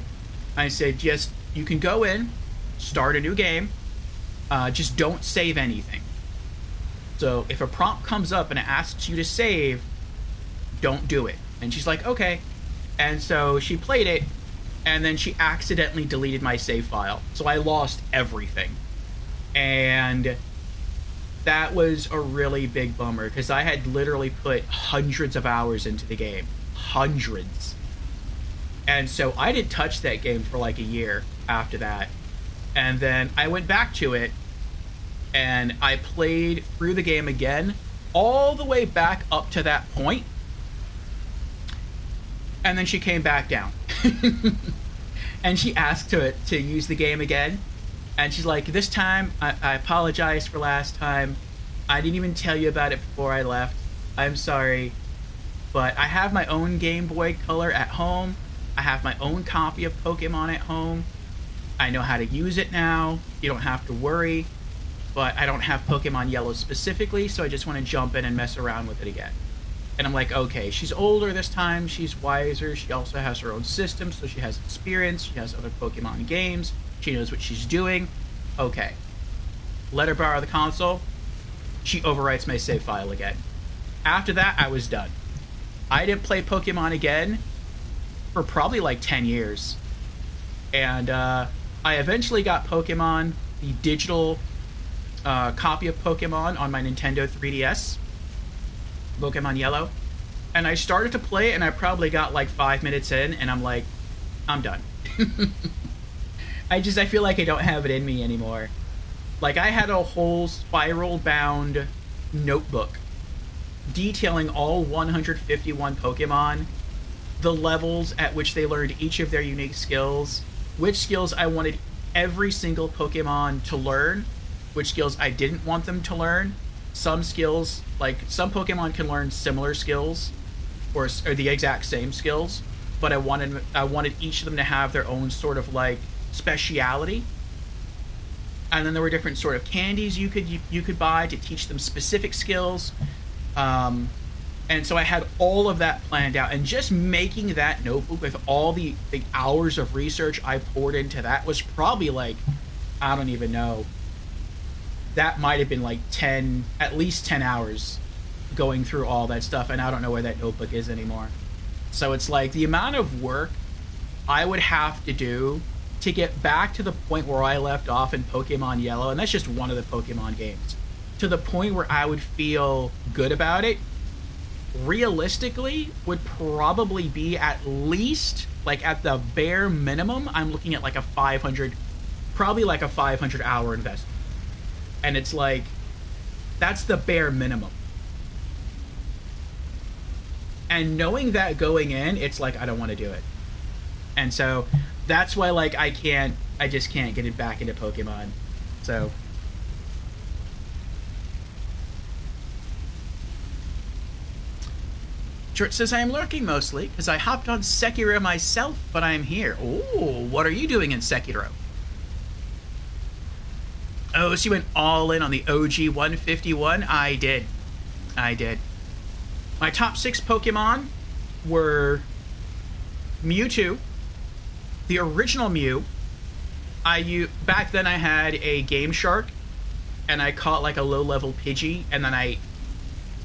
I said, yes, you can go in, start a new game, just don't save anything. So if a prompt comes up and it asks you to save, don't do it. And she's like, okay. And so she played it, and then she accidentally deleted my save file. So I lost everything. And that was a really big bummer, because I had literally put hundreds of hours into the game. Hundreds. And so I didn't touch that game for like a year after that. And then I went back to it, and I played through the game again, all the way back up to that point. And then she came back down. And she asked to use the game again. And she's like, this time, I apologize for last time. I didn't even tell you about it before I left. I'm sorry. But I have my own Game Boy Color at home. I have my own copy of Pokemon at home. I know how to use it now. You don't have to worry. But I don't have Pokemon Yellow specifically, so I just want to jump in and mess around with it again. And I'm like, okay, she's older this time. She's wiser. She also has her own system, so she has experience. She has other Pokemon games. She knows what she's doing. Okay. Let her borrow the console. She overwrites my save file again. After that, I was done. I didn't play Pokemon again for probably like 10 years. And I eventually got Pokemon, the digital copy of Pokemon on my Nintendo 3DS. Pokemon Yellow. And I started to play it, and I probably got like 5 minutes in, and I'm like, I'm done. I feel like I don't have it in me anymore. Like, I had a whole spiral-bound notebook detailing all 151 Pokemon, the levels at which they learned each of their unique skills, which skills I wanted every single Pokemon to learn, which skills I didn't want them to learn. Some skills, like, some Pokemon can learn similar skills, or the exact same skills, but I wanted each of them to have their own sort of, like, speciality. And then there were different sort of candies you could buy to teach them specific skills. And so I had all of that planned out, and just making that notebook with all the hours of research I poured into that was probably like, I don't even know, that might have been like at least 10 hours going through all that stuff, and I don't know where that notebook is anymore. So it's like the amount of work I would have to do to get back to the point where I left off in Pokemon Yellow, and that's just one of the Pokemon games, to the point where I would feel good about it, realistically, would probably be at least, like at the bare minimum, I'm looking at like a 500, probably like a 500 hour investment. And it's like, that's the bare minimum. And knowing that going in, it's like, I don't want to do it. And so that's why, like, I just can't get it back into Pokemon. So. Short says, I am lurking mostly because I hopped on Sekiro myself, but I am here. Oh, what are you doing in Sekiro? Oh, so you went all in on the OG 151? I did. My top 6 Pokemon were Mewtwo, the original Mew. Back then I had a Game Shark, and I caught like a low-level Pidgey, and then I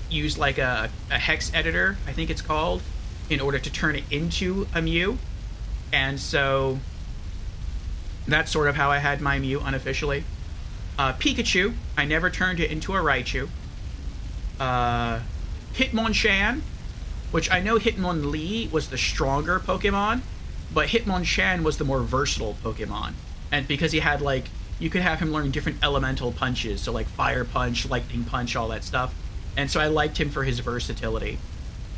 used like a hex editor, I think it's called, in order to turn it into a Mew. And so that's sort of how I had my Mew unofficially. Pikachu, I never turned it into a Raichu. Hitmonchan, which I know Hitmonlee was the stronger Pokemon, but Hitmonchan was the more versatile Pokemon. And because he had, like, you could have him learn different elemental punches, so like Fire Punch, Lightning Punch, all that stuff. And so I liked him for his versatility.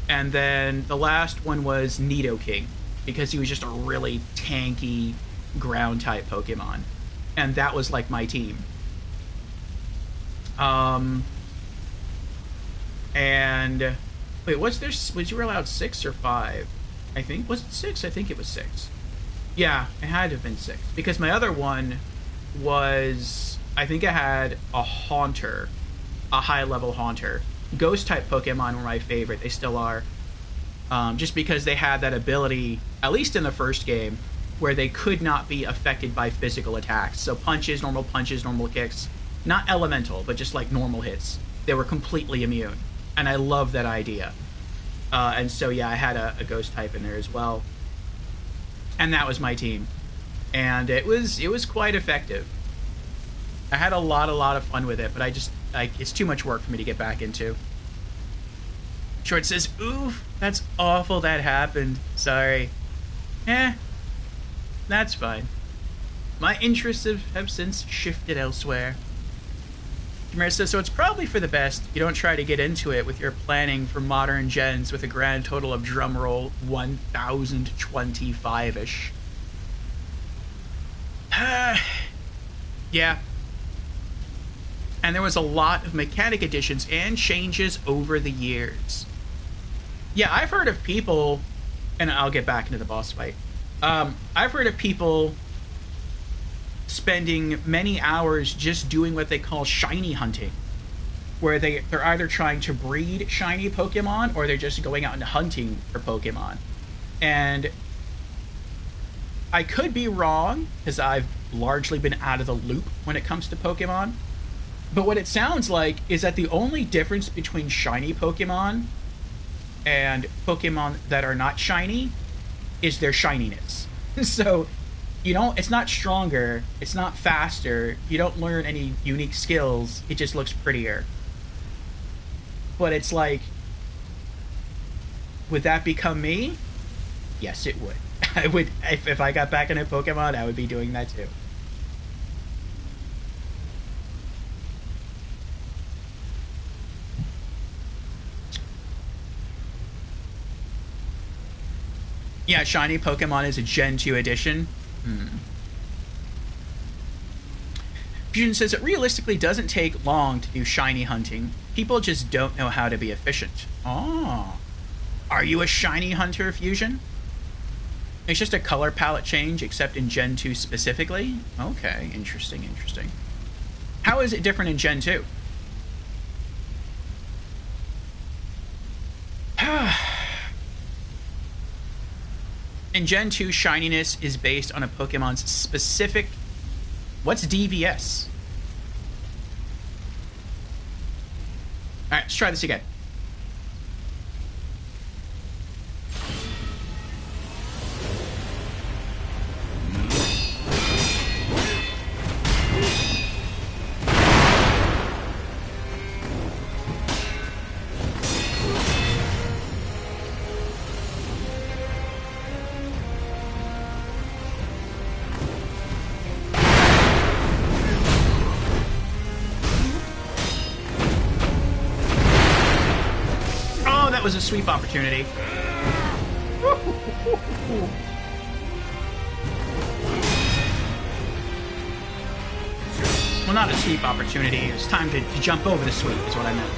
And then the last one was Nidoking, because he was just a really tanky ground-type Pokemon. And that was, like, my team. And wait, was you allowed 6 or 5? I think, was it 6? I think it was 6. Yeah, it had to have been 6, because my other one was, I think I had a Haunter, a high-level Haunter. Ghost-type Pokemon were my favorite. They still are. Just because they had that ability, at least in the first game, where they could not be affected by physical attacks. So punches, normal kicks. Not elemental, but just like normal hits. They were completely immune. And I love that idea. And so, yeah, I had a ghost type in there as well. And that was my team. And it was quite effective. I had a lot of fun with it, but it's too much work for me to get back into. Short says, oof, that's awful that happened. Sorry. That's fine. My interests have since shifted elsewhere. Jamir says, so it's probably for the best you don't try to get into it with your planning for modern gens with a grand total of, drumroll, 1,025-ish. Yeah. And there was a lot of mechanic additions and changes over the years. Yeah, I've heard of people, and I'll get back into the boss fight. I've heard of people spending many hours just doing what they call shiny hunting, where they're either trying to breed shiny Pokemon or they're just going out and hunting for Pokemon. And I could be wrong, because I've largely been out of the loop when it comes to Pokemon, but what it sounds like is that the only difference between shiny Pokemon and Pokemon that are not shiny is their shininess. So, it's not stronger, it's not faster, you don't learn any unique skills, it just looks prettier. But it's like, would that become me? Yes, it would. I would, if I got back into Pokemon, I would be doing that too. Yeah, shiny Pokemon is a Gen 2 edition. Fusion says it realistically doesn't take long to do shiny hunting. People just don't know how to be efficient. Oh. Are you a shiny hunter, Fusion? It's just a color palette change, except in Gen 2 specifically? Okay, interesting. How is it different in Gen 2? In Gen 2, shininess is based on a Pokemon's specific... What's DPS? Alright, let's try this again. that was a sweep opportunity. Well, not a sweep opportunity. It's time to jump over the sweep, is what I meant.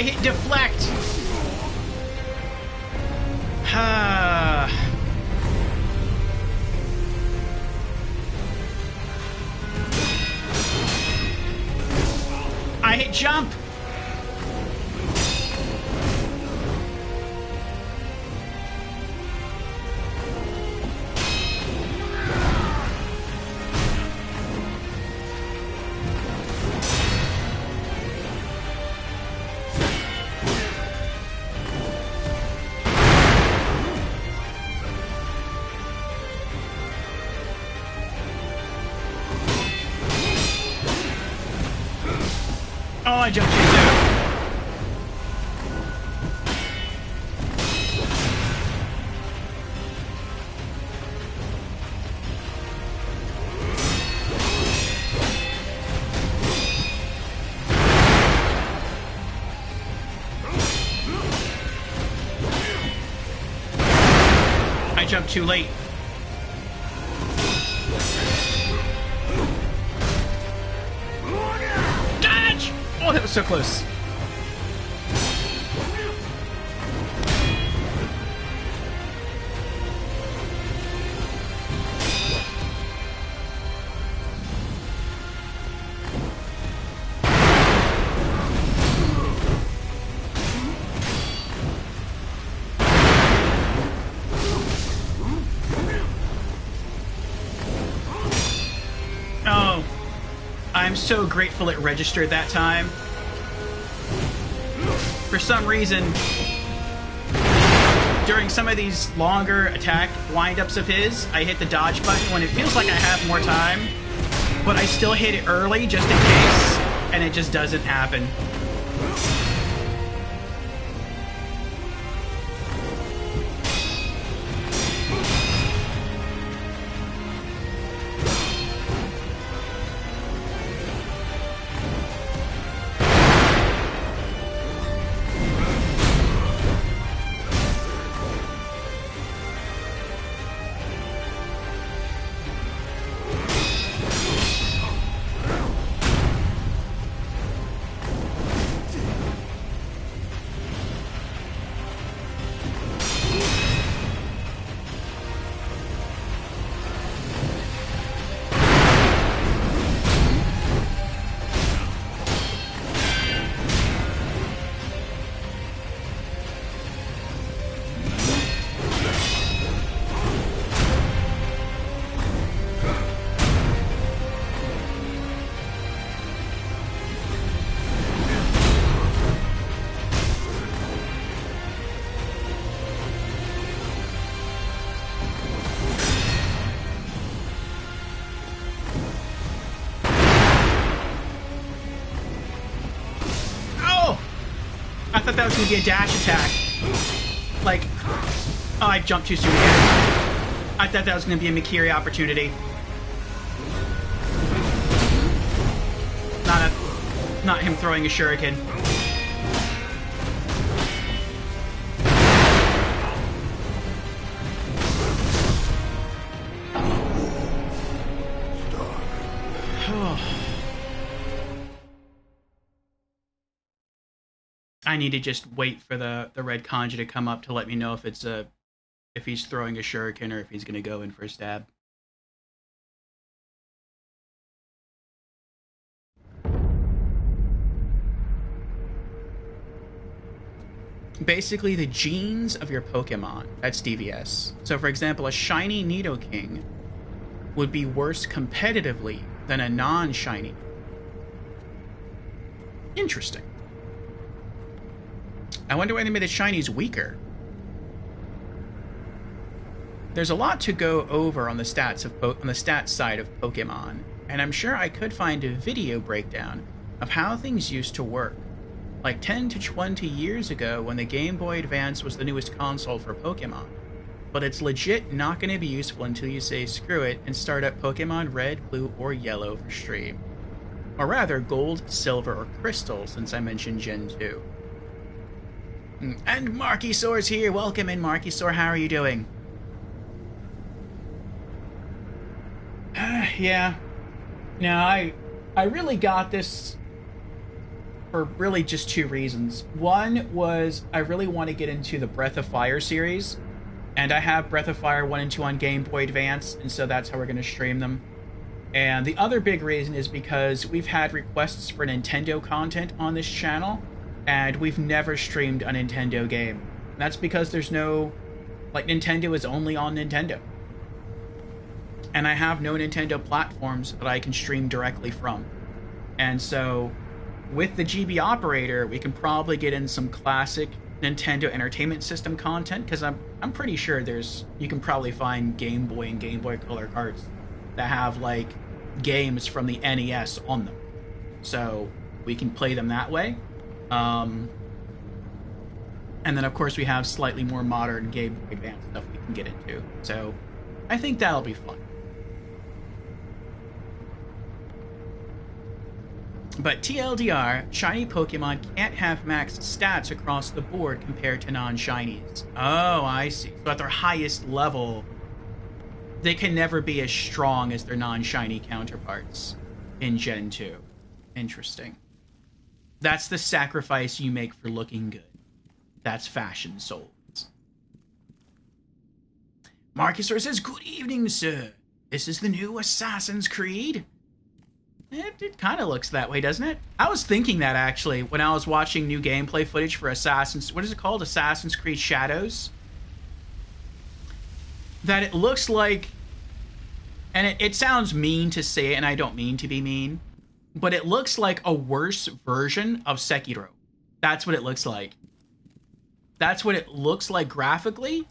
Hit deflect. I hit jump. Oh, I jumped you too. I jumped too late. Oh, that was so close. Oh, I'm so grateful it registered that time. For some reason, during some of these longer attack windups of his, I hit the dodge button when it feels like I have more time, but I still hit it early just in case, and it just doesn't happen. I thought that was going to be a dash attack. Like, oh, I jumped too soon again. I thought that was going to be a Mikiri opportunity. Not him throwing a shuriken. I need to just wait for the red kanji to come up to let me know if it's if he's throwing a shuriken or if he's gonna go in for a stab. Basically, the genes of your Pokemon. That's DVS. So, for example, a shiny Nidoking would be worse competitively than a non-shiny. Interesting. I wonder why they made the shinies weaker. There's a lot to go over on the stats side of Pokemon, and I'm sure I could find a video breakdown of how things used to work. Like 10 to 20 years ago when the Game Boy Advance was the newest console for Pokemon. But it's legit not going to be useful until you say screw it and start up Pokemon Red, Blue, or Yellow for stream. Or rather, Gold, Silver, or Crystal, since I mentioned Gen 2. And Markysaur's here! Welcome in, Markysaur. How are you doing? Yeah. No, I really got this for really just two reasons. One was I really want to get into the Breath of Fire series, and I have Breath of Fire 1 and 2 on Game Boy Advance, and so that's how we're going to stream them. And the other big reason is because we've had requests for Nintendo content on this channel, and we've never streamed a Nintendo game. And that's because there's no... like, Nintendo is only on Nintendo. And I have no Nintendo platforms that I can stream directly from. And so, with the GB operator, we can probably get in some classic Nintendo Entertainment System content, because I'm pretty sure you can probably find Game Boy and Game Boy Color cards that have, like, games from the NES on them. So, we can play them that way. And then, of course, we have slightly more modern Game Boy Advance stuff we can get into. So, I think that'll be fun. But TLDR, shiny Pokemon can't have max stats across the board compared to non-shinies. Oh, I see. So at their highest level, they can never be as strong as their non-shiny counterparts in Gen 2. Interesting. That's the sacrifice you make for looking good. That's fashion souls. Markysaur says, "Good evening, sir. This is the new Assassin's Creed?" It kind of looks that way, doesn't it? I was thinking that, actually, when I was watching new gameplay footage for what is it called? Assassin's Creed Shadows? That it looks like, and it sounds mean to say it, and I don't mean to be mean, but it looks like a worse version of Sekiro. That's what it looks like. That's what it looks like graphically.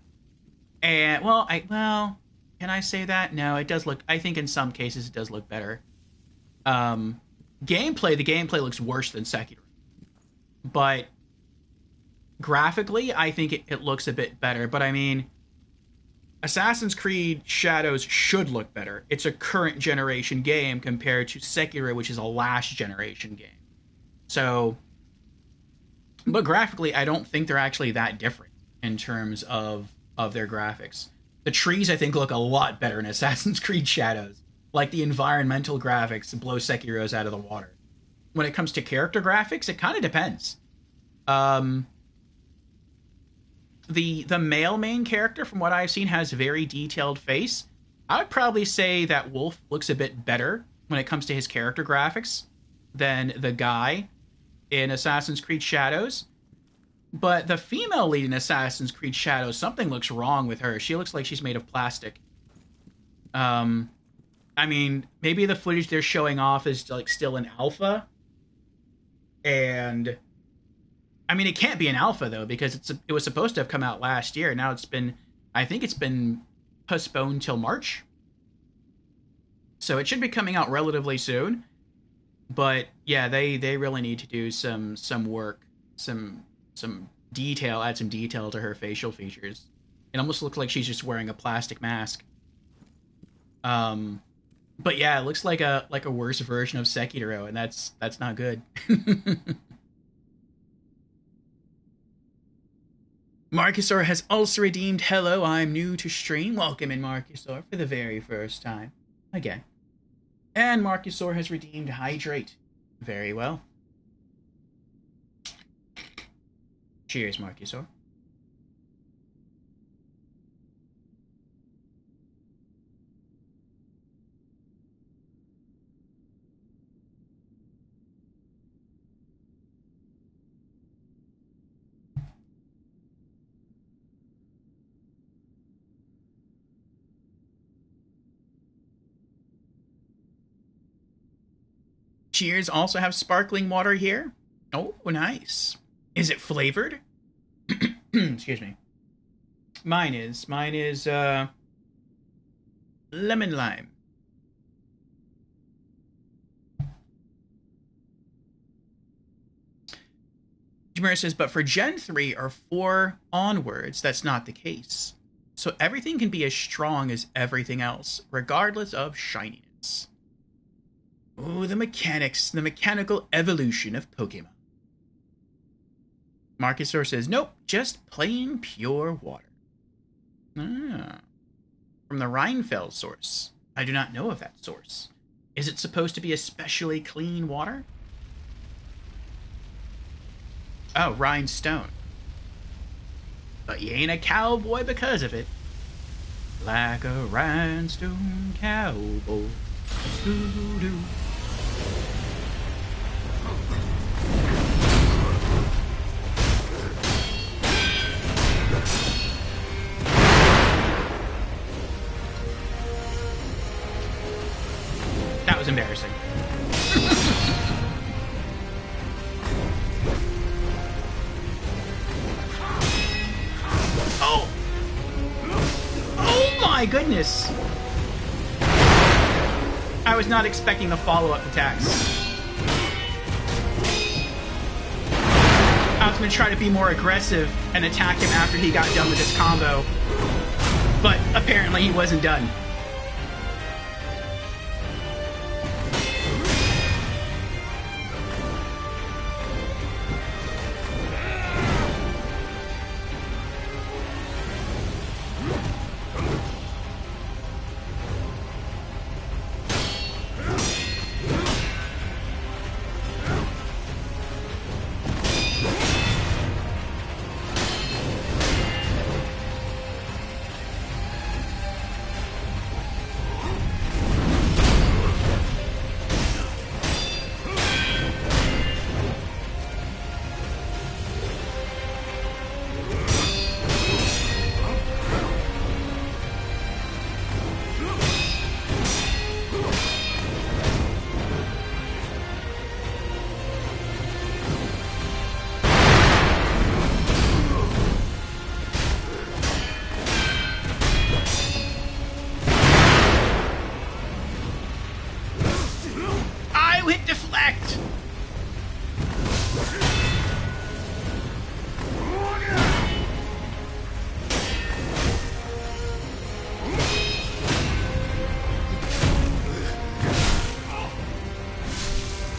And, well, can I say that? No, it does look, I think in some cases it does look better. The gameplay looks worse than Sekiro. But graphically, I think it looks a bit better. But I mean, Assassin's Creed Shadows should look better. It's a current generation game compared to Sekiro, which is a last generation game. So, but graphically, I don't think they're actually that different in terms of their graphics. The trees, I think, look a lot better in Assassin's Creed Shadows. Like, the environmental graphics blow Sekiro's out of the water. When it comes to character graphics, it kind of depends. The male main character, from what I've seen, has a very detailed face. I would probably say that Wolf looks a bit better when it comes to his character graphics than the guy in Assassin's Creed Shadows. But the female lead in Assassin's Creed Shadows, something looks wrong with her. She looks like she's made of plastic. I mean, maybe the footage they're showing off is, like, still in alpha. And, I mean, it can't be an alpha, though, because it was supposed to have come out last year. Now I think it's been postponed till March. So it should be coming out relatively soon. But, yeah, they really need to do some work, some detail, add some detail to her facial features. It almost looks like she's just wearing a plastic mask. But yeah, it looks like a worse version of Sekiro, and that's not good. Markysaur has also redeemed hello, I'm new to stream. Welcome in, Markysaur, for the very first time. Again. And Markysaur has redeemed hydrate. Very well. Cheers, Marcusaur. Cheers also have sparkling water here. Oh, nice. Is it flavored? Excuse me. Mine is lemon lime. Jamira says, but for Gen 3 or 4 onwards, that's not the case. So everything can be as strong as everything else, regardless of shininess. Oh, the mechanics, the mechanical evolution of Pokemon. Marcusaur says, nope, just plain pure water. Ah. From the Rheinfeld source. I do not know of that source. Is it supposed to be especially clean water? Oh, Rhinestone. But you ain't a cowboy because of it. Like a rhinestone cowboy. Doo-doo. That was embarrassing. Oh! Oh my goodness! I was not expecting the follow-up attacks. I was going to try to be more aggressive and attack him after he got done with his combo. But apparently he wasn't done.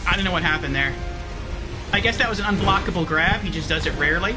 I don't know what happened there. I guess that was an unblockable grab. He just does it rarely.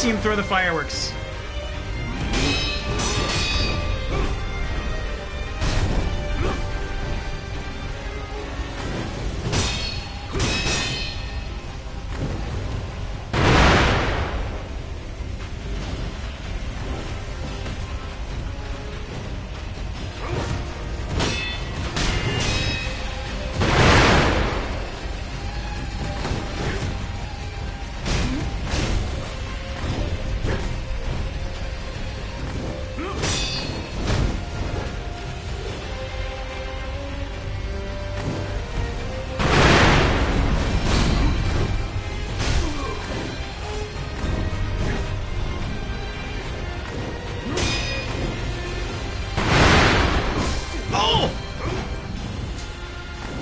see him throw the fireworks.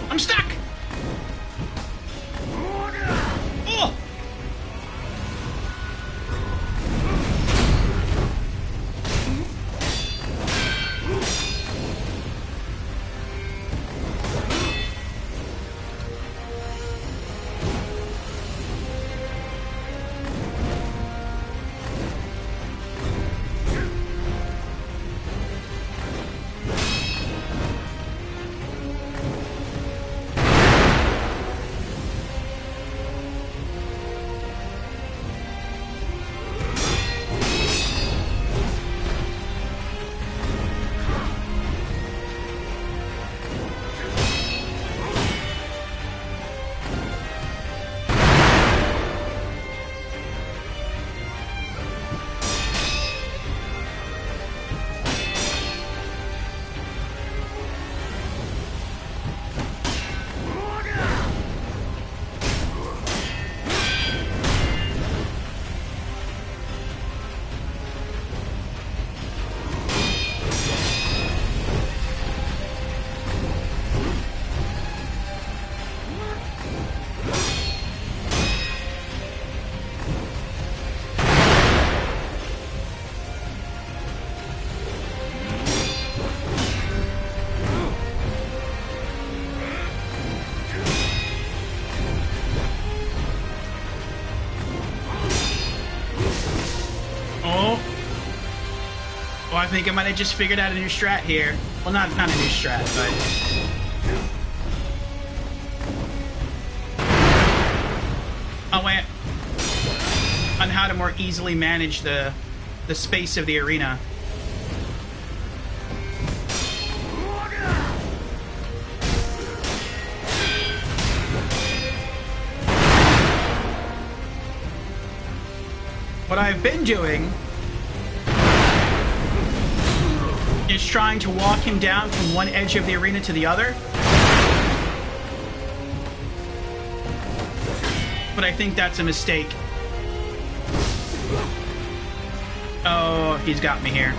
I'm stuck! Oh! I think I might have just figured out a new strat here. Well, not a new strat, but... Oh, wait. On how to more easily manage the space of the arena. What I've been doing is trying to walk him down from one edge of the arena to the other. But I think that's a mistake. Oh, he's got me here.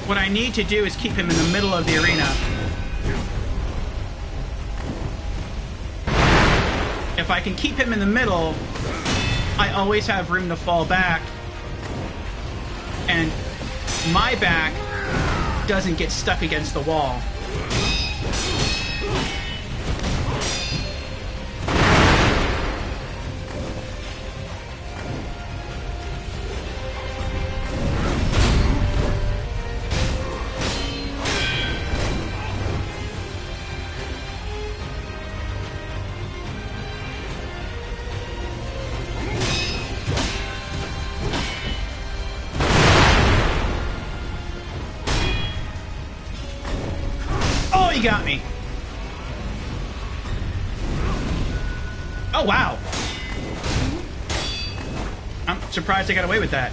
What I need to do is keep him in the middle of the arena. If I can keep him in the middle, I always have room to fall back. And my back doesn't get stuck against the wall. He got me. Oh, wow. I'm surprised I got away with that.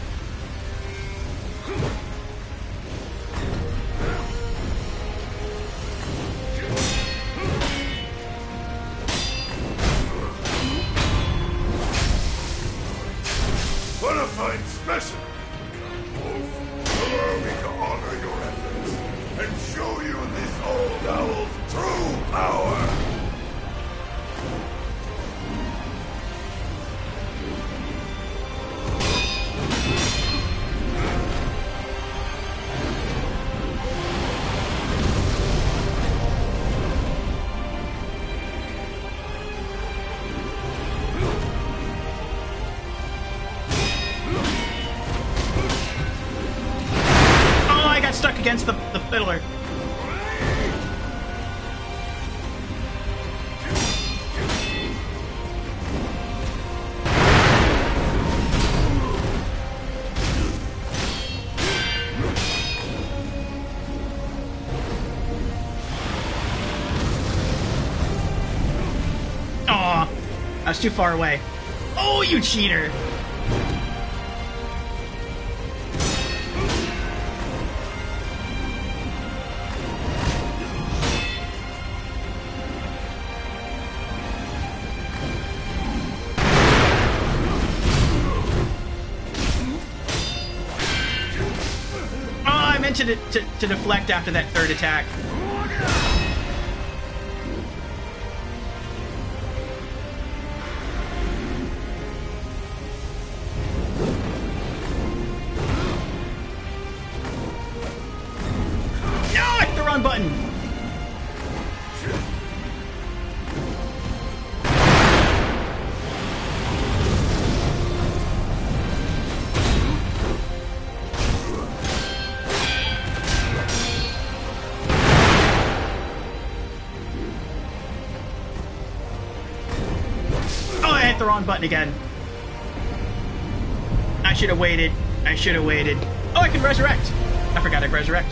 What a fine specimen! Wolf, allow me to honor your efforts and show you this old owl's true power! against the fiddler. Aw, I was too far away. Oh, you cheater! To deflect after that third attack. No, I hit the wrong button. The wrong button again. I should have waited. I should have waited. Oh, I can resurrect. I forgot I could resurrect.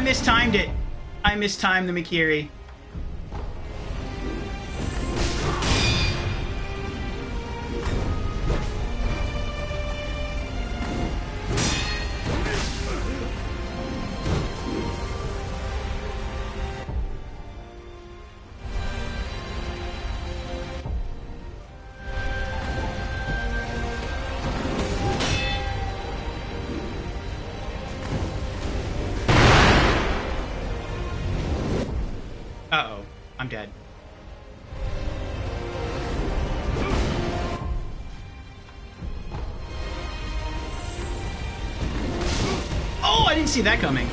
Mistimed it. I mistimed the Mikiri. Uh-oh. I'm dead. Oh, I didn't see that coming.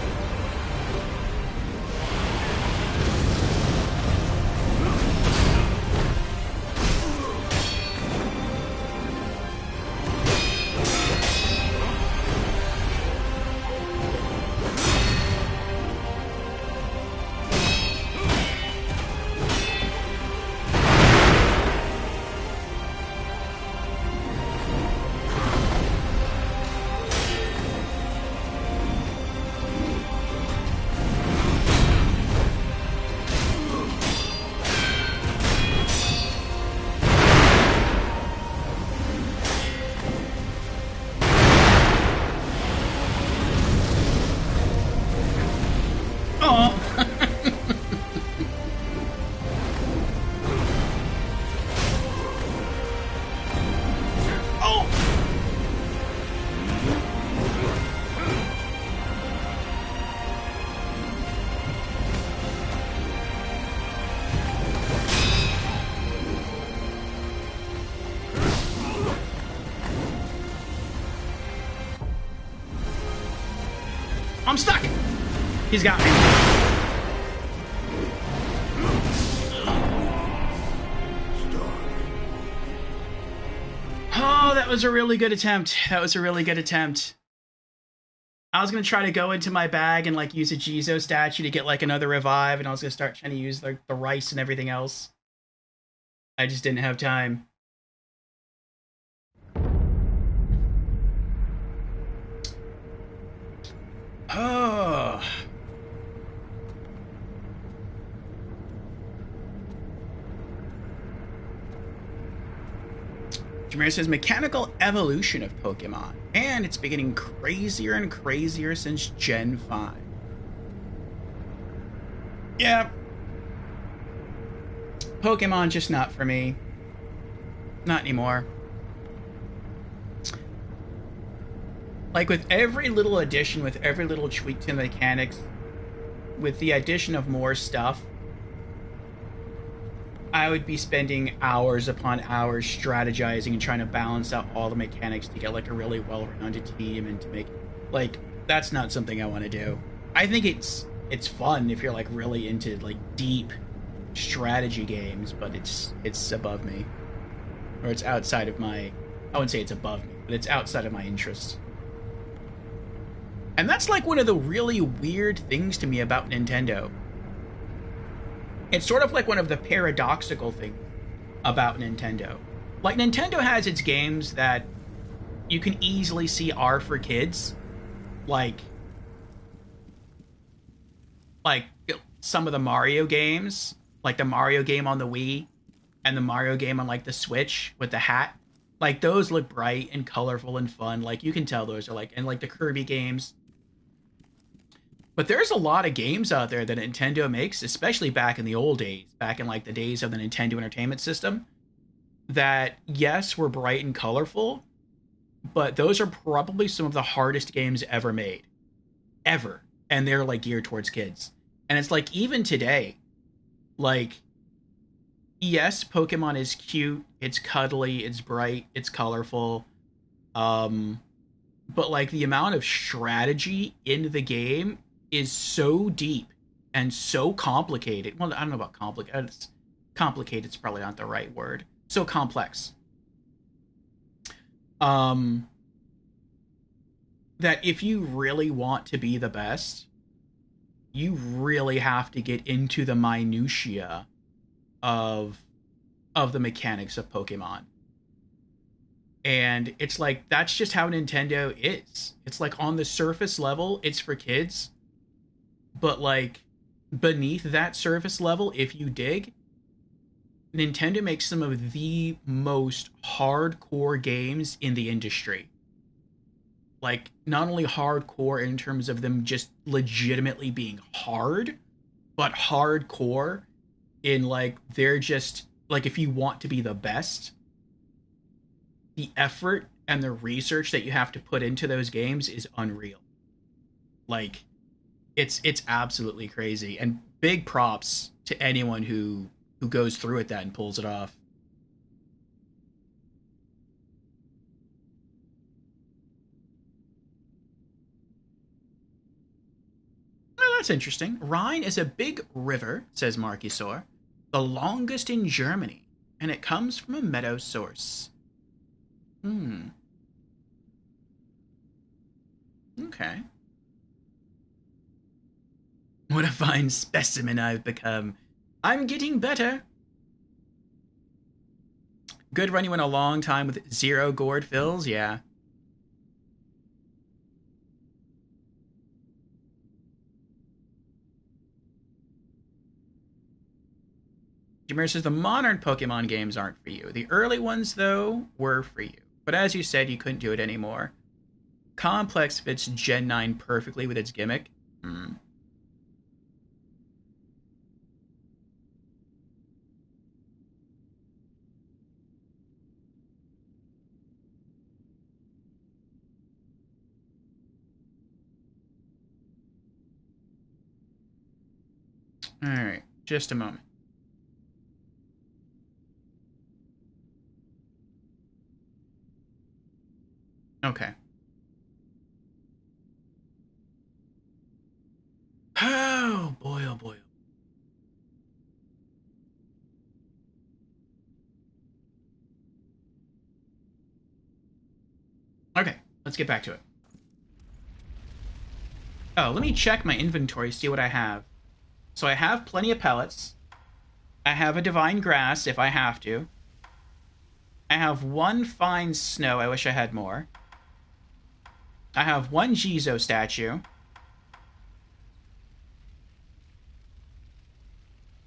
I'm stuck! He's got me. That was a really good attempt. That was a really good attempt. I was going to try to go into my bag and like use a Jizo statue to get like another revive, and I was going to start trying to use like the rice and everything else. I just didn't have time. Oh. Jameer says mechanical evolution of Pokemon, and it's been getting crazier and crazier since Gen 5. Yeah. Pokemon just not for me. Not anymore. Like with every little addition, with every little tweak to the mechanics, with the addition of more stuff, I would be spending hours upon hours strategizing and trying to balance out all the mechanics to get like a really well-rounded team and to make like that's not something I want to do. I think it's fun if you're like really into like deep strategy games, but it's above me, or it's outside of my. I wouldn't say it's above me, but it's outside of my interests. And that's like one of the really weird things to me about Nintendo. It's sort of like one of the paradoxical things about Nintendo. Like, Nintendo has its games that you can easily see are for kids. Like some of the Mario games. Like the Mario game on the Wii and the Mario game on, like, the Switch with the hat. Like, those look bright and colorful and fun. Like, you can tell those are, like... And, like, the Kirby games... But there's a lot of games out there that Nintendo makes, especially back in the old days, back in like the days of the Nintendo Entertainment System, that, yes, were bright and colorful, but those are probably some of the hardest games ever made. Ever. And they're like geared towards kids. And it's like, even today, like, yes, Pokemon is cute, it's cuddly, it's bright, it's colorful, but like the amount of strategy in the game is so deep and so complicated. Well, I don't know about complicated. Complicated's probably not the right word. So complex. That if you really want to be the best, you really have to get into the minutiae of the mechanics of Pokemon. And it's like, that's just how Nintendo is. It's like, on the surface level, it's for kids. But, like, beneath that surface level, if you dig, Nintendo makes some of the most hardcore games in the industry. Like, not only hardcore in terms of them just legitimately being hard, but hardcore in, like, they're just, like, if you want to be the best, the effort and the research that you have to put into those games is unreal. Like, it's absolutely crazy, and big props to anyone who goes through with that and pulls it off. Oh, that's interesting. Rhine is a big river, says Markisor, the longest in Germany, and it comes from a meadow source. Okay. What a fine specimen I've become. I'm getting better. Good run. You went a long time with 0 gourd fills, yeah. Jameer says the modern Pokemon games aren't for you. The early ones, though, were for you. But as you said, you couldn't do it anymore. Complex fits Gen 9 perfectly with its gimmick. Alright, just a moment. Okay. Oh boy, oh boy. get back to it. Oh, let me check my inventory, see what I have. So I have plenty of pellets. I have a divine grass if I have to. I have 1 fine snow. I wish I had more. I have 1 Jizo statue.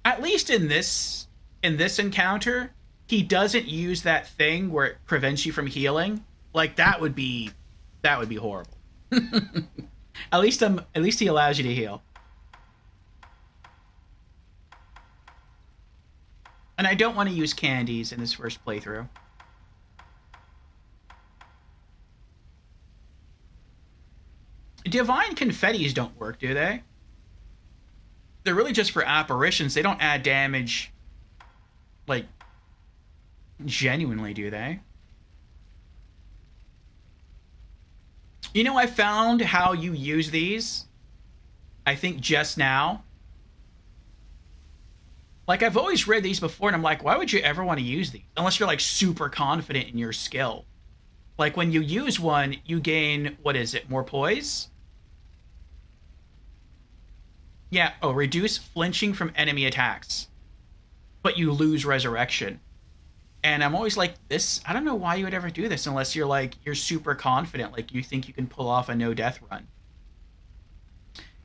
At least in this encounter, he doesn't use that thing where it prevents you from healing. Like that would be horrible. At least he allows you to heal. And I don't want to use candies in this first playthrough. Divine confettis don't work, do they? They're really just for apparitions. They don't add damage, like, genuinely, do they? You know, I found how you use these, I think, just now. Like, I've always read these before, and I'm like, why would you ever want to use these? Unless you're, like, super confident in your skill. Like, when you use one, you gain, what is it, more poise? Yeah, oh, reduce flinching from enemy attacks. But you lose resurrection. And I'm always like, this, I don't know why you would ever do this unless you're like, you're super confident, like you think you can pull off a no-death run.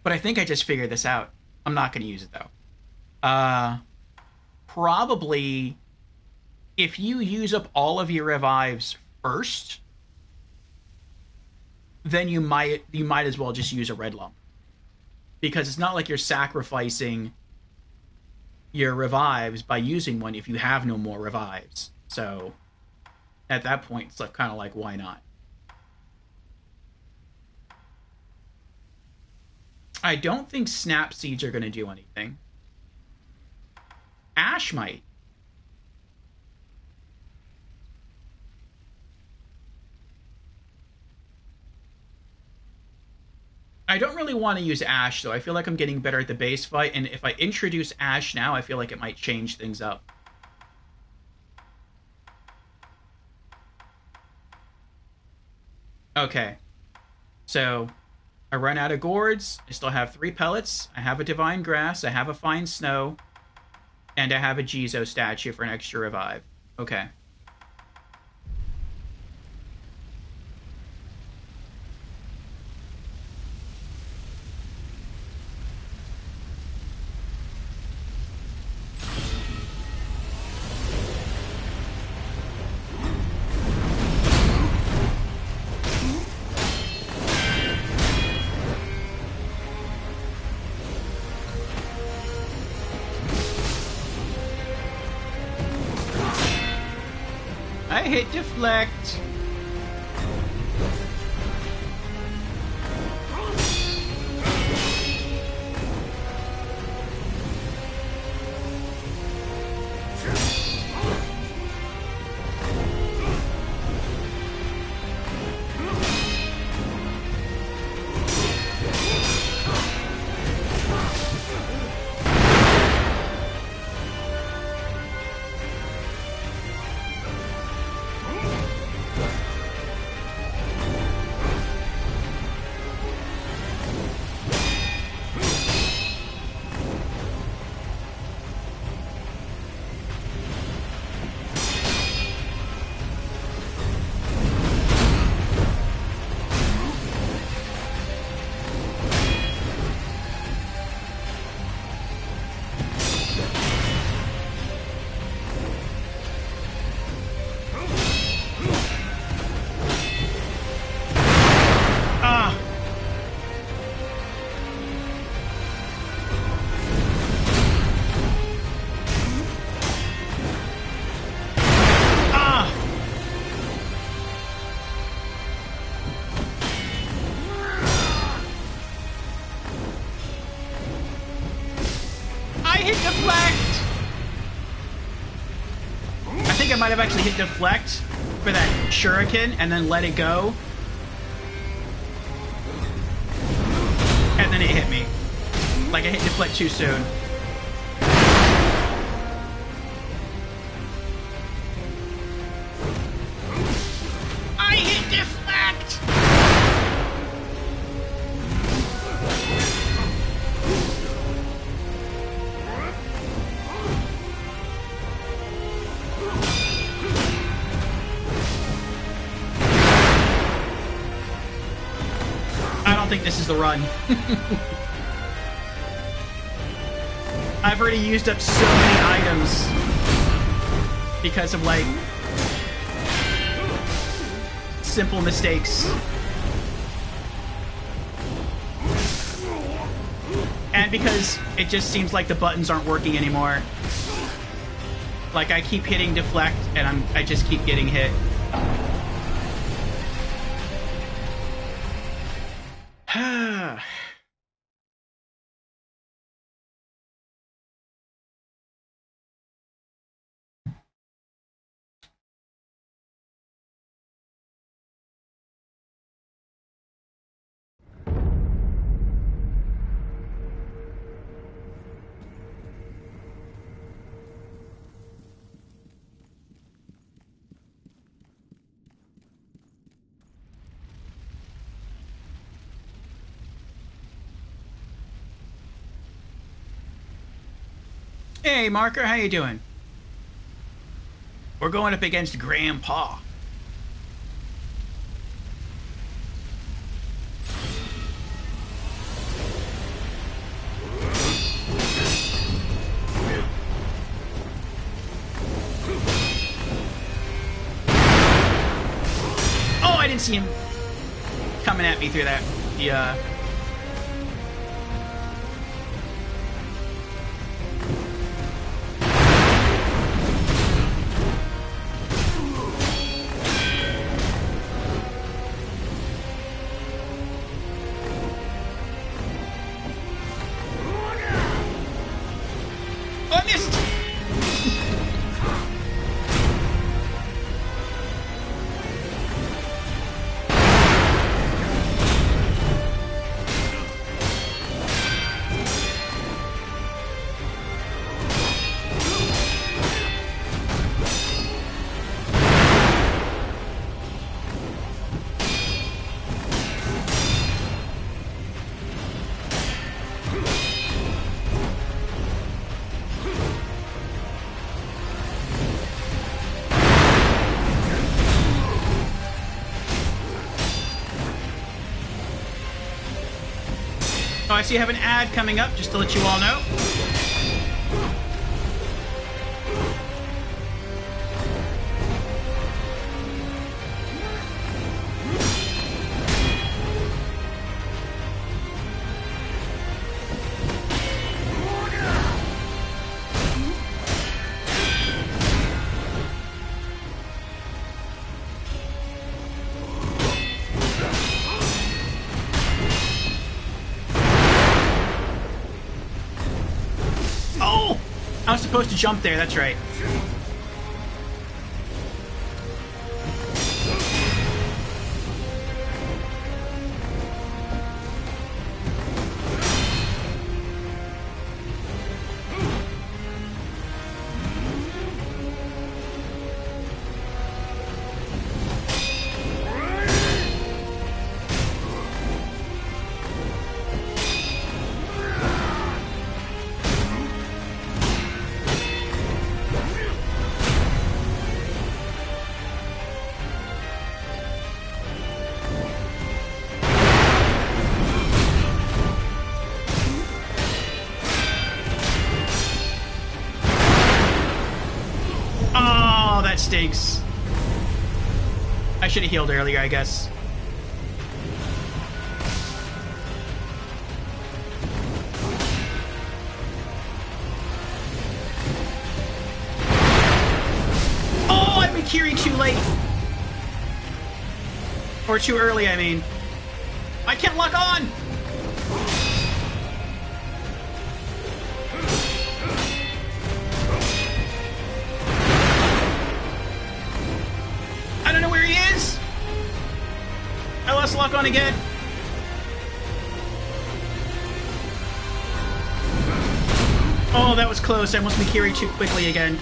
But I think I just figured this out. I'm not going to use it, though. Probably, if you use up all of your revives first, then you might as well just use a red lump. Because it's not like you're sacrificing your revives by using one if you have no more revives. So, at that point, it's like, kind of like, why not? I don't think snap seeds are going to do anything. Ash might. I don't really want to use Ash, though. I feel like I'm getting better at the base fight, and if I introduce Ash now, I feel like it might change things up. Okay. So, I run out of gourds. I still have 3 pellets. I have a divine grass. I have a fine snow. And I have a Jizo statue for an extra revive. Okay. I hit deflect. I might have actually hit deflect for that shuriken and then let it go. And then it hit me. Like I hit deflect too soon. I hit deflect! don't think this is the run. I've already used up so many items because of, like, simple mistakes. And because it just seems like the buttons aren't working anymore. Like, I keep hitting deflect, and I just keep getting hit. Hey, Marker, how you doing? We're going up against Grandpa. Oh, I didn't see him coming at me through that. Yeah. Oh, I see you have an ad coming up, just to let you all know. I was supposed to jump there, that's right. Stinks. I should have healed earlier, I guess. Oh, I Mikiri too late. Or too early, I mean. I can't lock on! Lock on again. Oh, that was close. I almost Mikiri too quickly again.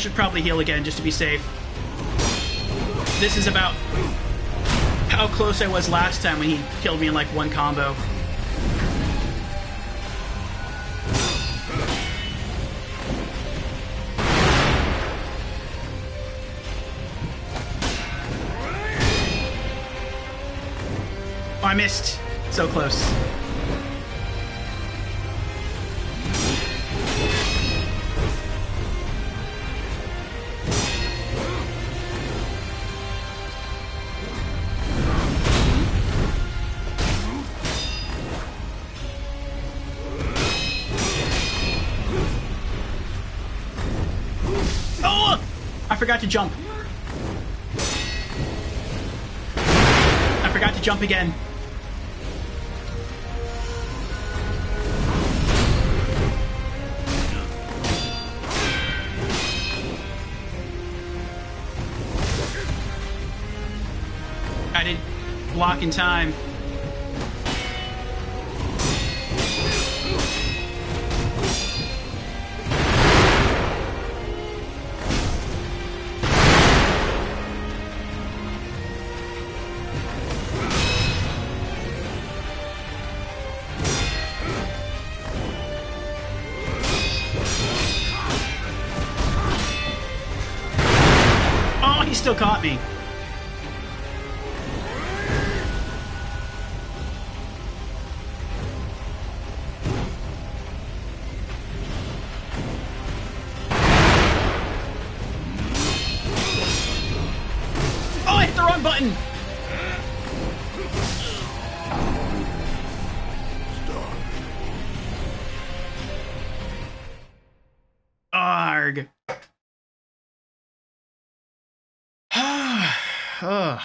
should probably heal again just to be safe. This is about how close I was last time when he killed me in like one combo. Oh, I missed. So close. Oh! I forgot to jump. I forgot to jump again. I didn't block in time. Oh, he still caught me. Oh, I hit the wrong button. Arg. Ugh.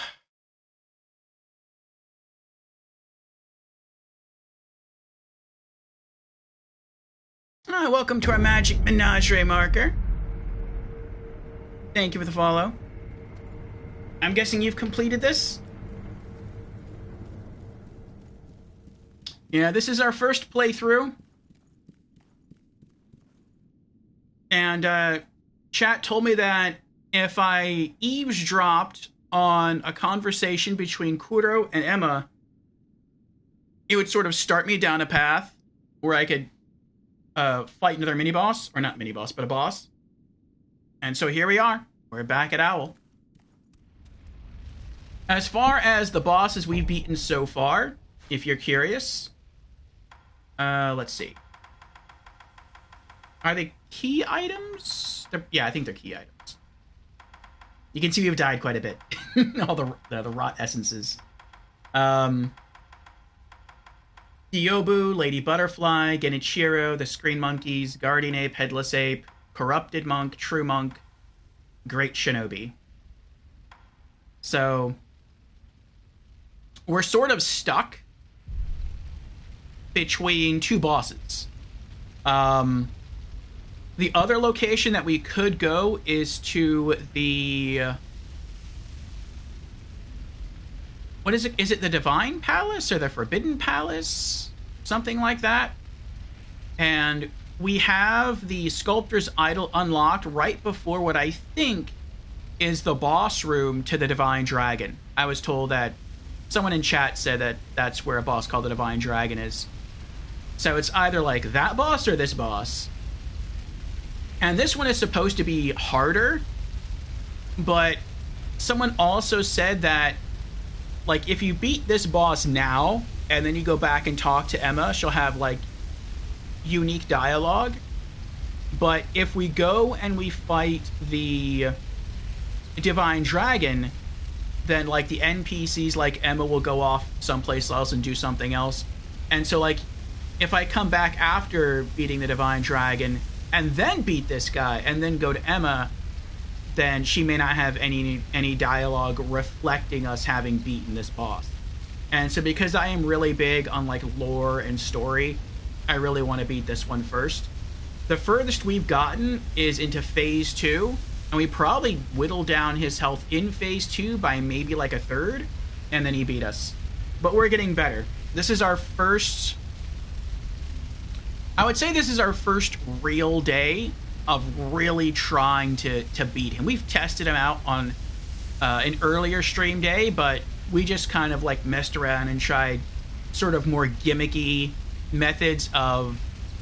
Welcome to our Magic Menagerie marker. Thank you for the follow. I'm guessing you've completed this? Yeah, this is our first playthrough. And, chat told me that if I eavesdropped on a conversation between Kuro and Emma, it would sort of start me down a path where I could fight another mini-boss. Or not mini-boss, but a boss. And so here we are. We're back at Owl. As far as the bosses we've beaten so far, if you're curious, let's see. Are they key items? Yeah, I think they're key items. You can see we've died quite a bit. All the rot essences. Diobu, Lady Butterfly, Genichiro, the Screen Monkeys, Guardian Ape, Headless Ape, Corrupted Monk, True Monk, Great Shinobi. So we're sort of stuck between two bosses. The other location that we could go is to the... what is it? Is it the Divine Palace or the Forbidden Palace? Something like that. And we have the Sculptor's Idol unlocked right before what I think is the boss room to the Divine Dragon. I was told that someone in chat said that that's where a boss called the Divine Dragon is. So it's either like that boss or this boss. And this one is supposed to be harder, but someone also said that, like, if you beat this boss now, and then you go back and talk to Emma, she'll have, like, unique dialogue. But if we go and we fight the Divine Dragon, then, like, the NPCs, like Emma, will go off someplace else and do something else. And so, like, if I come back after beating the Divine Dragon and then beat this guy and then go to Emma, then she may not have any dialogue reflecting us having beaten this boss. And so because I am really big on, like, lore and story, I really want to beat this one first. The furthest we've gotten is into Phase 2, and we probably whittled down his health in Phase 2 by maybe like a third, and then he beat us. But we're getting better. This is our first... I would say this is our first real day of really trying to beat him. We've tested him out on an earlier stream day, but we just kind of like messed around and tried sort of more gimmicky methods of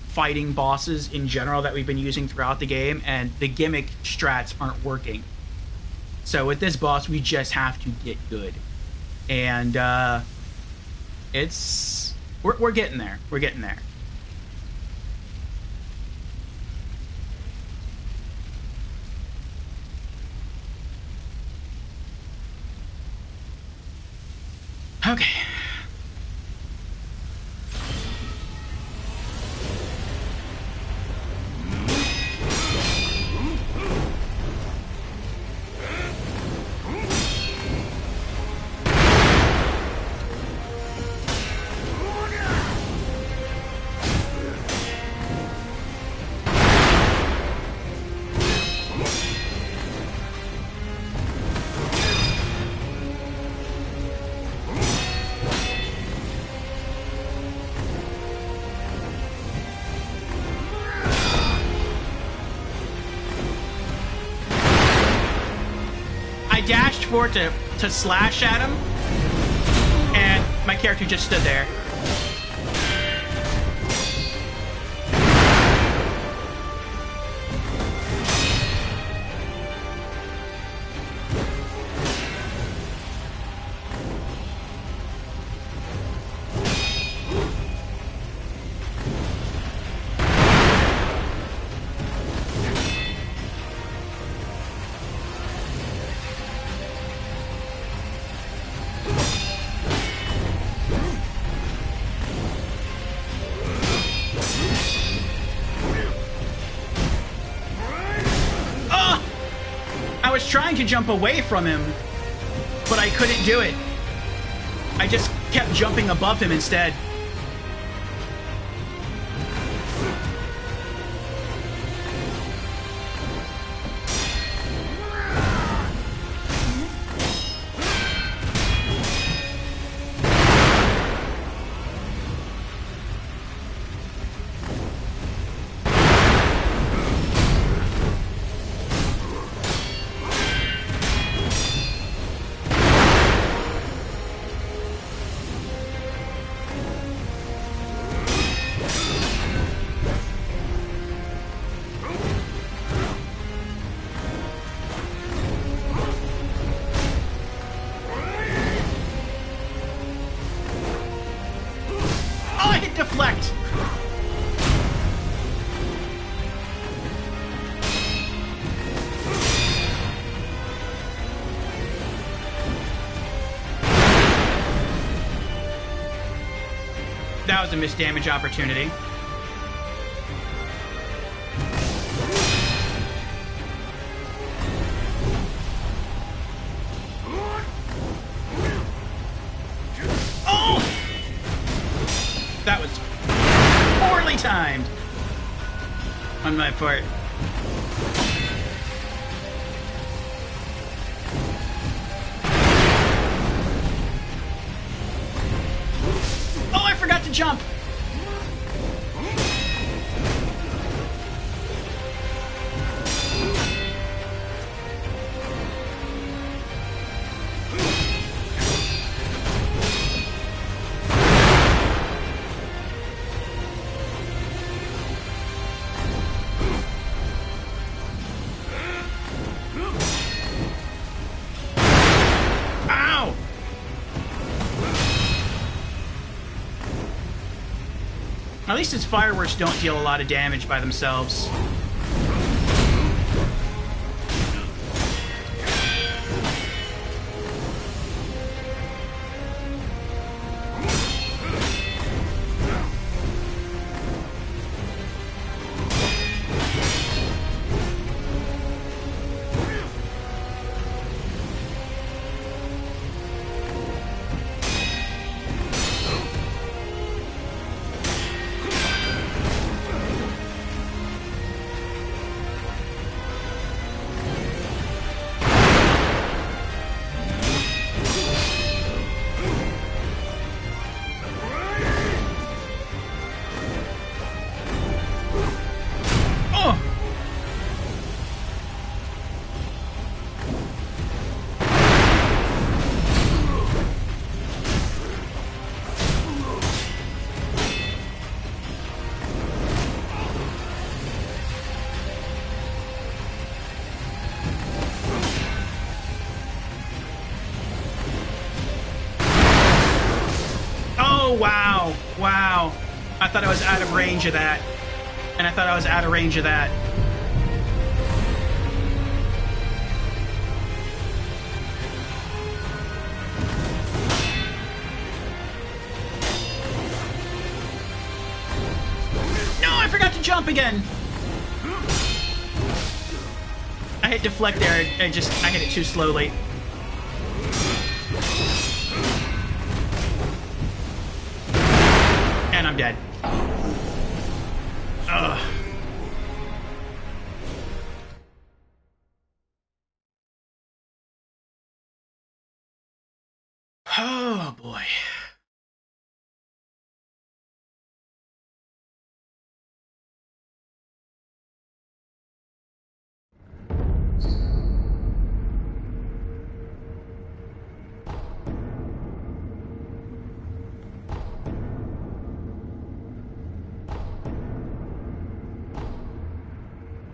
fighting bosses in general that we've been using throughout the game, and the gimmick strats aren't working. So with this boss, we just have to get good. And we're getting there. We're getting there. Okay. Dashed for it to slash at him, and my character just stood there. Trying to jump away from him, but I couldn't do it. I just kept jumping above him instead. Deflect. That was a missed damage opportunity. That was poorly timed on my part. Oh, I forgot to jump. At least his fireworks don't deal a lot of damage by themselves. Oh, wow. Wow. I thought I was out of range of that. And I thought I was out of range of that. No, I forgot to jump again. I hit deflect there. I hit it too slowly. And I'm dead. Ugh. Oh, boy.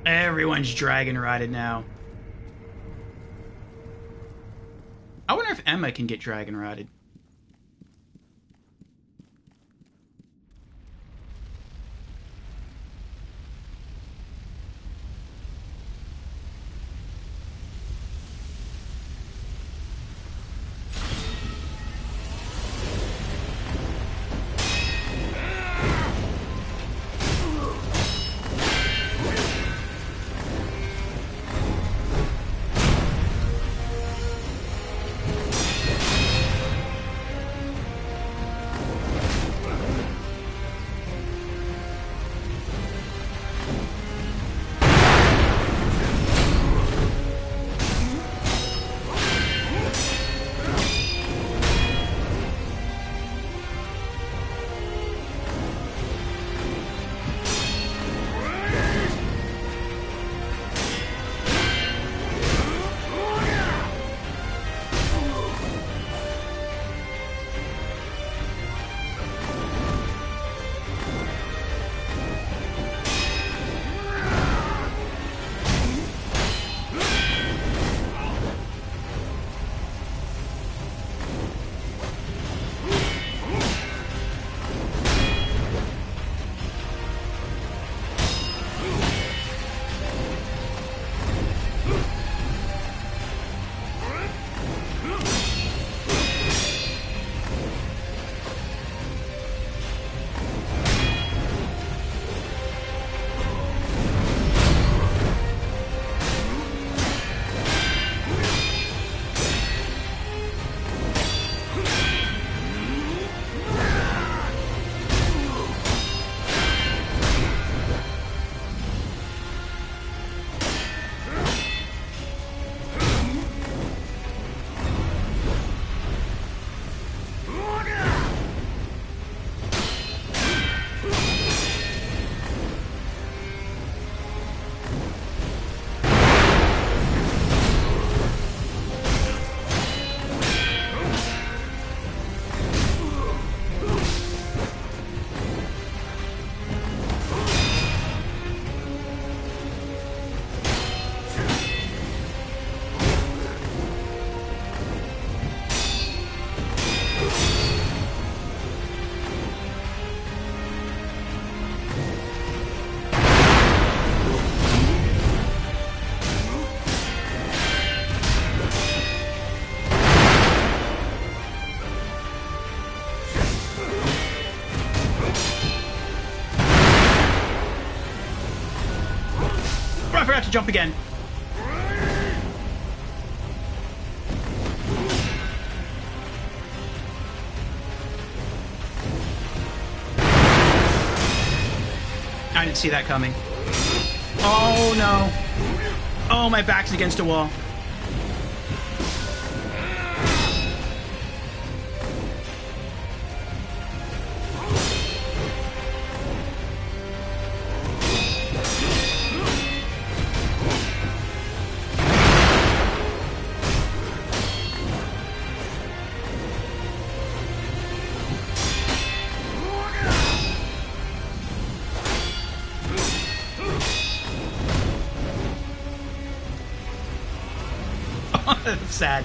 Everyone's dragon rotted now. I wonder if Emma can get dragon rotted. I forgot to jump again. I didn't see that coming. Oh no. Oh, my back's against a wall. Sad.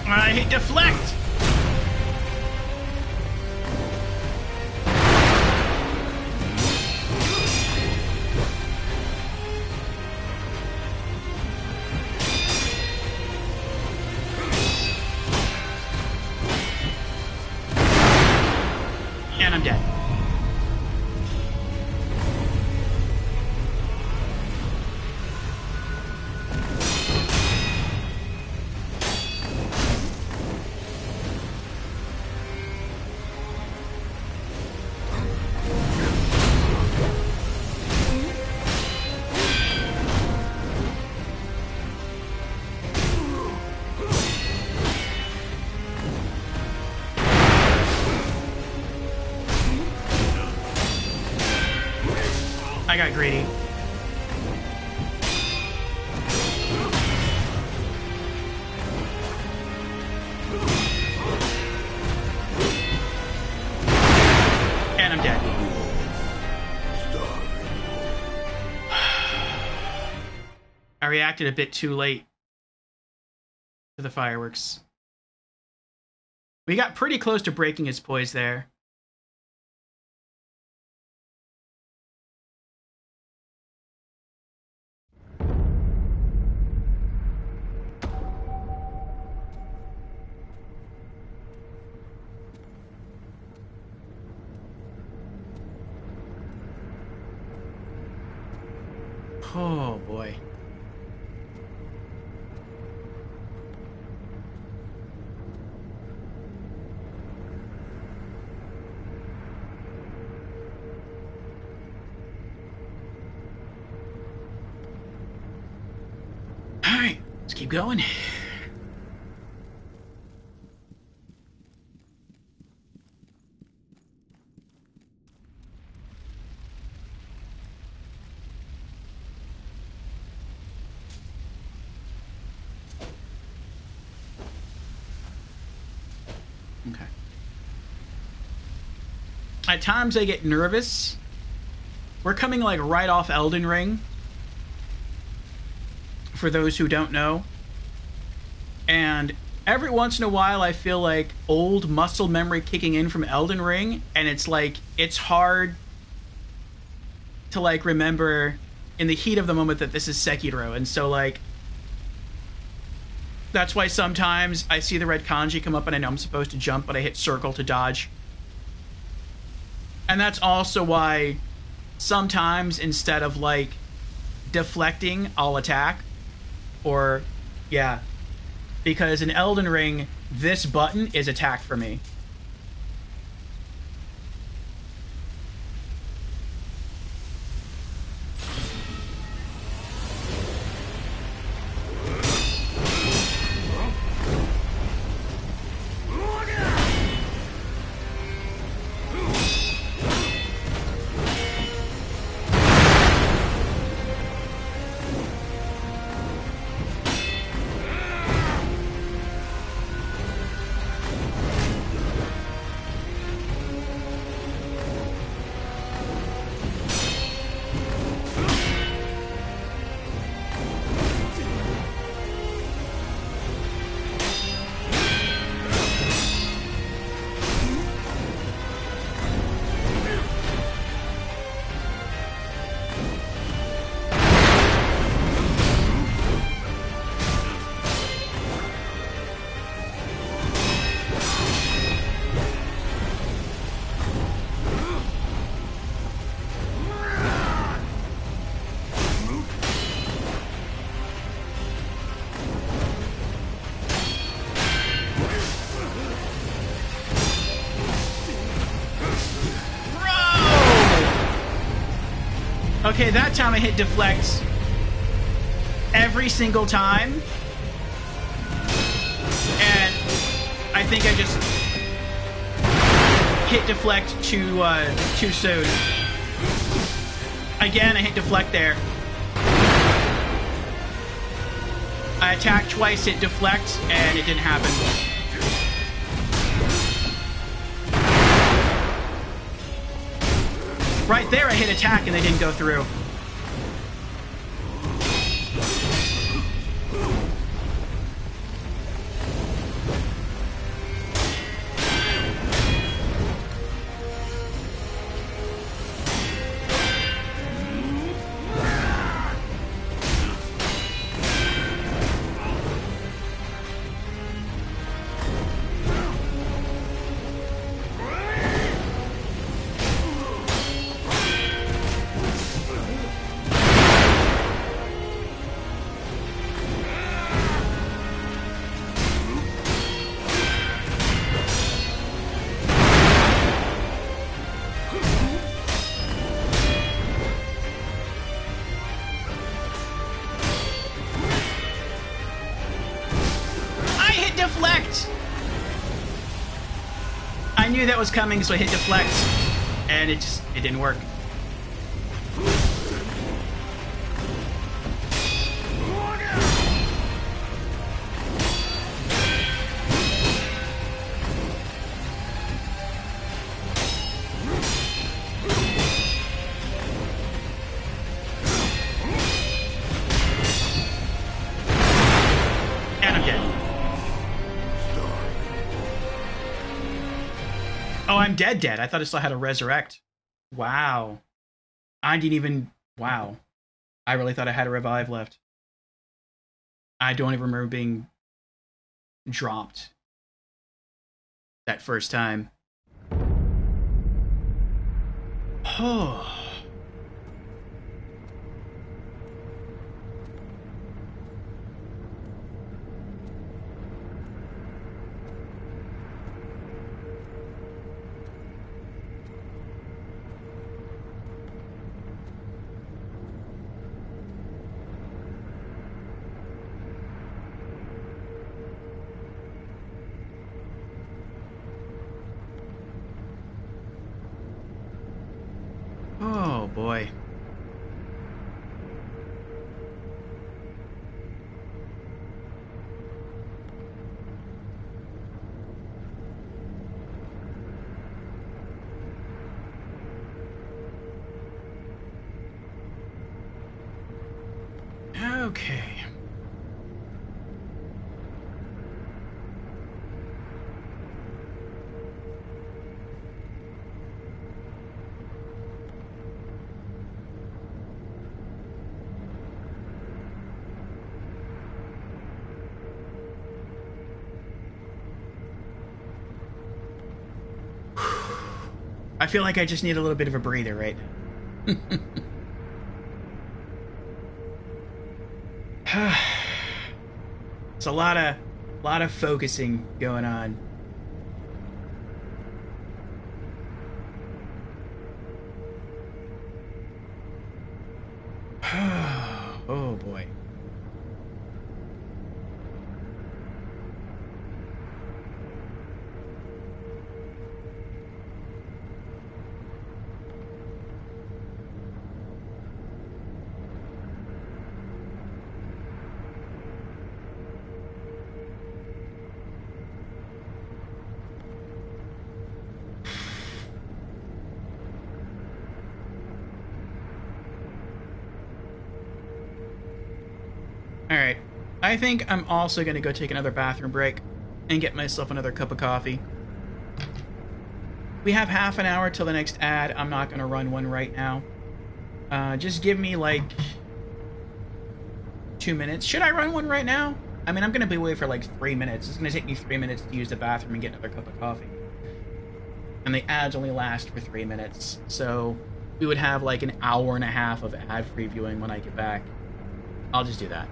I hit deflect! And I'm dead. I got greedy. And I'm dead. I reacted a bit too late to the fireworks. We got pretty close to breaking his poise there. Oh boy. All right, let's keep going. Okay. At times I get nervous. We're coming like right off Elden Ring, for those who don't know. And every once in a while I feel like old muscle memory kicking in from Elden Ring, and it's like it's hard to like remember in the heat of the moment that this is Sekiro. And so like that's why sometimes I see the red kanji come up and I know I'm supposed to jump, but I hit circle to dodge. And that's also why sometimes instead of like deflecting, I'll attack. Or, yeah. Because in Elden Ring, this button is attack for me. Okay, that time I hit deflect every single time. And I think I just hit deflect too soon. Again, I hit deflect there. I attacked twice, hit deflect, and it didn't happen. Right there, I hit attack and they didn't go through. knew that was coming, so I hit deflect, and it didn't work. And I'm dead. Oh, I'm dead. I thought I still had to resurrect. Wow. I didn't even... Wow. I really thought I had a revive left. I don't even remember being dropped that first time. Oh. Oh boy. Okay. I feel like I just need a little bit of a breather, right? It's a lot of focusing going on. Oh boy. Alright, I think I'm also going to go take another bathroom break and get myself another cup of coffee. We have half an hour till the next ad. I'm not going to run one right now. Just give me like 2 minutes. Should I run one right now? I mean, I'm going to be away for like 3 minutes. It's going to take me 3 minutes to use the bathroom and get another cup of coffee. And the ads only last for 3 minutes. So we would have like an hour and a half of ad-free viewing when I get back. I'll just do that.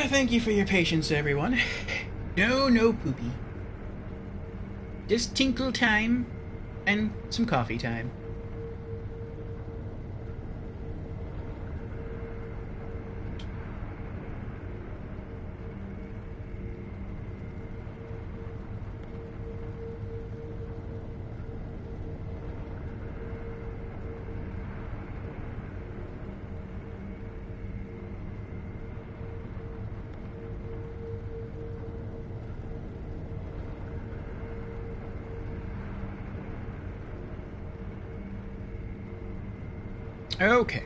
Thank you for your patience, everyone. No poopy. Just tinkle time and some coffee time. Okay.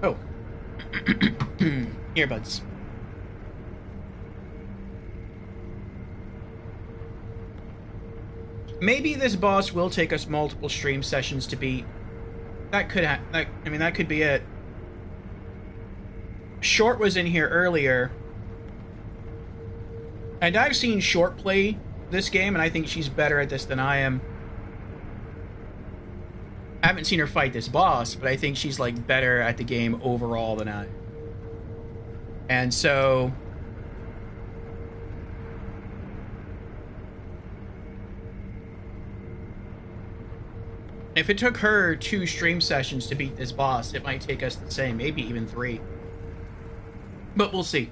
Oh. Earbuds. Maybe this boss will take us multiple stream sessions to beat. That could that could be it. Short was in here earlier. And I've seen Short play this game, and I think she's better at this than I am. I haven't seen her fight this boss, but I think she's like better at the game overall than I. And so If it took her 2 stream sessions to beat this boss, it might take us the same, maybe even 3. But we'll see.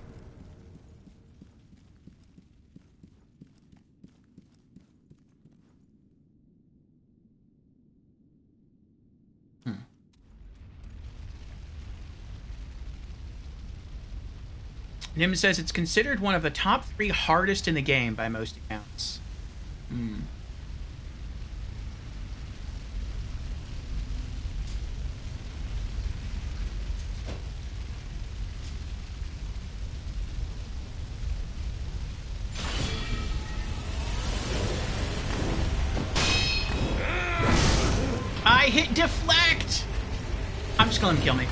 Nim says it's considered one of the top 3 hardest in the game by most accounts. I hit deflect! I'm just gonna let him kill me.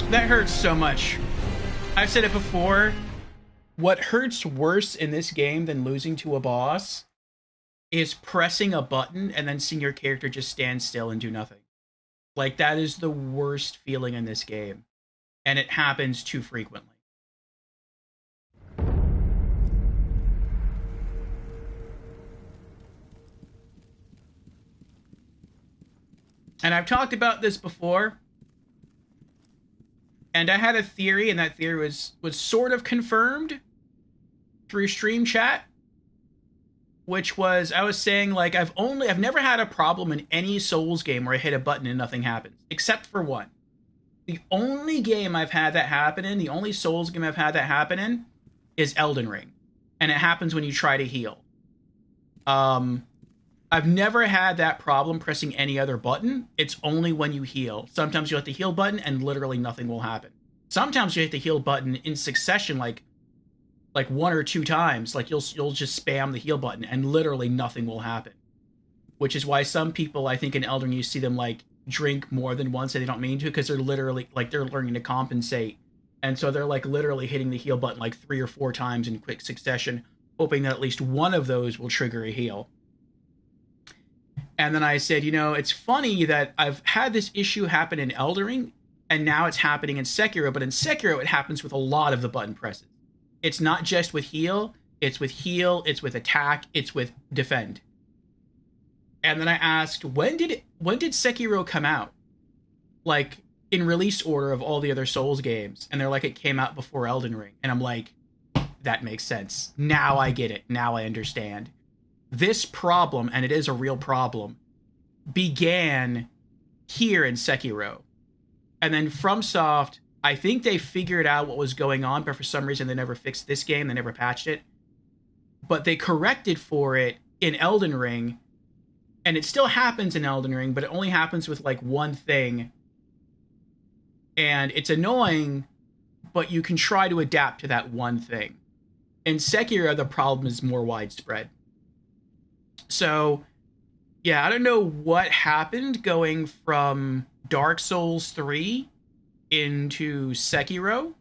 That hurts so much. I've said it before. What hurts worse in this game than losing to a boss is pressing a button and then seeing your character just stand still and do nothing. Like, that is the worst feeling in this game. And it happens too frequently. And I've talked about this before. And I had a theory, and that theory was sort of confirmed through stream chat, which was, I was saying, like, I've never had a problem in any Souls game where I hit a button and nothing happens, except for one. The only game I've had that happen in, the only Souls game I've had that happen in, is Elden Ring. And it happens when you try to heal. I've never had that problem pressing any other button. It's only when you heal. Sometimes you hit the heal button and literally nothing will happen. Sometimes you hit the heal button in succession, like 1 or 2 times. Like you'll just spam the heal button and literally nothing will happen. Which is why some people, I think in Elden Ring, you see them like drink more than once and they don't mean to, because they're literally like they're learning to compensate. And so they're like literally hitting the heal button like 3 or 4 times in quick succession, hoping that at least one of those will trigger a heal. And then I said, you know, it's funny that I've had this issue happen in Elden Ring, and now it's happening in Sekiro, but in Sekiro it happens with a lot of the button presses. It's not just with heal, it's with attack, it's with defend. And then I asked, when did Sekiro come out? Like, in release order of all the other Souls games. And they're like, it came out before Elden Ring. And I'm like, that makes sense. Now I get it. Now I understand. This problem, and it is a real problem, began here in Sekiro. And then FromSoft, I think they figured out what was going on, but for some reason they never fixed this game, they never patched it. But they corrected for it in Elden Ring, and it still happens in Elden Ring, but it only happens with like one thing. And it's annoying, but you can try to adapt to that one thing. In Sekiro, the problem is more widespread. So, yeah, I don't know what happened going from Dark Souls 3 into Sekiro.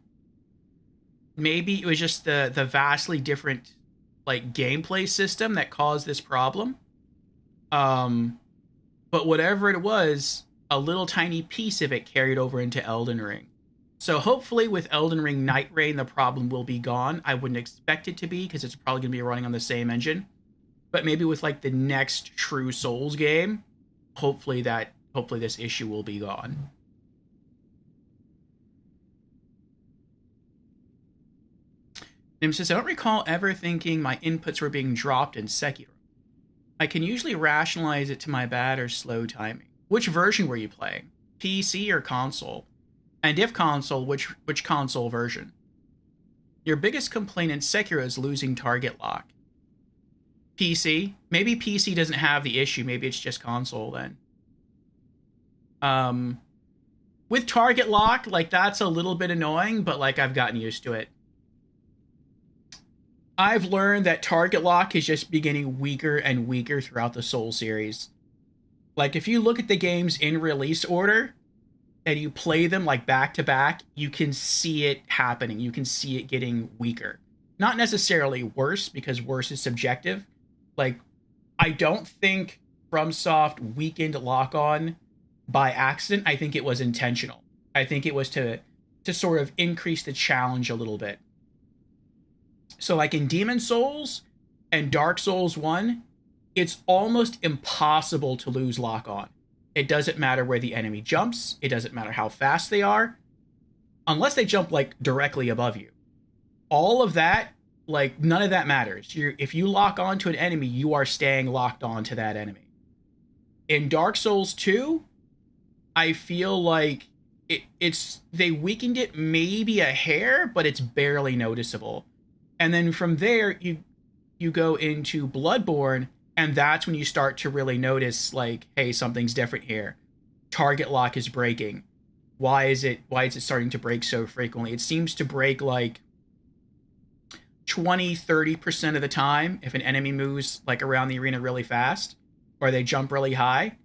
Maybe it was just the vastly different like gameplay system that caused this problem. But whatever it was, a little tiny piece of it carried over into Elden Ring. So hopefully with Elden Ring Night Rain, the problem will be gone. I wouldn't expect it to be, because it's probably going to be running on the same engine. But maybe with like the next true Souls game, hopefully this issue will be gone. Nim says, I don't recall ever thinking my inputs were being dropped in Sekiro. I can usually rationalize it to my bad or slow timing. Which version were you playing? PC or console? And if console, which console version? Your biggest complaint in Sekiro is losing target lock. PC? Maybe PC doesn't have the issue. Maybe it's just console then. With target lock, like, that's a little bit annoying, but like I've gotten used to it. I've learned that target lock is just getting weaker and weaker throughout the Soul series. Like, if you look at the games in release order and you play them like back to back, you can see it happening. You can see it getting weaker. Not necessarily worse, because worse is subjective. Like, I don't think FromSoft weakened lock-on by accident. I think it was intentional. I think it was to to sort of increase the challenge a little bit. So like in Demon Souls and Dark Souls 1, it's almost impossible to lose lock on. It doesn't matter where the enemy jumps. It doesn't matter how fast they are. Unless they jump like directly above you. All of that, like none of that matters. If you lock on to an enemy, you are staying locked on to that enemy. In Dark Souls 2, I feel like they weakened it maybe a hair, but it's barely noticeable. And then from there, you go into Bloodborne, and that's when you start to really notice, like, hey, something's different here. Target lock is breaking. Why is it starting to break so frequently? It seems to break like 20-30% of the time if an enemy moves like around the arena really fast, or they jump really high.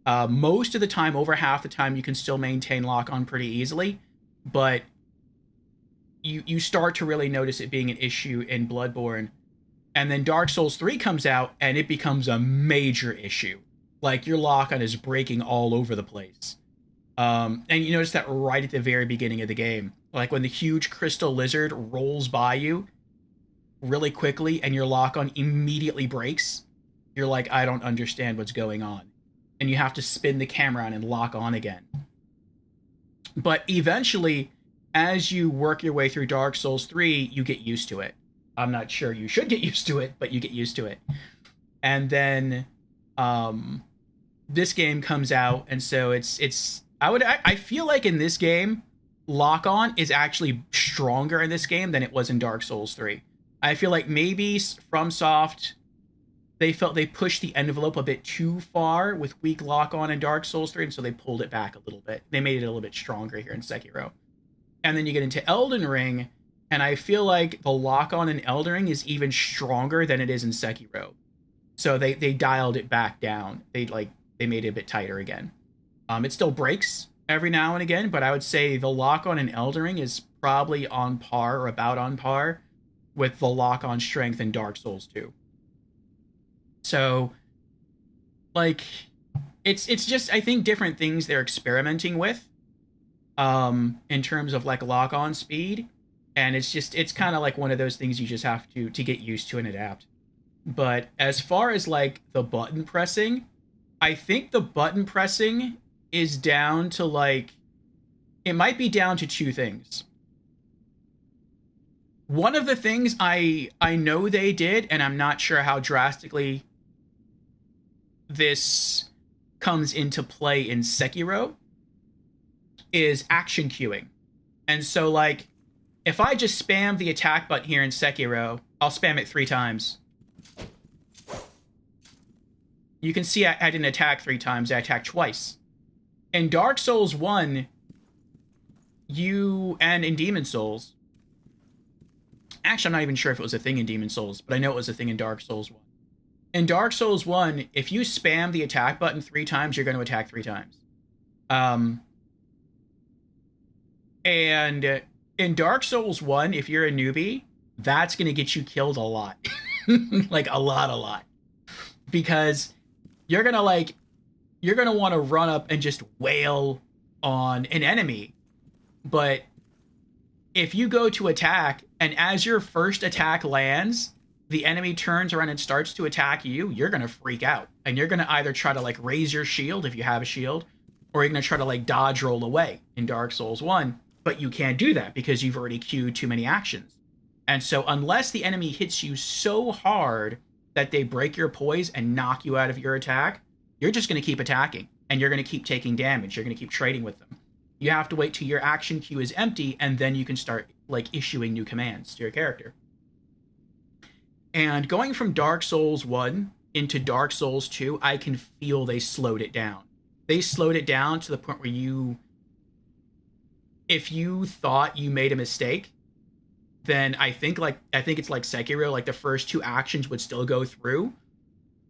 Most of the time, over half the time, you can still maintain lock on pretty easily, but you start to really notice it being an issue in Bloodborne. And then Dark Souls 3 comes out, and it becomes a major issue. Like, your lock-on is breaking all over the place. And you notice that right at the very beginning of the game. Like, when the huge crystal lizard rolls by you really quickly, and your lock-on immediately breaks, you're like, I don't understand what's going on. And you have to spin the camera on and lock on again. But eventually, as you work your way through Dark Souls 3, you get used to it. I'm not sure you should get used to it, but you get used to it. And then this game comes out, and so I feel like in this game, lock-on is actually stronger in this game than it was in Dark Souls 3. I feel like maybe FromSoft, they felt they pushed the envelope a bit too far with weak lock-on in Dark Souls 3, and so they pulled it back a little bit. They made it a little bit stronger here in Sekiro. And then you get into Elden Ring, and I feel like the lock-on in Elden Ring is even stronger than it is in Sekiro. So they dialed it back down. They made it a bit tighter again. It still breaks every now and again, but I would say the lock-on in Elden Ring is probably on par or about on par with the lock-on strength in Dark Souls 2. So, like, it's just, I think, different things they're experimenting with in terms of, like, lock-on speed. And it's kind of like one of those things you just have to get used to and adapt. But as far as, like, the button pressing, I think the button pressing is down to, like, it might be down to two things. One of the things I know they did, and I'm not sure how drastically this comes into play in Sekiro, is action queuing. And so, like, if I just spam the attack button here in Sekiro, I'll spam it 3 times. You can see I didn't attack 3 times, I attacked twice. In Dark Souls 1, and in Demon Souls, actually, I'm not even sure if it was a thing in Demon Souls, but I know it was a thing in Dark Souls 1. In Dark Souls 1, if you spam the attack button 3 times, you're going to attack 3 times. And in Dark Souls 1, if you're a newbie, that's going to get you killed a lot. Like, a lot. Because you're going to want to run up and just wail on an enemy. But if you go to attack, and as your first attack lands, the enemy turns around and starts to attack you, you're going to freak out. And you're going to either try to, like, raise your shield if you have a shield, or you're going to try to, like, dodge roll away in Dark Souls 1. But you can't do that because you've already queued too many actions. And so unless the enemy hits you so hard that they break your poise and knock you out of your attack, you're just going to keep attacking. And you're going to keep taking damage. You're going to keep trading with them. You have to wait till your action queue is empty, and then you can start, like, issuing new commands to your character. And going from Dark Souls 1 into Dark Souls 2, I can feel they slowed it down. They slowed it down to the point where if you thought you made a mistake, then I think it's like Sekiro, like the first 2 actions would still go through,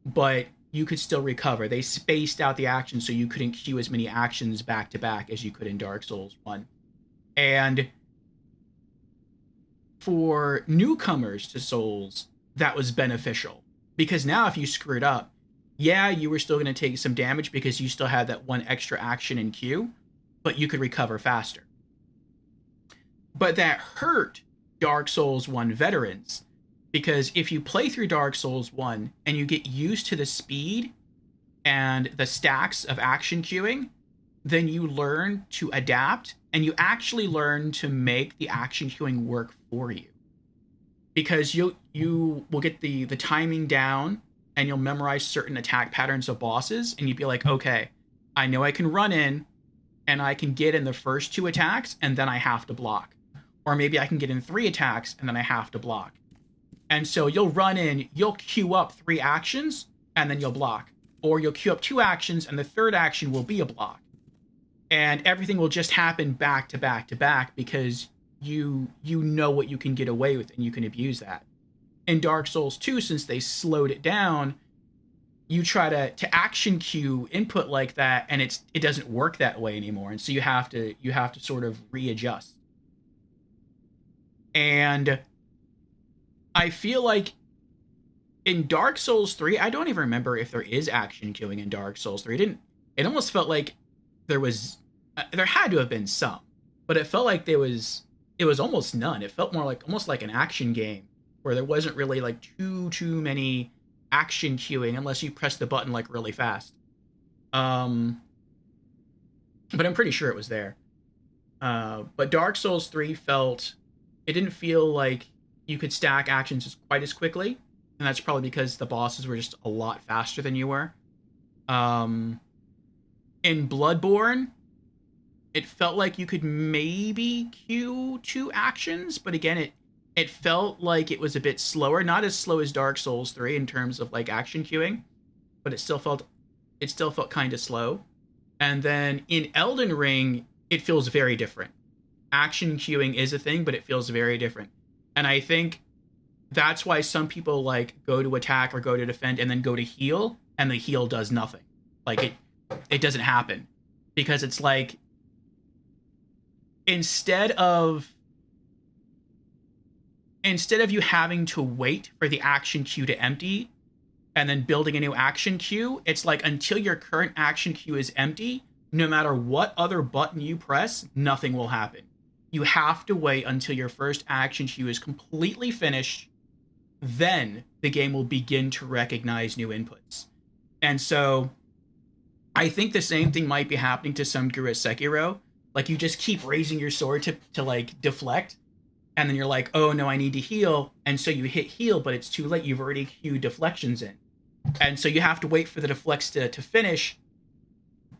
but you could still recover. They spaced out the actions so you couldn't queue as many actions back to back as you could in Dark Souls 1. And for newcomers to Souls, that was beneficial. Because now if you screwed up, yeah, you were still going to take some damage because you still had that 1 extra action in queue, but you could recover faster. But that hurt Dark Souls 1 veterans, because if you play through Dark Souls 1 and you get used to the speed and the stacks of action queuing, then you learn to adapt, and you actually learn to make the action queuing work for you. Because you will get the timing down, and you'll memorize certain attack patterns of bosses, and you'd be like, okay, I know I can run in, and I can get in the first 2 attacks, and then I have to block. Or maybe I can get in 3 attacks, and then I have to block. And so you'll run in, you'll queue up 3 actions, and then you'll block. Or you'll queue up 2 actions, and the 3rd action will be a block. And everything will just happen back to back to back, because you know what you can get away with, and you can abuse that. In Dark Souls 2, since they slowed it down, you try to action queue input like that, and it doesn't work that way anymore. And so you have to sort of readjust. And I feel like in Dark Souls 3, I don't even remember if there is action queuing in Dark Souls 3. It almost felt like there had to have been some, but it felt like it was almost none. It felt more like almost like an action game where there wasn't really like too many action queuing unless you press the button like really fast. But I'm pretty sure it was there. But Dark Souls 3 didn't feel like you could stack actions quite as quickly, and that's probably because the bosses were just a lot faster than you were. In Bloodborne, it felt like you could maybe queue 2 actions, but again, it felt like it was a bit slower, not as slow as Dark Souls 3 in terms of like action queuing, but it still felt kind of slow. And then in Elden Ring, it feels very different. Action queuing is a thing, but it feels very different. And I think that's why some people like go to attack or go to defend and then go to heal, and the heal does nothing. Like it doesn't happen, because it's like instead of you having to wait for the action queue to empty and then building a new action queue, it's like until your current action queue is empty, no matter what other button you press, nothing will happen. You have to wait until your first action queue is completely finished. Then the game will begin to recognize new inputs. And so I think the same thing might be happening to some degree at Sekiro. Like you just keep raising your sword to like deflect, and then you're like, oh no, I need to heal. And so you hit heal, but it's too late. You've already queued deflections in. And so you have to wait for the deflects to finish.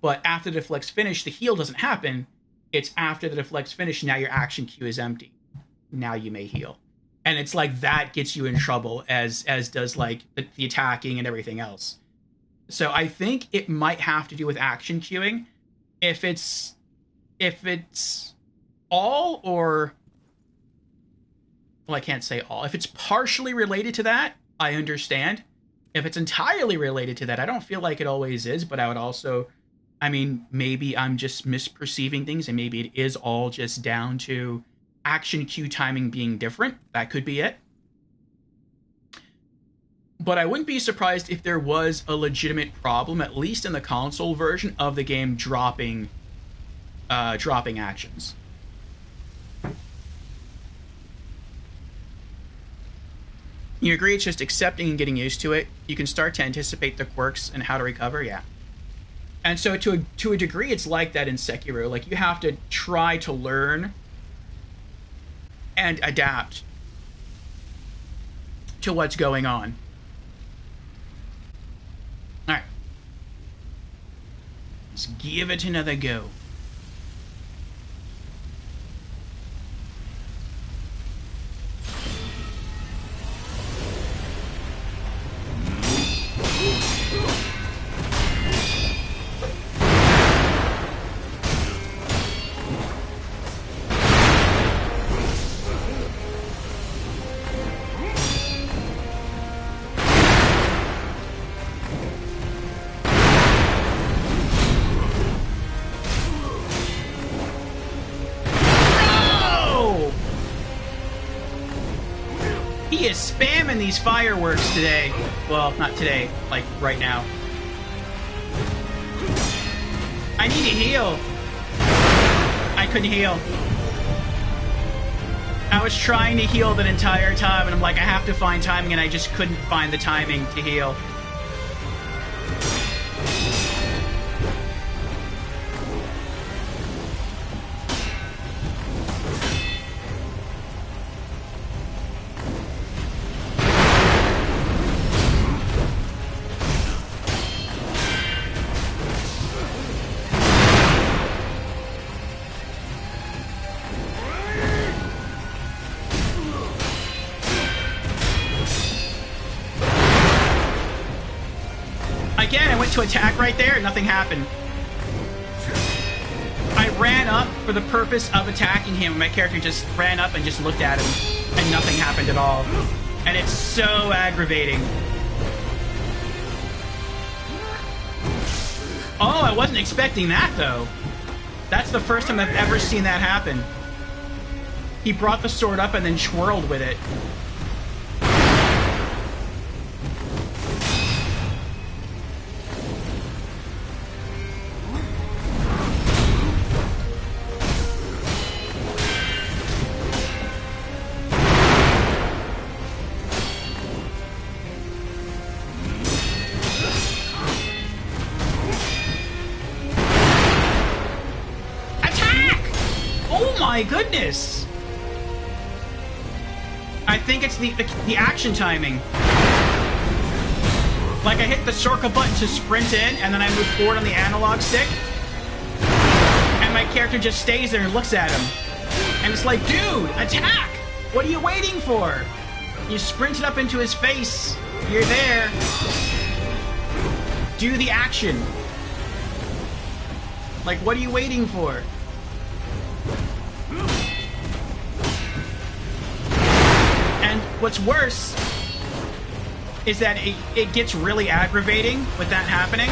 But after the deflects finish, the heal doesn't happen. It's after the deflects finish, now your action queue is empty. Now you may heal. And it's like that gets you in trouble, as does like the attacking and everything else. So I think it might have to do with action queuing. If it's all, or well, I can't say all. If it's partially related to that, I understand. If it's entirely related to that, I don't feel like it always is, but I would also, I mean, maybe I'm just misperceiving things, and maybe it is all just down to action queue timing being different. That could be it. But I wouldn't be surprised if there was a legitimate problem, at least in the console version of the game, dropping actions. You agree it's just accepting and getting used to it? You can start to anticipate the quirks and how to recover? Yeah. And so to a degree, it's like that in Sekiro. Like, you have to try to learn and adapt to what's going on. Alright. Let's give it another go. Spamming these fireworks today. Well, not today, like right now. I need to heal. I couldn't heal. I was trying to heal that entire time, and I'm like, I have to find timing, and I just couldn't find the timing to heal. Again, I went to attack right there, and nothing happened. I ran up for the purpose of attacking him. My character just ran up and just looked at him, and nothing happened at all. And it's so aggravating. Oh, I wasn't expecting that, though. That's the first time I've ever seen that happen. He brought the sword up and then twirled with it. My goodness! I think it's the action timing. Like, I hit the circle button to sprint in, and then I move forward on the analog stick, and my character just stays there and looks at him. And it's like, dude, attack! What are you waiting for? You sprinted up into his face. You're there. Do the action. Like, what are you waiting for? And what's worse is that it gets really aggravating with that happening.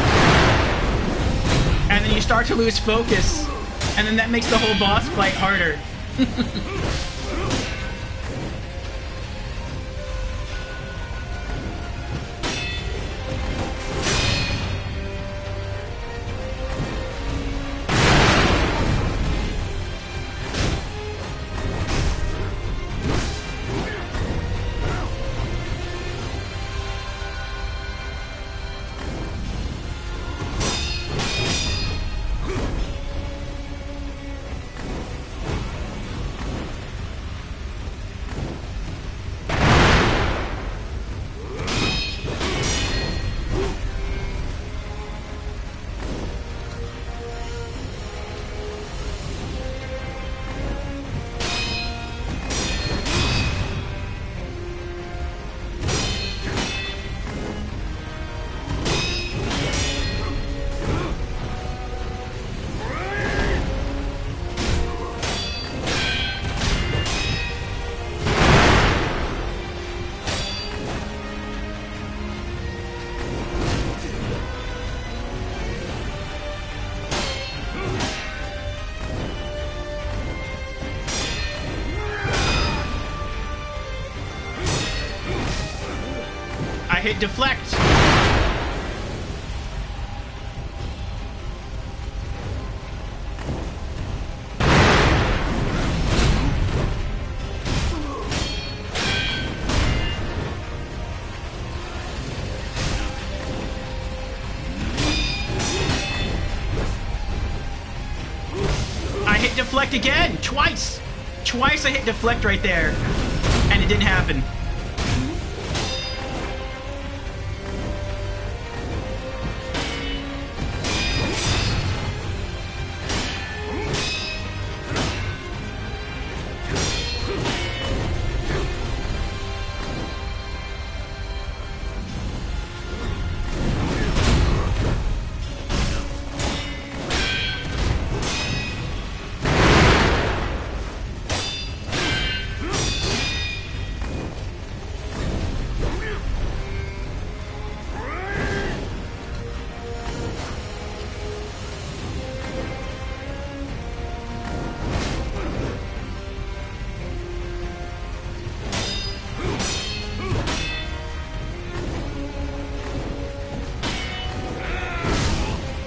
And then you start to lose focus. And then that makes the whole boss fight harder. I hit deflect. I hit deflect again, twice. Twice I hit deflect right there, and it didn't happen.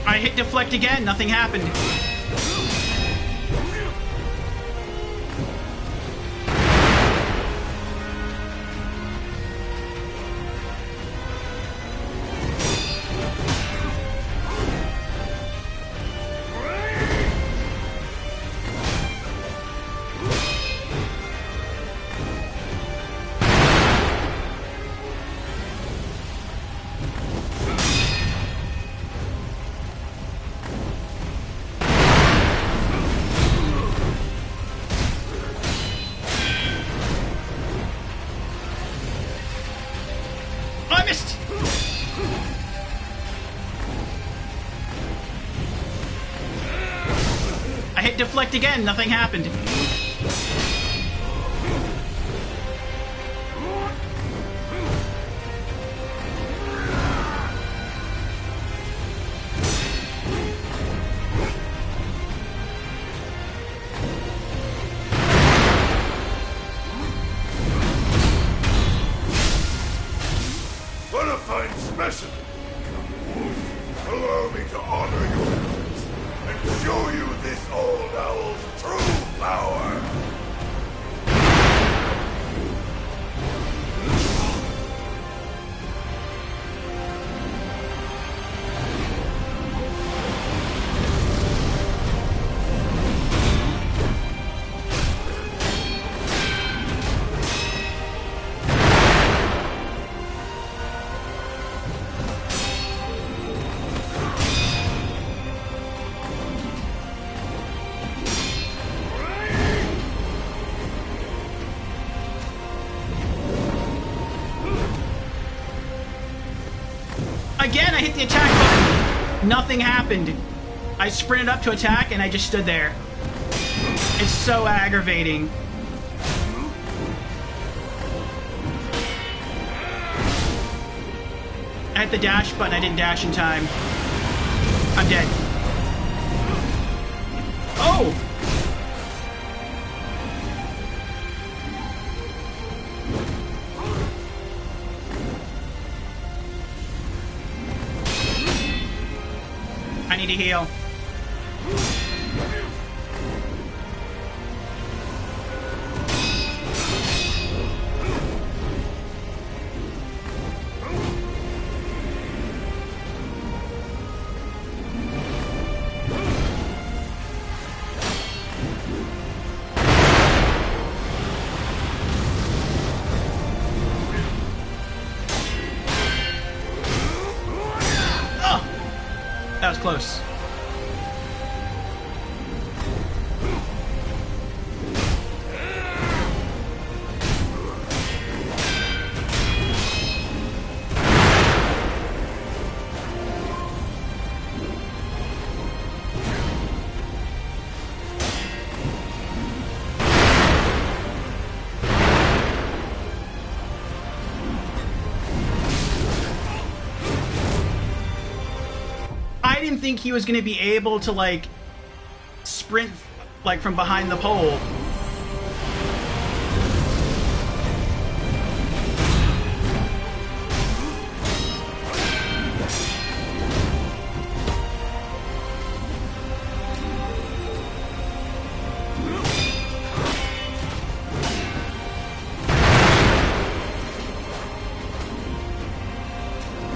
I hit deflect again, nothing happened. hit deflect again. Nothing happened. What a fine specimen! Allow me to honor your efforts and show you this old owl's true power! Again, I hit the attack button. Nothing happened. I sprinted up to attack and I just stood there. It's so aggravating. I hit the dash button. I didn't dash in time. I'm dead. Oh! I need to heal. That was close. I didn't think he was going to be able to, like, sprint, like, from behind the pole.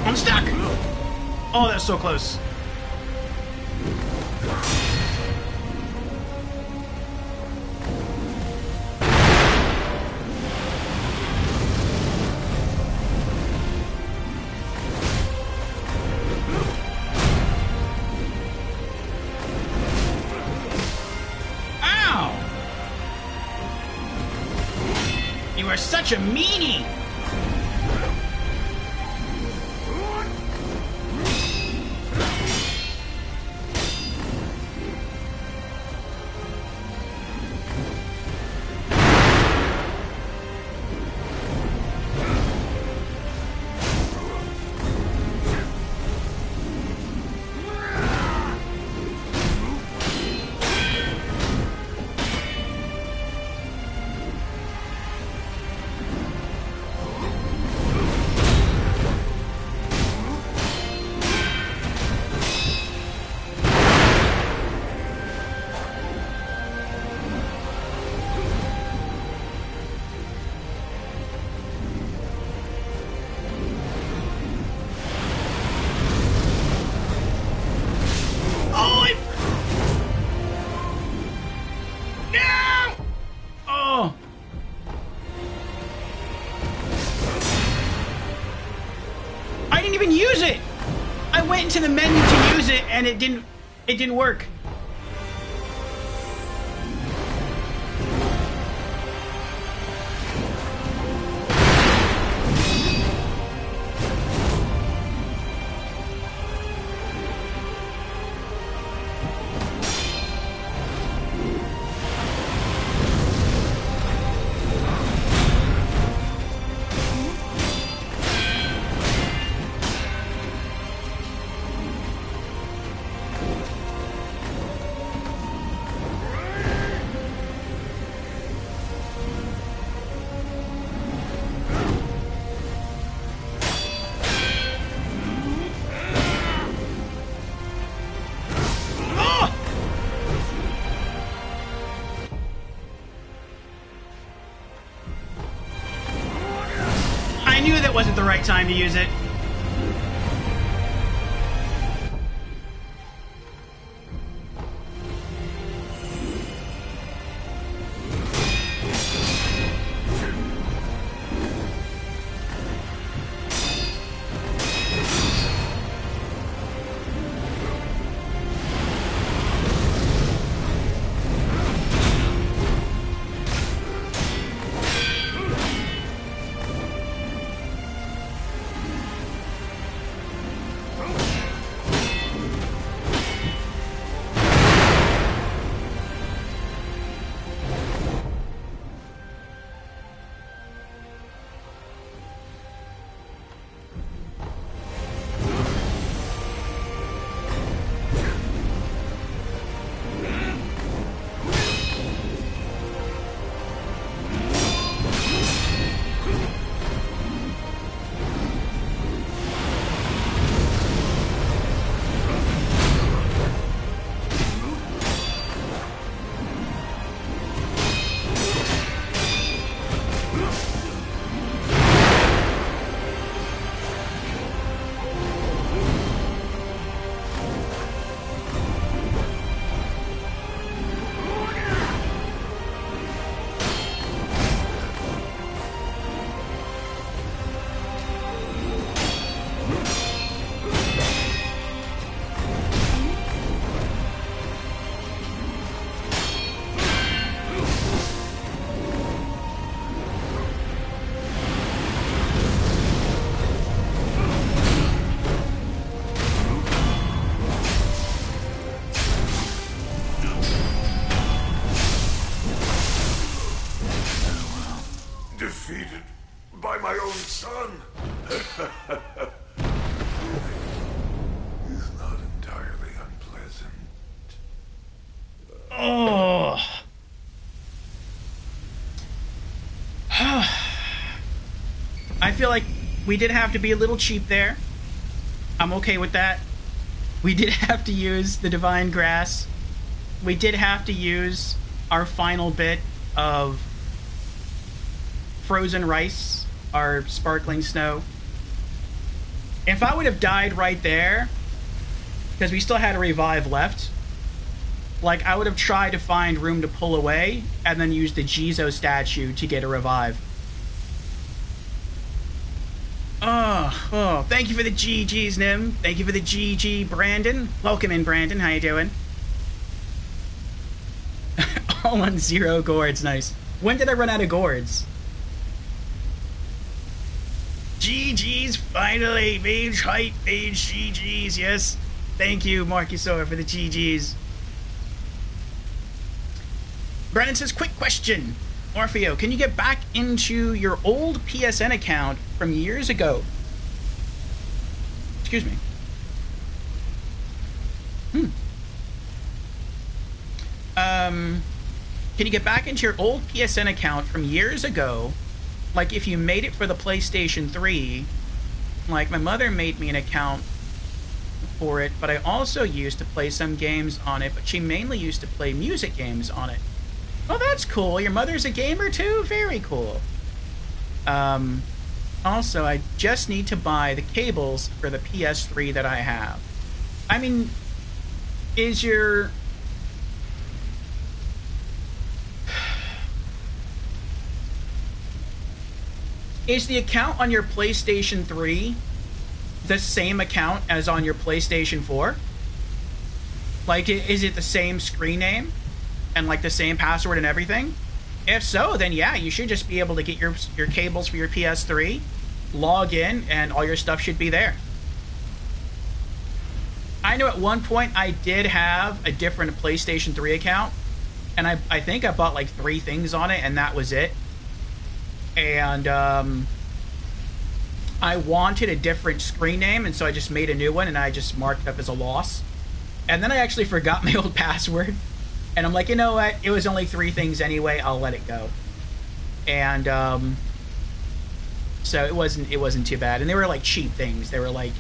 I'm stuck! Oh, that's so close. You are such a meanie! Even use it. I went into the menu to use it and it didn't work. right time to use it. Defeated by my own son. He's not entirely unpleasant. Oh. I feel like we did have to be a little cheap there. I'm okay with that. We did have to use the Divine Grass. We did have to use our final bit of frozen rice, our sparkling snow. If I would have died right there, because we still had a revive left, like, I would have tried to find room to pull away and then use the Jizo statue to get a revive. Oh, thank you for the GGs, Nim. Thank you for the GG, Brandon. Welcome in, Brandon. How you doing? All on 0 gourds. Nice. When did I run out of gourds? GG's finally. Mage height, mage GG's. Yes. Thank you, Marcusor, for the GG's. Brandon says, quick question. Orfeo, can you get back into your old PSN account from years ago? Excuse me. Can you get back into your old PSN account from years ago? Like, if you made it for the PlayStation 3, like, my mother made me an account for it, but I also used to play some games on it, but she mainly used to play music games on it. Oh, that's cool. Your mother's a gamer too? Very cool. Also, I just need to buy the cables for the PS3 that I have. I mean, is your... Is the account on your PlayStation 3 the same account as on your PlayStation 4? Like, is it the same screen name? And like the same password and everything? If so, then yeah, you should just be able to get your cables for your PS3, log in, and all your stuff should be there. I know at one point I did have a different PlayStation 3 account, and I think I bought like 3 things on it, and that was it. And I wanted a different screen name, and so I just made a new one, and I just marked it up as a loss. And then I actually forgot my old password. And I'm like, you know what? It was only 3 things anyway. I'll let it go. And so it wasn't too bad. And they were like cheap things. They were like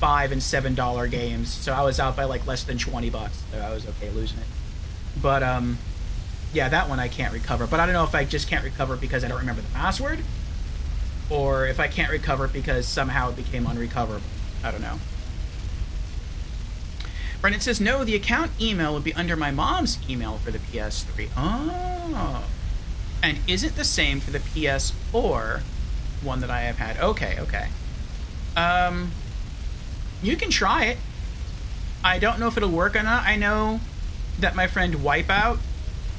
$5 and $7 games. So I was out by like less than $20. So I was okay losing it. But yeah, that one I can't recover. But I don't know if I just can't recover because I don't remember the password, or if I can't recover it because somehow it became unrecoverable. I don't know. Brendan says, no, the account email would be under my mom's email for the PS3. Oh. And isn't the same for the PS4 one that I have had. Okay, okay. You can try it. I don't know if it'll work or not. I know that my friend Wipeout,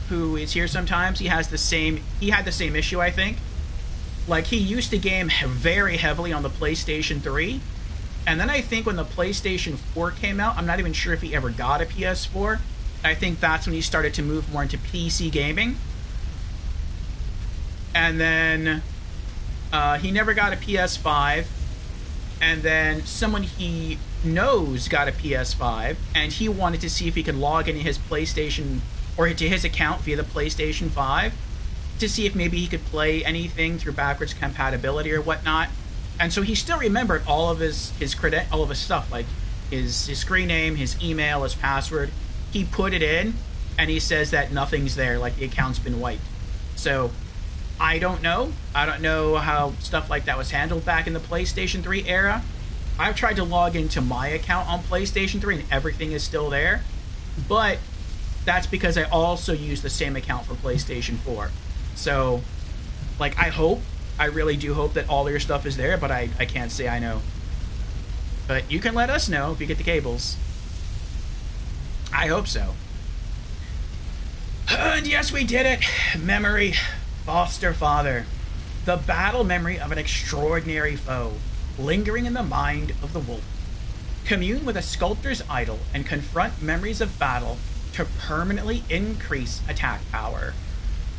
who is here sometimes, he had the same issue, I think. Like, he used to game very heavily on the PlayStation 3, and then I think when the PlayStation 4 came out, I'm not even sure if he ever got a PS4. I think that's when he started to move more into PC gaming. And then he never got a PS5, and then someone he knows got a PS5, and he wanted to see if he could log into his PlayStation, or to his account via the PlayStation 5, to see if maybe he could play anything through backwards compatibility or whatnot. And so he still remembered all of his stuff, like his screen name, his email, his password. He put it in, and he says that nothing's there, like the account's been wiped. So I don't know. I don't know how stuff like that was handled back in the PlayStation 3 era. I've tried to log into my account on PlayStation 3 and everything is still there. But that's because I also use the same account for PlayStation 4. So, like, I really do hope that all your stuff is there, but I can't say I know. But you can let us know if you get the cables. I hope so. And yes, we did it. Memory. Foster father. The battle memory of an extraordinary foe, lingering in the mind of the wolf. Commune with a sculptor's idol and confront memories of battle to permanently increase attack power.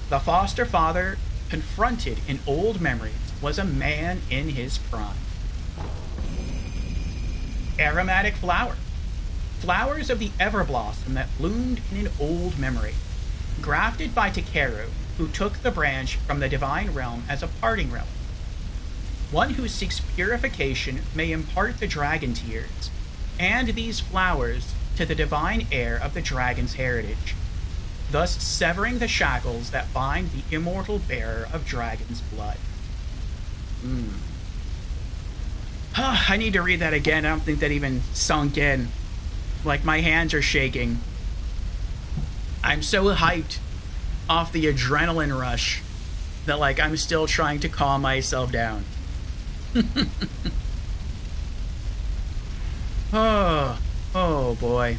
The foster father, confronted in old memories, was a man in his prime. Aromatic flower. Flowers of the Everblossom that bloomed in an old memory. Grafted by Takeru, who took the branch from the divine realm as a parting relic. One who seeks purification may impart the dragon tears, and these flowers to the divine heir of the dragon's heritage, thus severing the shackles that bind the immortal bearer of dragon's blood. I need to read that again. I don't think that even sunk in. Like, my hands are shaking. I'm so hyped off the adrenaline rush that, like, I'm still trying to calm myself down. Oh boy.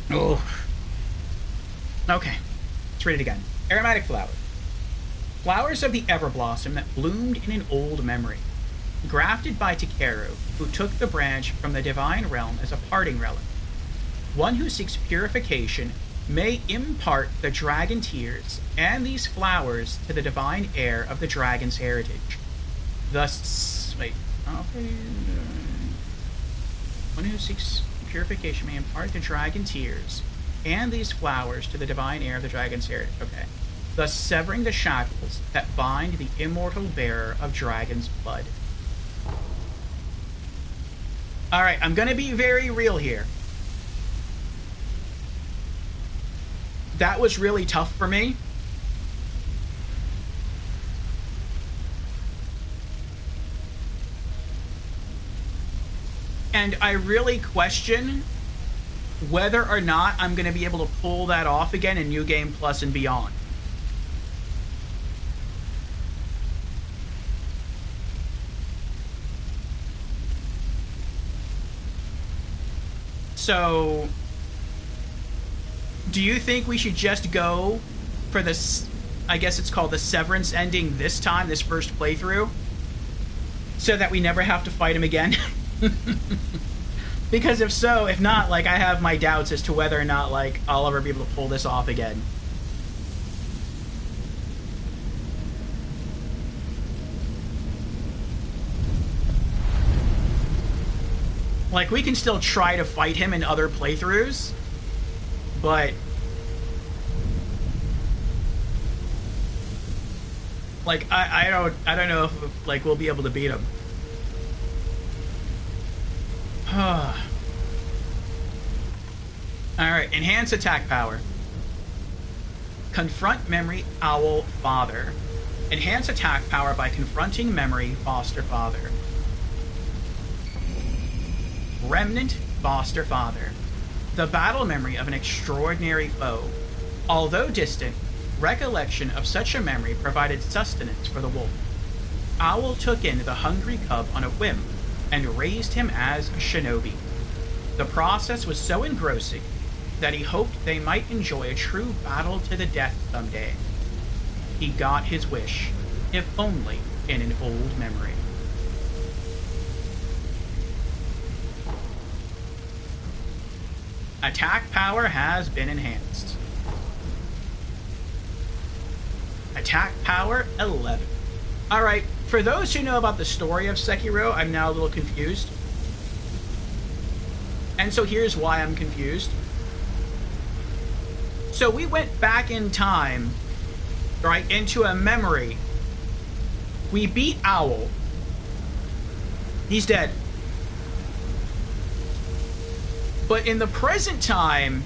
Oh. Okay, let's read it again. Aromatic flower. Flowers of the Everblossom that bloomed in an old memory. Grafted by Takeru, who took the branch from the divine realm as a parting relic. One who seeks purification may impart the dragon tears and these flowers to the divine heir of the dragon's heritage. Thus, one who seeks purification may impart the dragon tears and these flowers to the divine heir of the dragon's heritage. Okay. Thus severing the shackles that bind the immortal bearer of dragon's blood. Alright, I'm gonna be very real here. That was really tough for me. And I really question whether or not I'm going to be able to pull that off again in New Game Plus and beyond. So, do you think we should just go for this, I guess it's called the Severance ending this time, this first playthrough, so that we never have to fight him again? Because if not, like, I have my doubts as to whether or not, like, I'll ever be able to pull this off again. Like, we can still try to fight him in other playthroughs, but like, I don't know if, like, we'll be able to beat him. Alright, enhance attack power. Confront memory owl father. Enhance attack power by confronting memory foster father. Remnant foster father. The battle memory of an extraordinary foe. Although distant, recollection of such a memory provided sustenance for the wolf. Owl took in the hungry cub on a whim and raised him as a shinobi. The process was so engrossing that he hoped they might enjoy a true battle to the death someday. He got his wish, if only in an old memory. Attack power has been enhanced. Attack power 11. Alright, for those who know about the story of Sekiro, I'm now a little confused. And so here's why I'm confused. So we went back in time, right, into a memory. We beat Owl. He's dead. But in the present time,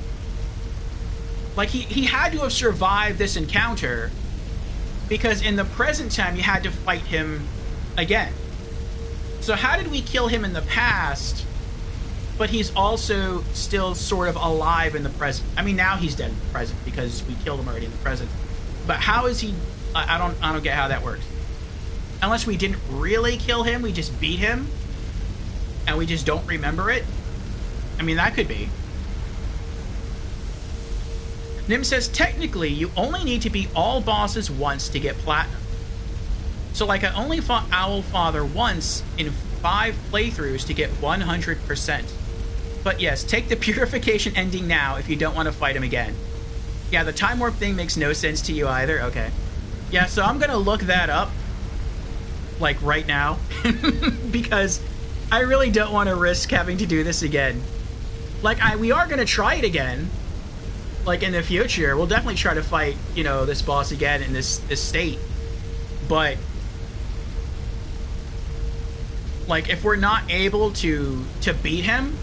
like, he had to have survived this encounter, because in the present time you had to fight him again. So how did we kill him in the past, but he's also still sort of alive in the present? I mean, now he's dead in the present because we killed him already in the present. But how is he... I don't get how that works. Unless we didn't really kill him, we just beat him, and we just don't remember it. I mean, that could be. Nim says, technically, you only need to beat all bosses once to get platinum. So, like, I only fought Owl Father once in 5 playthroughs to get 100%. But yes, take the purification ending now if you don't want to fight him again. Yeah, the time warp thing makes no sense to you either? Okay. Yeah, so I'm gonna look that up, like, right now. Because I really don't want to risk having to do this again. Like, we are gonna try it again. Like, in the future. We'll definitely try to fight, you know, this boss again in this state. But, like, if we're not able to beat him,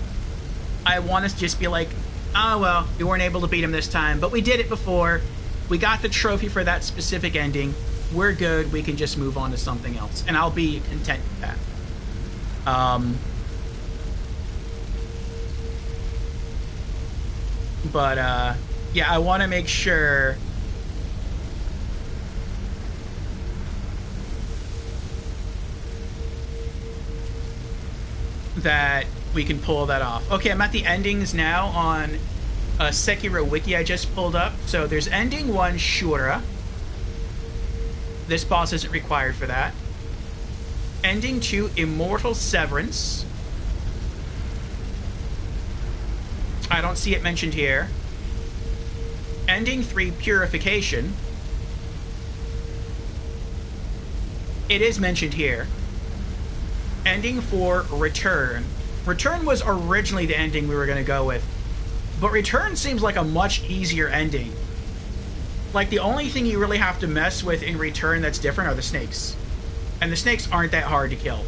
I want us to just be like, oh, well, we weren't able to beat him this time, but we did it before. We got the trophy for that specific ending. We're good. We can just move on to something else. And I'll be content with that. But, yeah, I want to make sure that we can pull that off. Okay, I'm at the endings now on Sekiro Wiki I just pulled up. So there's ending 1, Shura. This boss isn't required for that. Ending 2, Immortal Severance. I don't see it mentioned here. Ending 3, Purification. It is mentioned here. Ending 4, Return. Return was originally the ending we were going to go with. But Return seems like a much easier ending. Like, the only thing you really have to mess with in Return that's different are the snakes. And the snakes aren't that hard to kill.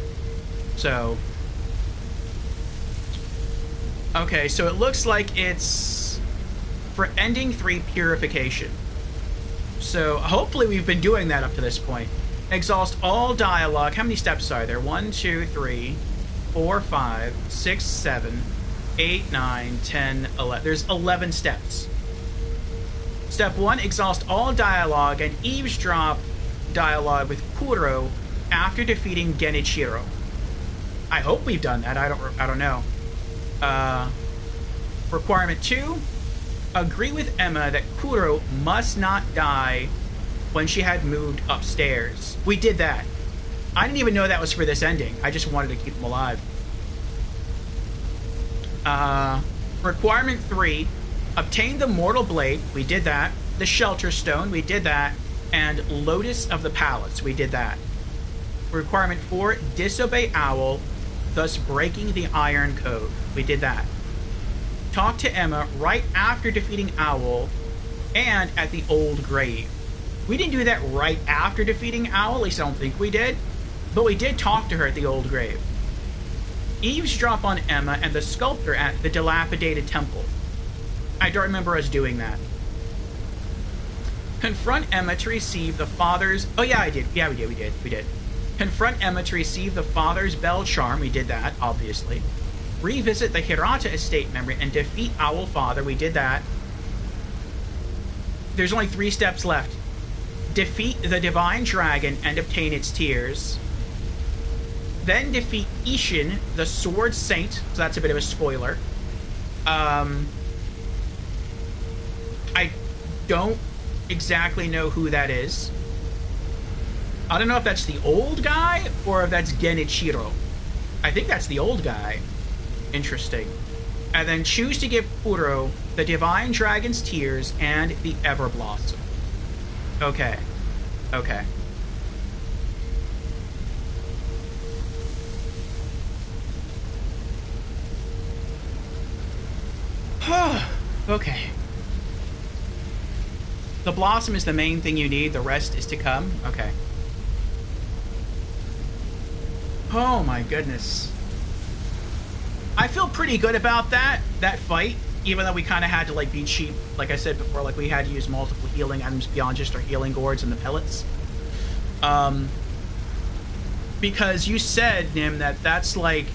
So... okay, so it looks like it's for ending 3, Purification. So hopefully we've been doing that up to this point. Exhaust all dialogue. How many steps are there? 1, 2, 3, 4, 5, 6, 7, 8, 9, 10, 11. There's 11 steps. Step 1, exhaust all dialogue and eavesdrop dialogue with Kuro after defeating Genichiro. I hope we've done that. I don't know. Requirement 2, agree with Emma that Kuro must not die when she had moved upstairs. We did that. I didn't even know that was for this ending. I just wanted to keep him alive. Requirement 3, obtain the Mortal Blade. We did that. The Shelter Stone. We did that. And Lotus of the Palace. We did that. Requirement 4, disobey Owl, thus breaking the Iron Code. We did that. Talk to Emma right after defeating Owl and at the Old Grave. We didn't do that right after defeating Owl, at least I don't think we did. But we did talk to her at the Old Grave. eavesdrop on Emma and the sculptor at the dilapidated temple. I don't remember us doing that. Confront Emma to receive the father's... Oh, yeah, I did. Yeah, we did. Confront Emma to receive the father's bell charm. We did that, obviously. Revisit the Hirata estate memory and defeat Owl Father. We did that. There's only 3 steps left. Defeat the Divine Dragon and obtain its tears. Then defeat Ishin, the Sword Saint. So that's a bit of a spoiler. I don't exactly know who that is. I don't know if that's the old guy or if that's Genichiro. I think that's the old guy. Interesting. And then choose to give Kuro the Divine Dragon's Tears and the Everblossom. Okay. Okay. Okay. The blossom is the main thing you need. The rest is to come. Okay. Oh my goodness. I feel pretty good about that fight, even though we kind of had to like be cheap. Like I said before, like we had to use multiple healing items beyond just our healing gourds and the pellets. Because you said, Nim, that's like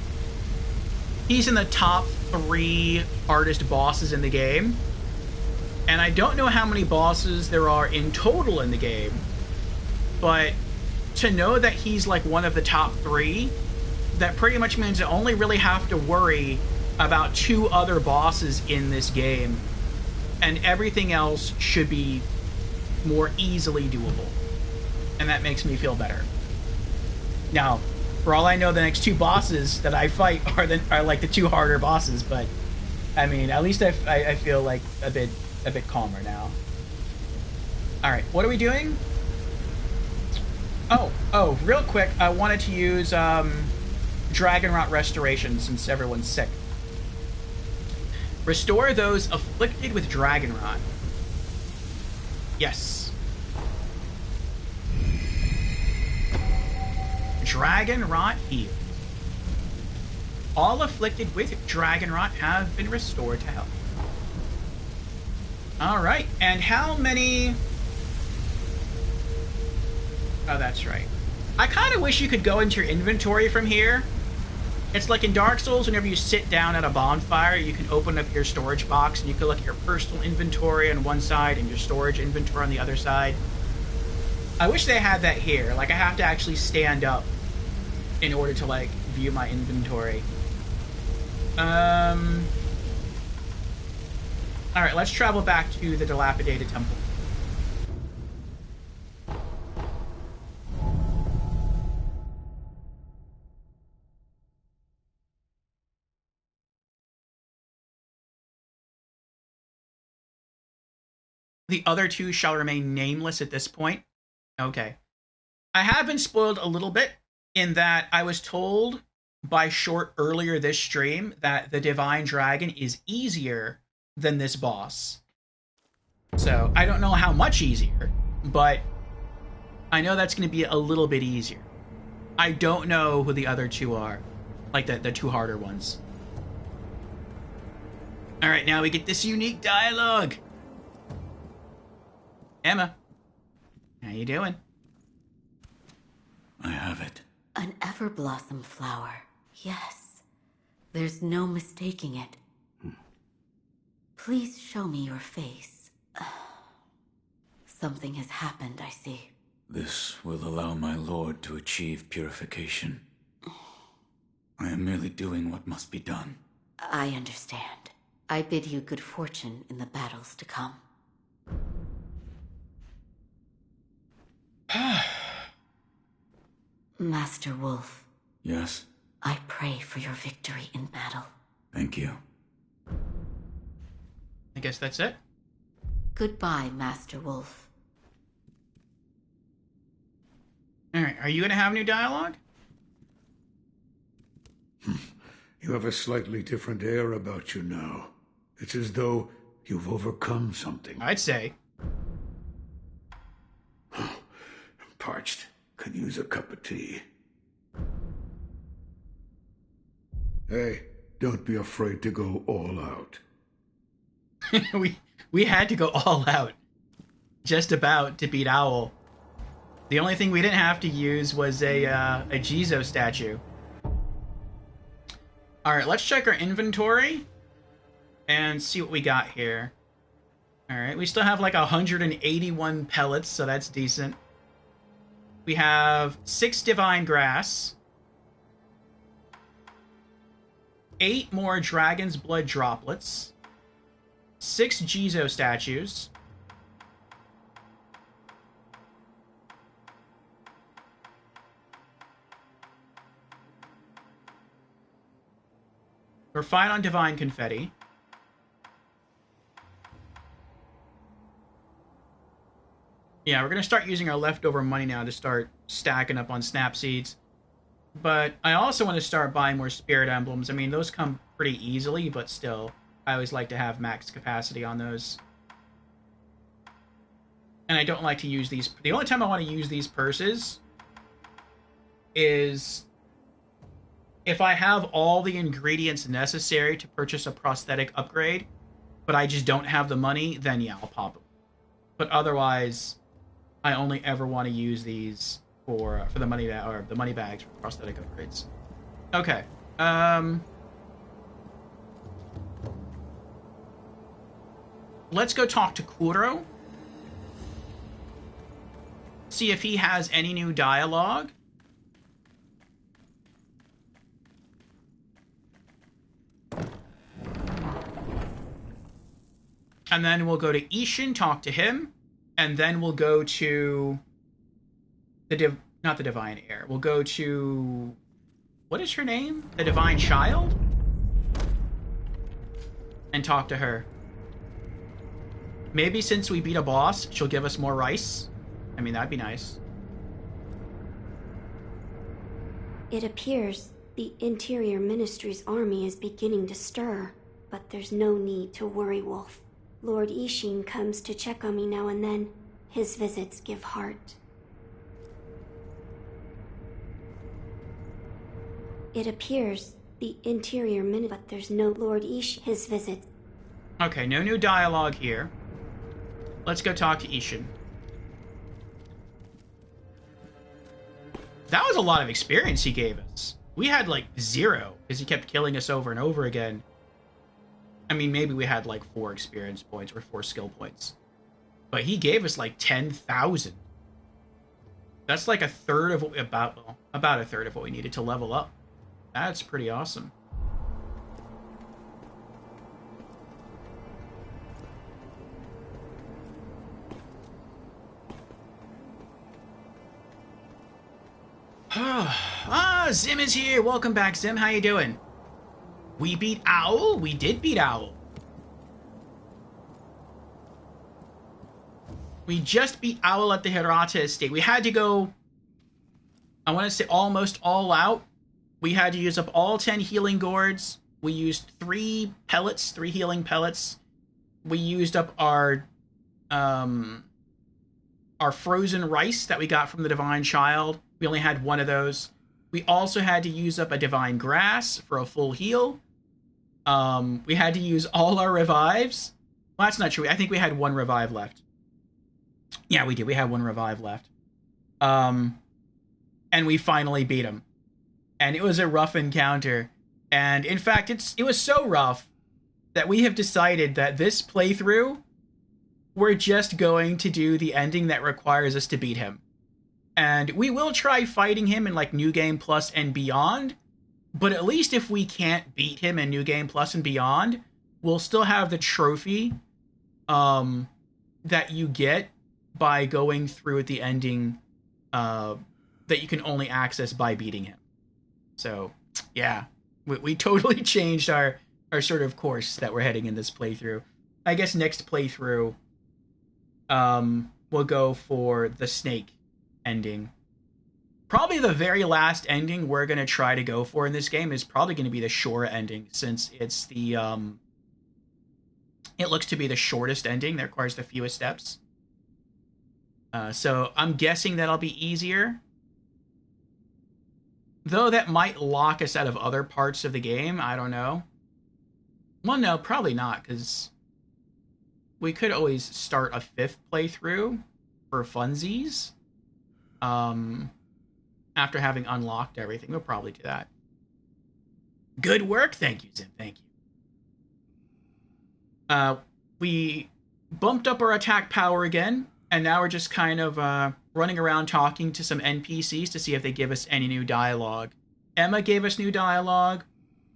he's in the top 3 hardest bosses in the game. And I don't know how many bosses there are in total in the game, but to know that he's like one of the top 3, that pretty much means I only really have to worry about 2 other bosses in this game, and everything else should be more easily doable. And that makes me feel better. Now, for all I know, the next 2 bosses that I fight are like the 2 harder bosses, but I mean, at least I feel like a bit calmer now. Alright, what are we doing? Oh, real quick, I wanted to use Dragon Rot Restoration since everyone's sick. Restore those afflicted with Dragon Rot. Yes. Dragon Rot healed. All afflicted with Dragon Rot have been restored to health. Alright, and how many... Oh, that's right. I kind of wish you could go into your inventory from here. It's like in Dark Souls, whenever you sit down at a bonfire, you can open up your storage box and you can look at your personal inventory on one side and your storage inventory on the other side. I wish they had that here. Like, I have to actually stand up in order to, like, view my inventory. Alright, let's travel back to the dilapidated temple. The other 2 shall remain nameless at this point. Okay. I have been spoiled a little bit in that I was told by Short earlier this stream that the Divine Dragon is easier than this boss. So, I don't know how much easier, but I know that's going to be a little bit easier. I don't know who the other 2 are. Like the 2 harder ones. Alright, now we get this unique dialogue. Emma, how you doing? I have it. An Everblossom flower. Yes. There's no mistaking it. Please show me your face. Something has happened, I see. This will allow my lord to achieve purification. I am merely doing what must be done. I understand. I bid you good fortune in the battles to come. Master Wolf. Yes? I pray for your victory in battle. Thank you. I guess that's it. Goodbye, Master Wolf. Alright, are you going to have new dialogue? You have a slightly different air about you now. It's as though you've overcome something. I'd say. Parched. Could use a cup of tea. Hey, don't be afraid to go all out. we had to go all out, just about, to beat Owl. The only thing we didn't have to use was a Jizo statue. Alright, let's check our inventory and see what we got here. Alright, we still have like 181 pellets, so that's decent. We have 6 Divine Grass, 8 more Dragon's Blood Droplets, 6 Jizo statues, we're fine on Divine Confetti. Yeah, we're going to start using our leftover money now to start stacking up on Snap Seeds. But I also want to start buying more Spirit Emblems. I mean, those come pretty easily, but still, I always like to have max capacity on those. And I don't like to use these. The only time I want to use these purses is if I have all the ingredients necessary to purchase a prosthetic upgrade, but I just don't have the money, then yeah, I'll pop them. But otherwise, I only ever want to use these for the money or the money bags for prosthetic upgrades. Okay. Let's go talk to Kuro. See if he has any new dialogue. And then we'll go to Ishin, talk to him. And then we'll go to not the Divine Heir. We'll go to, what is her name? The Divine Child? And talk to her. Maybe since we beat a boss, she'll give us more rice. I mean, that'd be nice. It appears the Interior Ministry's army is beginning to stir, but there's no need to worry, Wolf. Lord Ishin comes to check on me now and then. His visits give heart. It appears the Interior Ministry, but there's no Lord Ishin. His visits. Okay, no new dialogue here. Let's go talk to Ishin. That was a lot of experience he gave us. We had like 0, because he kept killing us over and over again. I mean, maybe we had like 4 experience points or 4 skill points. But he gave us like 10,000. That's like a third of what, about a third of what we needed to level up. That's pretty awesome. Zim is here. Welcome back, Zim. How you doing? We beat Owl? We did beat Owl. We just beat Owl at the Hirata Estate. We had to go, I want to say, almost all out. We had to use up all 10 healing gourds. We used 3 pellets, 3 healing pellets. We used up our frozen rice that we got from the Divine Child. We only had 1 of those. We also had to use up a Divine Grass for a full heal. We had to use all our revives. Well, that's not true. I think we had 1 revive left. Yeah, we did. We had 1 revive left. And we finally beat him. And it was a rough encounter. And in fact, it was so rough that we have decided that this playthrough, we're just going to do the ending that requires us to beat him. And we will try fighting him in like New Game Plus and beyond. But at least if we can't beat him in New Game Plus and beyond, we'll still have the trophy that you get by going through at the ending that you can only access by beating him. So, yeah, we totally changed our sort of course that we're heading in this playthrough. I guess next playthrough, we'll go for the snake ending. Probably the very last ending we're going to try to go for in this game is probably going to be the Shora ending, since it's the, it looks to be the shortest ending that requires the fewest steps. So I'm guessing that'll be easier. Though that might lock us out of other parts of the game. I don't know. Well, no, probably not, because we could always start a 5th playthrough for funsies. After having unlocked everything, we'll probably do that. Good work. Thank you, Zim. Thank you. We bumped up our attack power again, and now we're just kind of running around talking to some NPCs to see if they give us any new dialogue. Emma gave us new dialogue.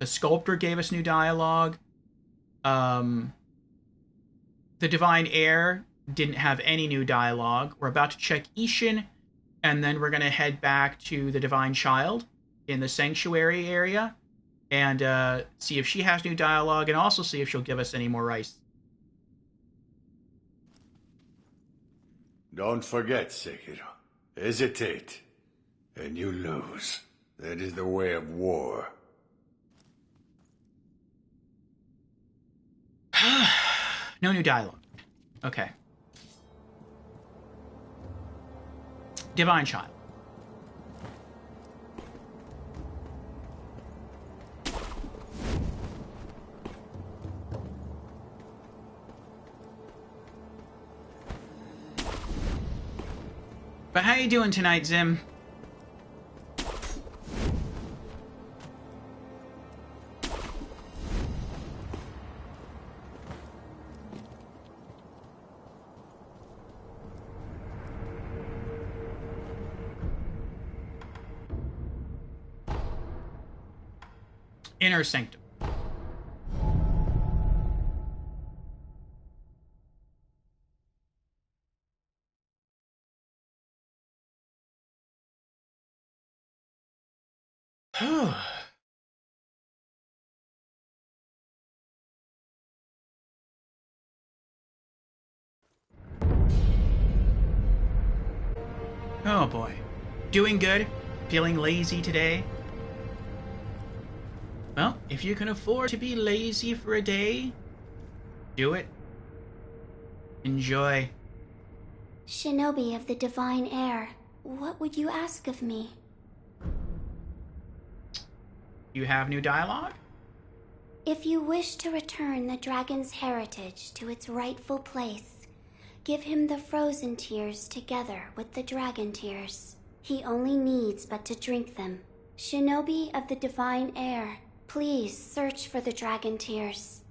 The Sculptor gave us new dialogue. The Divine Heir didn't have any new dialogue. We're about to check Ishin, and then we're going to head back to the Divine Child in the Sanctuary area and see if she has new dialogue, and also see if she'll give us any more rice. Don't forget, Sekiro. Hesitate, and you lose. That is the way of war. No new dialogue. Okay. Divine Child. But how you doing tonight, Zim? Inner Sanctum. Oh boy. Doing good? Feeling lazy today? Well, if you can afford to be lazy for a day, do it. Enjoy. Shinobi of the Divine Heir, what would you ask of me? You have new dialogue? If you wish to return the dragon's heritage to its rightful place, give him the frozen tears together with the dragon tears. He only needs but to drink them. Shinobi of the Divine Heir, please search for the dragon tears.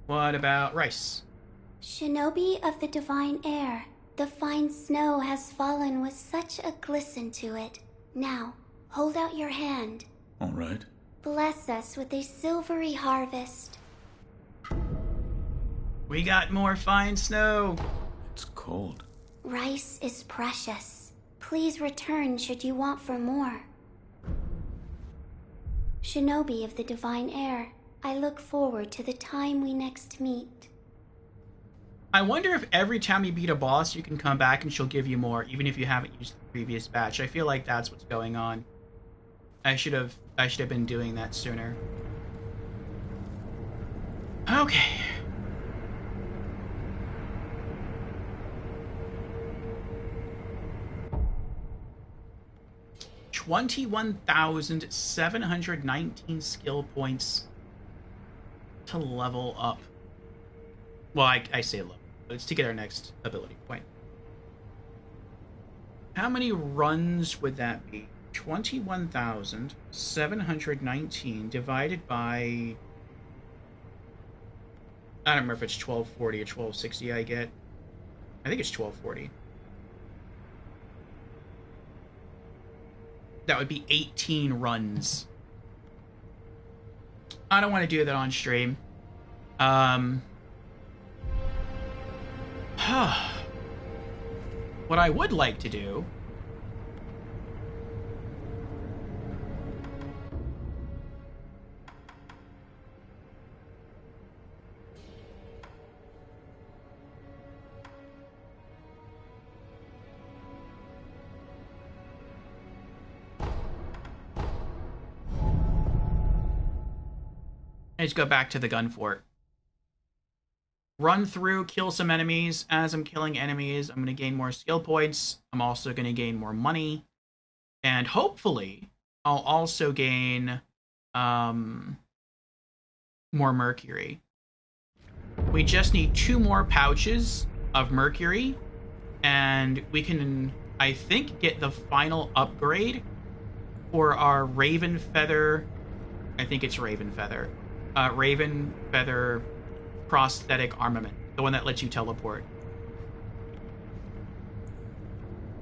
What about rice? Shinobi of the Divine Heir, the fine snow has fallen with such a glisten to it. Now, hold out your hand. All right. Bless us with a silvery harvest. We got more fine snow. It's cold. Rice is precious. Please return should you want for more. Shinobi of the Divine Heir, I look forward to the time we next meet. I wonder if every time you beat a boss, you can come back and she'll give you more, even if you haven't used the previous batch. I feel like that's what's going on. I should have been doing that sooner. Okay. $21,719 skill points to level up. Well, I say level, but it's to get our next ability point. How many runs would that be? 21,719 divided by... I don't remember if it's 1240 or 1260 I get. I think it's 1240. That would be 18 runs. I don't want to do that on stream. What I would like to do is go back to the gun fort. Run through, kill some enemies. As I'm killing enemies, I'm going to gain more skill points. I'm also going to gain more money. And hopefully, I'll also gain more mercury. We just need 2 more pouches of mercury, and we can, I think, get the final upgrade for our Raven Feather. I think it's Raven Feather. Raven Feather prosthetic armament. The one that lets you teleport.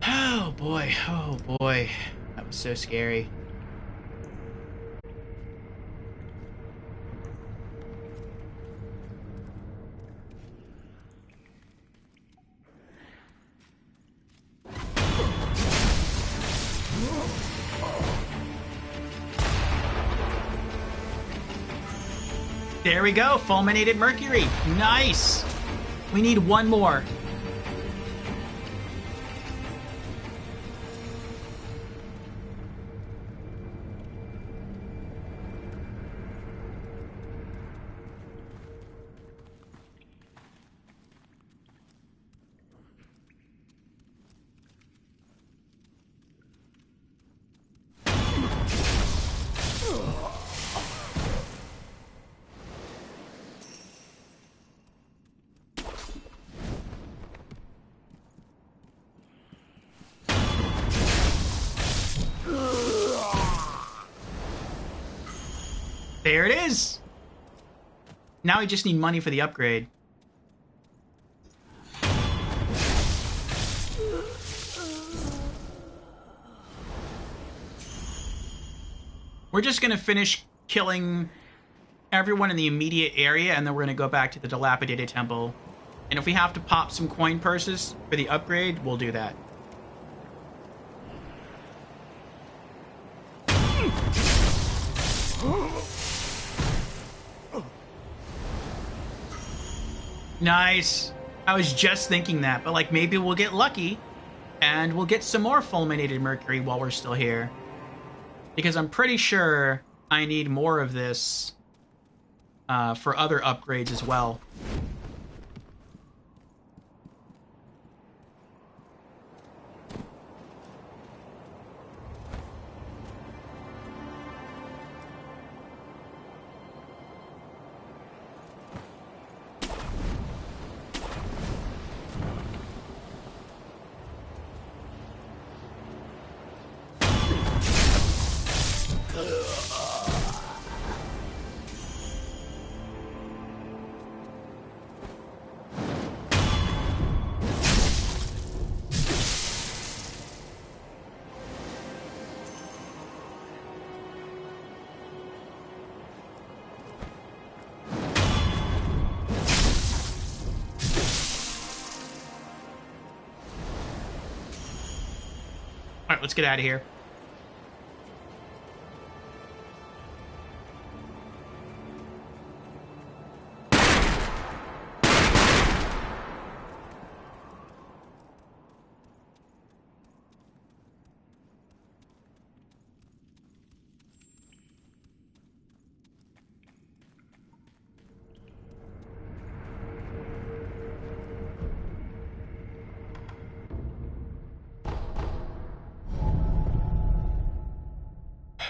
Oh boy, oh boy. That was so scary. There we go, fulminated mercury. Nice. We need 1 more. There it is. Now we just need money for the upgrade. We're just going to finish killing everyone in the immediate area, and then we're going to go back to the dilapidated temple. And if we have to pop some coin purses for the upgrade, we'll do that. Nice. I was just thinking that, but like maybe we'll get lucky and we'll get some more fulminated mercury while we're still here. Because I'm pretty sure I need more of this for other upgrades as well. Alright, let's get out of here.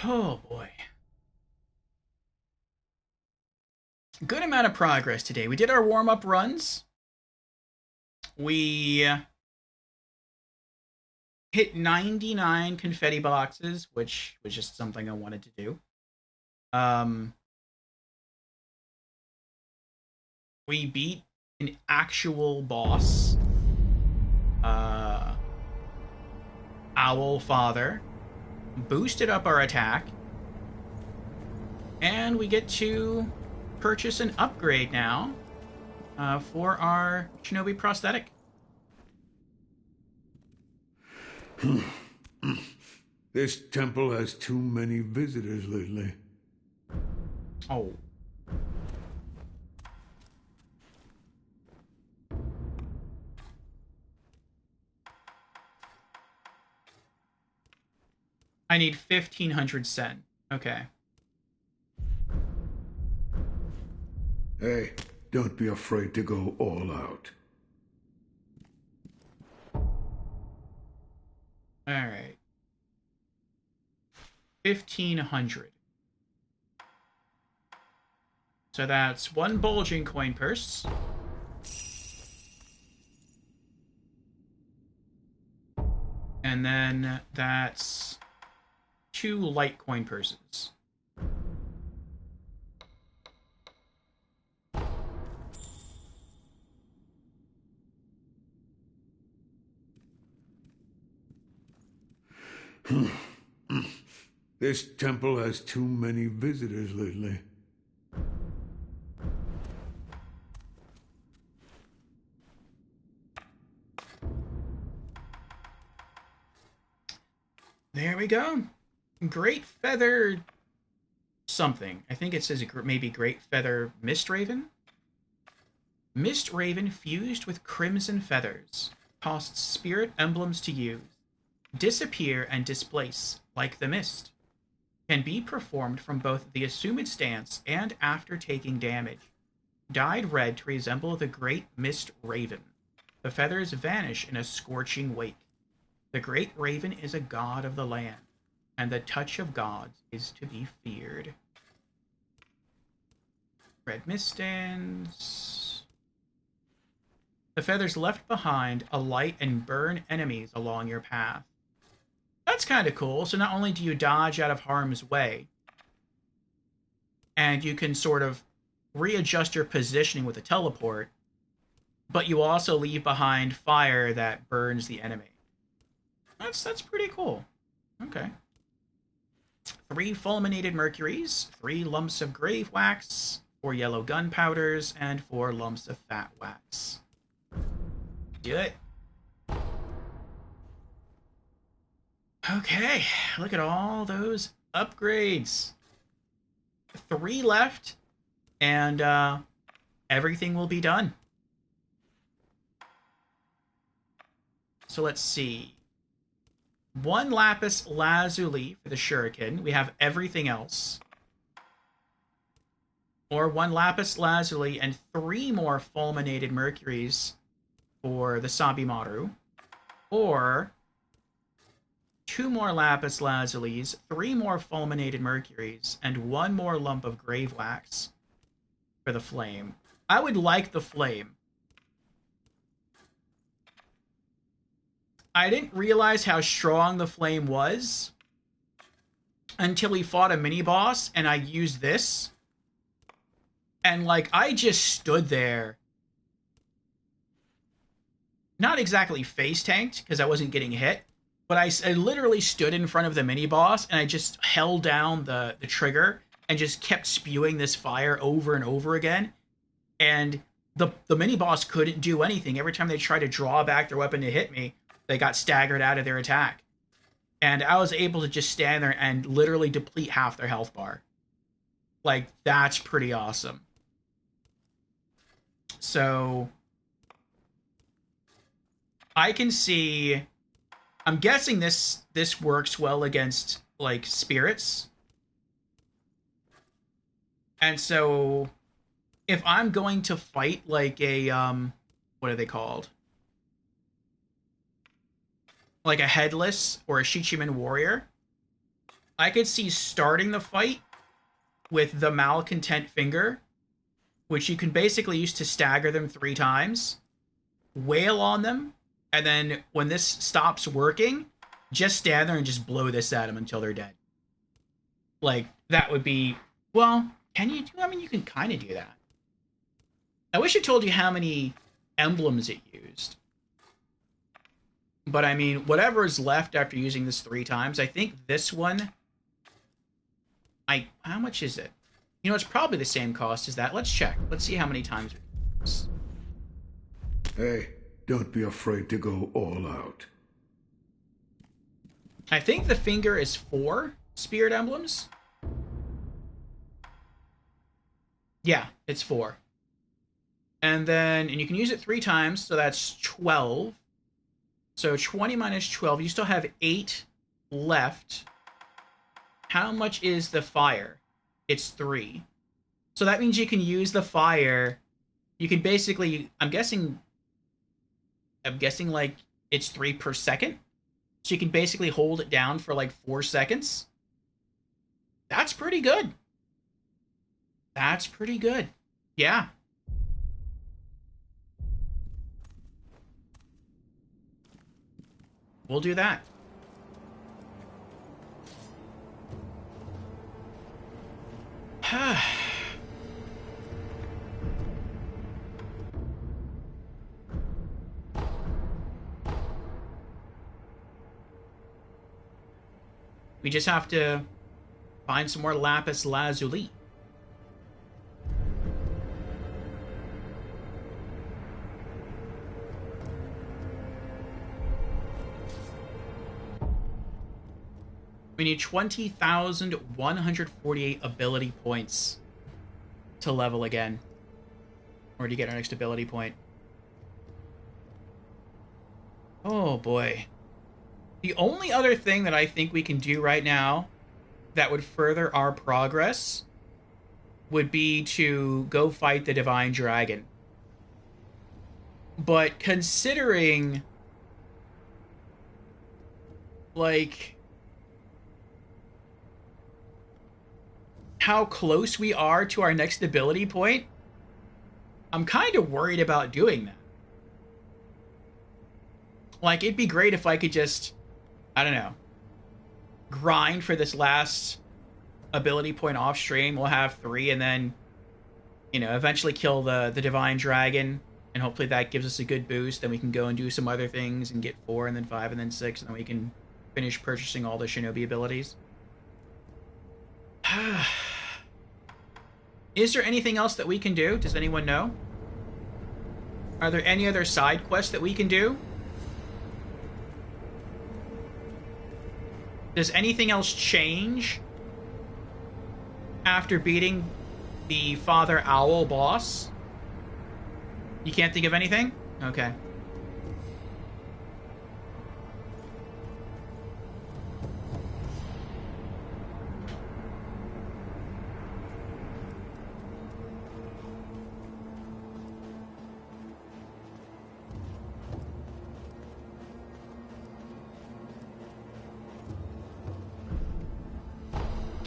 Oh boy. Good amount of progress today. We did our warm-up runs. We hit 99 confetti boxes, which was just something I wanted to do. We beat an actual boss. Owl Father. Boosted up our attack, and we get to purchase an upgrade now for our Shinobi prosthetic. This temple has too many visitors lately. Oh. I need 1,500 sen. Okay. Hey, don't be afraid to go all out. Alright. 1,500. So that's 1 bulging coin purse. And then that's 2 light coin purses. This temple has too many visitors lately. There we go. Great Feather something. I think it says maybe Great Feather Mistraven. Mistraven fused with crimson feathers. Costs spirit emblems to use. Disappear and displace, like the mist. Can be performed from both the assumed stance and after taking damage. Dyed red to resemble the Great Mist Raven. The feathers vanish in a scorching wake. The Great Raven is a god of the land, and the touch of gods is to be feared. Red mist stands. The feathers left behind alight and burn enemies along your path. That's kind of cool. So not only do you dodge out of harm's way, and you can sort of readjust your positioning with a teleport, but you also leave behind fire that burns the enemy. That's pretty cool. Okay. 3 fulminated mercuries, 3 lumps of grave wax, 4 yellow gunpowders, and 4 lumps of fat wax. Do it. Okay, look at all those upgrades. 3 left, and everything will be done. So let's see. 1 lapis lazuli for the shuriken. We have everything else. Or 1 lapis lazuli and 3 more fulminated mercuries for the Sabimaru. Or 2 more lapis lazulis, 3 more fulminated mercuries, and 1 more lump of grave wax for the flame. I would like the flame. I didn't realize how strong the flame was until he fought a mini-boss, and I used this. And, like, I just stood there. Not exactly face-tanked, because I wasn't getting hit. But I literally stood in front of the mini-boss, and I just held down the trigger and just kept spewing this fire over and over again. And the mini-boss couldn't do anything. Every time they tried to draw back their weapon to hit me, they got staggered out of their attack. And I was able to just stand there and literally deplete half their health bar. Like, that's pretty awesome. So, I can see... I'm guessing this works well against, like, spirits. And so, if I'm going to fight, like, a, what are they called? Like a headless or a Shichiman warrior, I could see starting the fight with the Malcontent Finger, which you can basically use to stagger them 3 times, wail on them, and then when this stops working, just stand there and just blow this at them until they're dead. Like, that would be... Well, can you do... I mean, you can kind of do that. I wish it told you how many emblems it used. But, I mean, whatever is left after using this 3 times, I think this one... How much is it? You know, it's probably the same cost as that. Let's check. Let's see how many times we use. Hey, don't be afraid to go all out. I think the finger is 4 spirit emblems. Yeah, it's 4. And you can use it 3 times, so that's 12. So 20 minus 12, you still have 8 left. How much is the fire? It's 3. So that means you can use the fire. You can basically, I'm guessing like it's 3 per second. So you can basically hold it down for like 4 seconds. That's pretty good. That's pretty good. Yeah. We'll do that. We just have to find some more lapis lazuli. We need 20,148 ability points to level again, or to get our next ability point. Oh boy. The only other thing that I think we can do right now that would further our progress would be to go fight the Divine Dragon. But considering, like, how close we are to our next ability point, I'm kind of worried about doing that. Like, it'd be great if I could just, I don't know, grind for this last ability point off stream. We'll have 3, and then, you know, eventually kill the Divine Dragon, and hopefully that gives us a good boost. Then we can go and do some other things and get 4, and then 5, and then 6, and then we can finish purchasing all the Shinobi abilities. Is there anything else that we can do? Does anyone know? Are there any other side quests that we can do? Does anything else change after beating the Father Owl boss? You can't think of anything? Okay.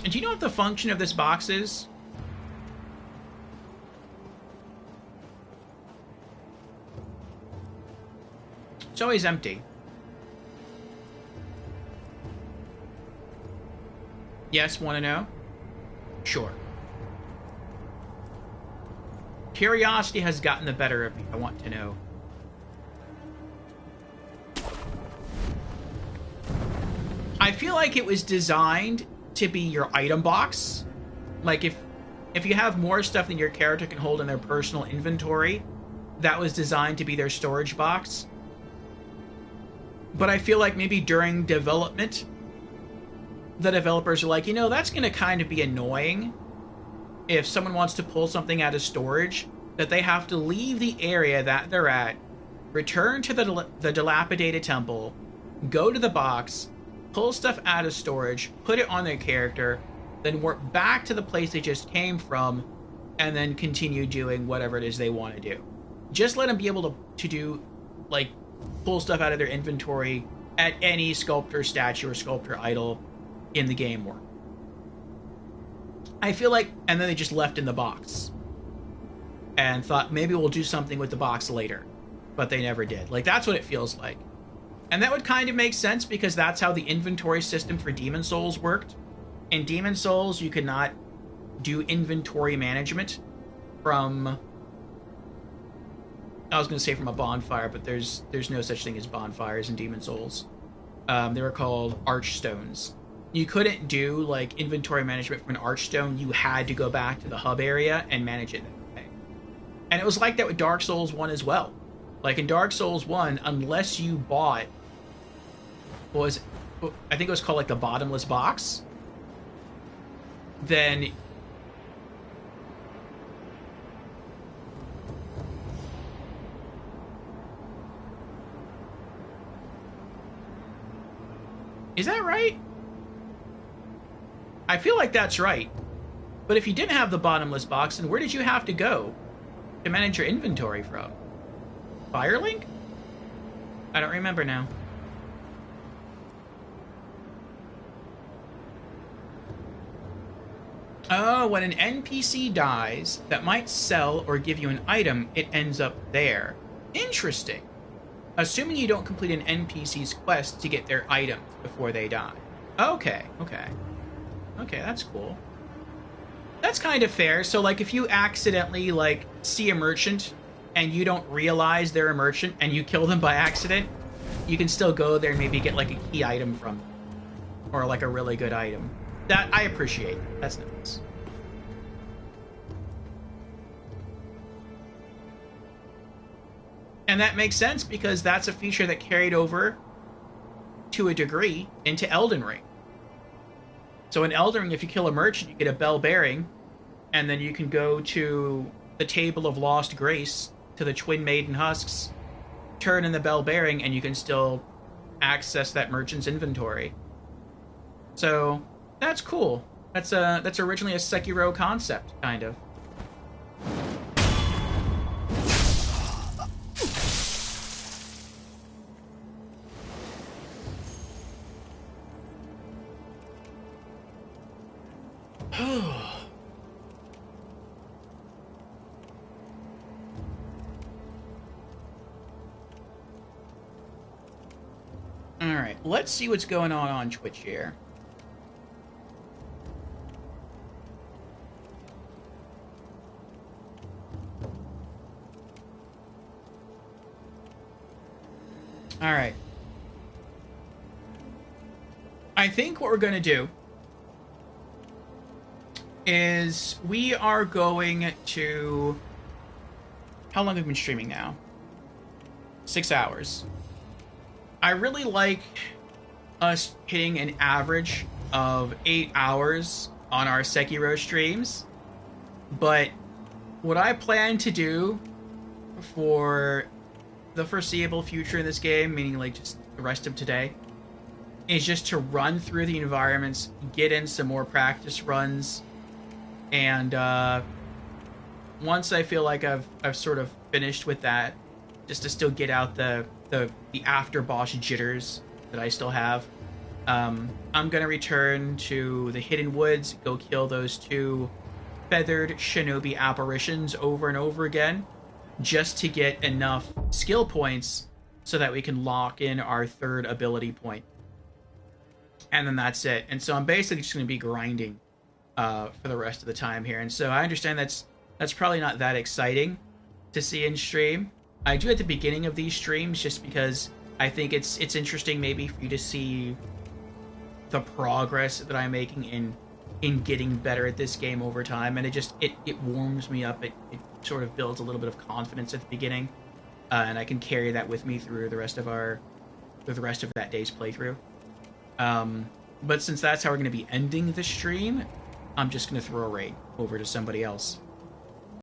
And do you know what the function of this box is? It's always empty. Yes, want to know? Sure. Curiosity has gotten the better of me. I want to know. I feel like it was designed to be your item box. Like, if you have more stuff than your character can hold in their personal inventory, that was designed to be their storage box. But I feel like maybe during development, the developers are like, you know, that's going to kind of be annoying if someone wants to pull something out of storage, that they have to leave the area that they're at, return to the dilapidated temple, go to the box, pull stuff out of storage, put it on their character, then warp back to the place they just came from, and then continue doing whatever it is they want to do. Just let them be able to do, like, pull stuff out of their inventory at any sculptor statue or sculptor idol in the game world. I feel like, and then they just left in the box and thought maybe we'll do something with the box later, but they never did. Like, that's what it feels like. And that would kind of make sense because that's how the inventory system for Demon Souls worked. In Demon Souls, you could not do inventory management from, I was going to say from a bonfire, but there's no such thing as bonfires in Demon Souls. They were called archstones. You couldn't do, like, inventory management from an archstone. You had to go back to the hub area and manage it that way. And it was like that with Dark Souls 1 as well. Like, in Dark Souls 1, unless you bought, I think it was called, like, the bottomless box, then is that right? I feel like that's right. But if you didn't have the bottomless box, then where did you have to go to manage your inventory from? Firelink? I don't remember now. Oh, when an NPC dies that might sell or give you an item, it ends up there. Interesting. Assuming you don't complete an NPC's quest to get their item before they die. Okay, okay. Okay, that's cool. That's kind of fair. So, like, if you accidentally, like, see a merchant and you don't realize they're a merchant and you kill them by accident, you can still go there and maybe get, like, a key item from them. Or, like, a really good item. That, I appreciate. That's nice. And that makes sense because that's a feature that carried over to a degree into Elden Ring. So in Elden Ring, if you kill a merchant, you get a bell bearing, and then you can go to the Table of Lost Grace, to the Twin Maiden Husks, turn in the bell bearing, and you can still access that merchant's inventory. So that's cool. That's originally a Sekiro concept, kind of. Alright, let's see what's going on Twitch here. Alright. I think what we're going to do is we are going to... How long have we been streaming now? 6 hours. I really like us hitting an average of 8 hours on our Sekiro streams, but what I plan to do for the foreseeable future in this game, meaning like just the rest of today, is just to run through the environments, get in some more practice runs, and once I feel like I've sort of finished with that, just to still get out the after boss jitters that I still have, I'm gonna return to the Hidden Woods, go kill those 2 feathered shinobi apparitions over and over again, just to get enough skill points so that we can lock in our 3rd ability point. And then that's it. And so I'm basically just going to be grinding for the rest of the time here. And so I understand that's probably not that exciting to see in stream. I do at the beginning of these streams just because I think it's interesting maybe for you to see the progress that I'm making in getting better at this game over time. And it warms me up. It sort of builds a little bit of confidence at the beginning. And I can carry that with me through the rest of that day's playthrough. But since that's how we're going to be ending the stream, I'm just going to throw a raid over to somebody else.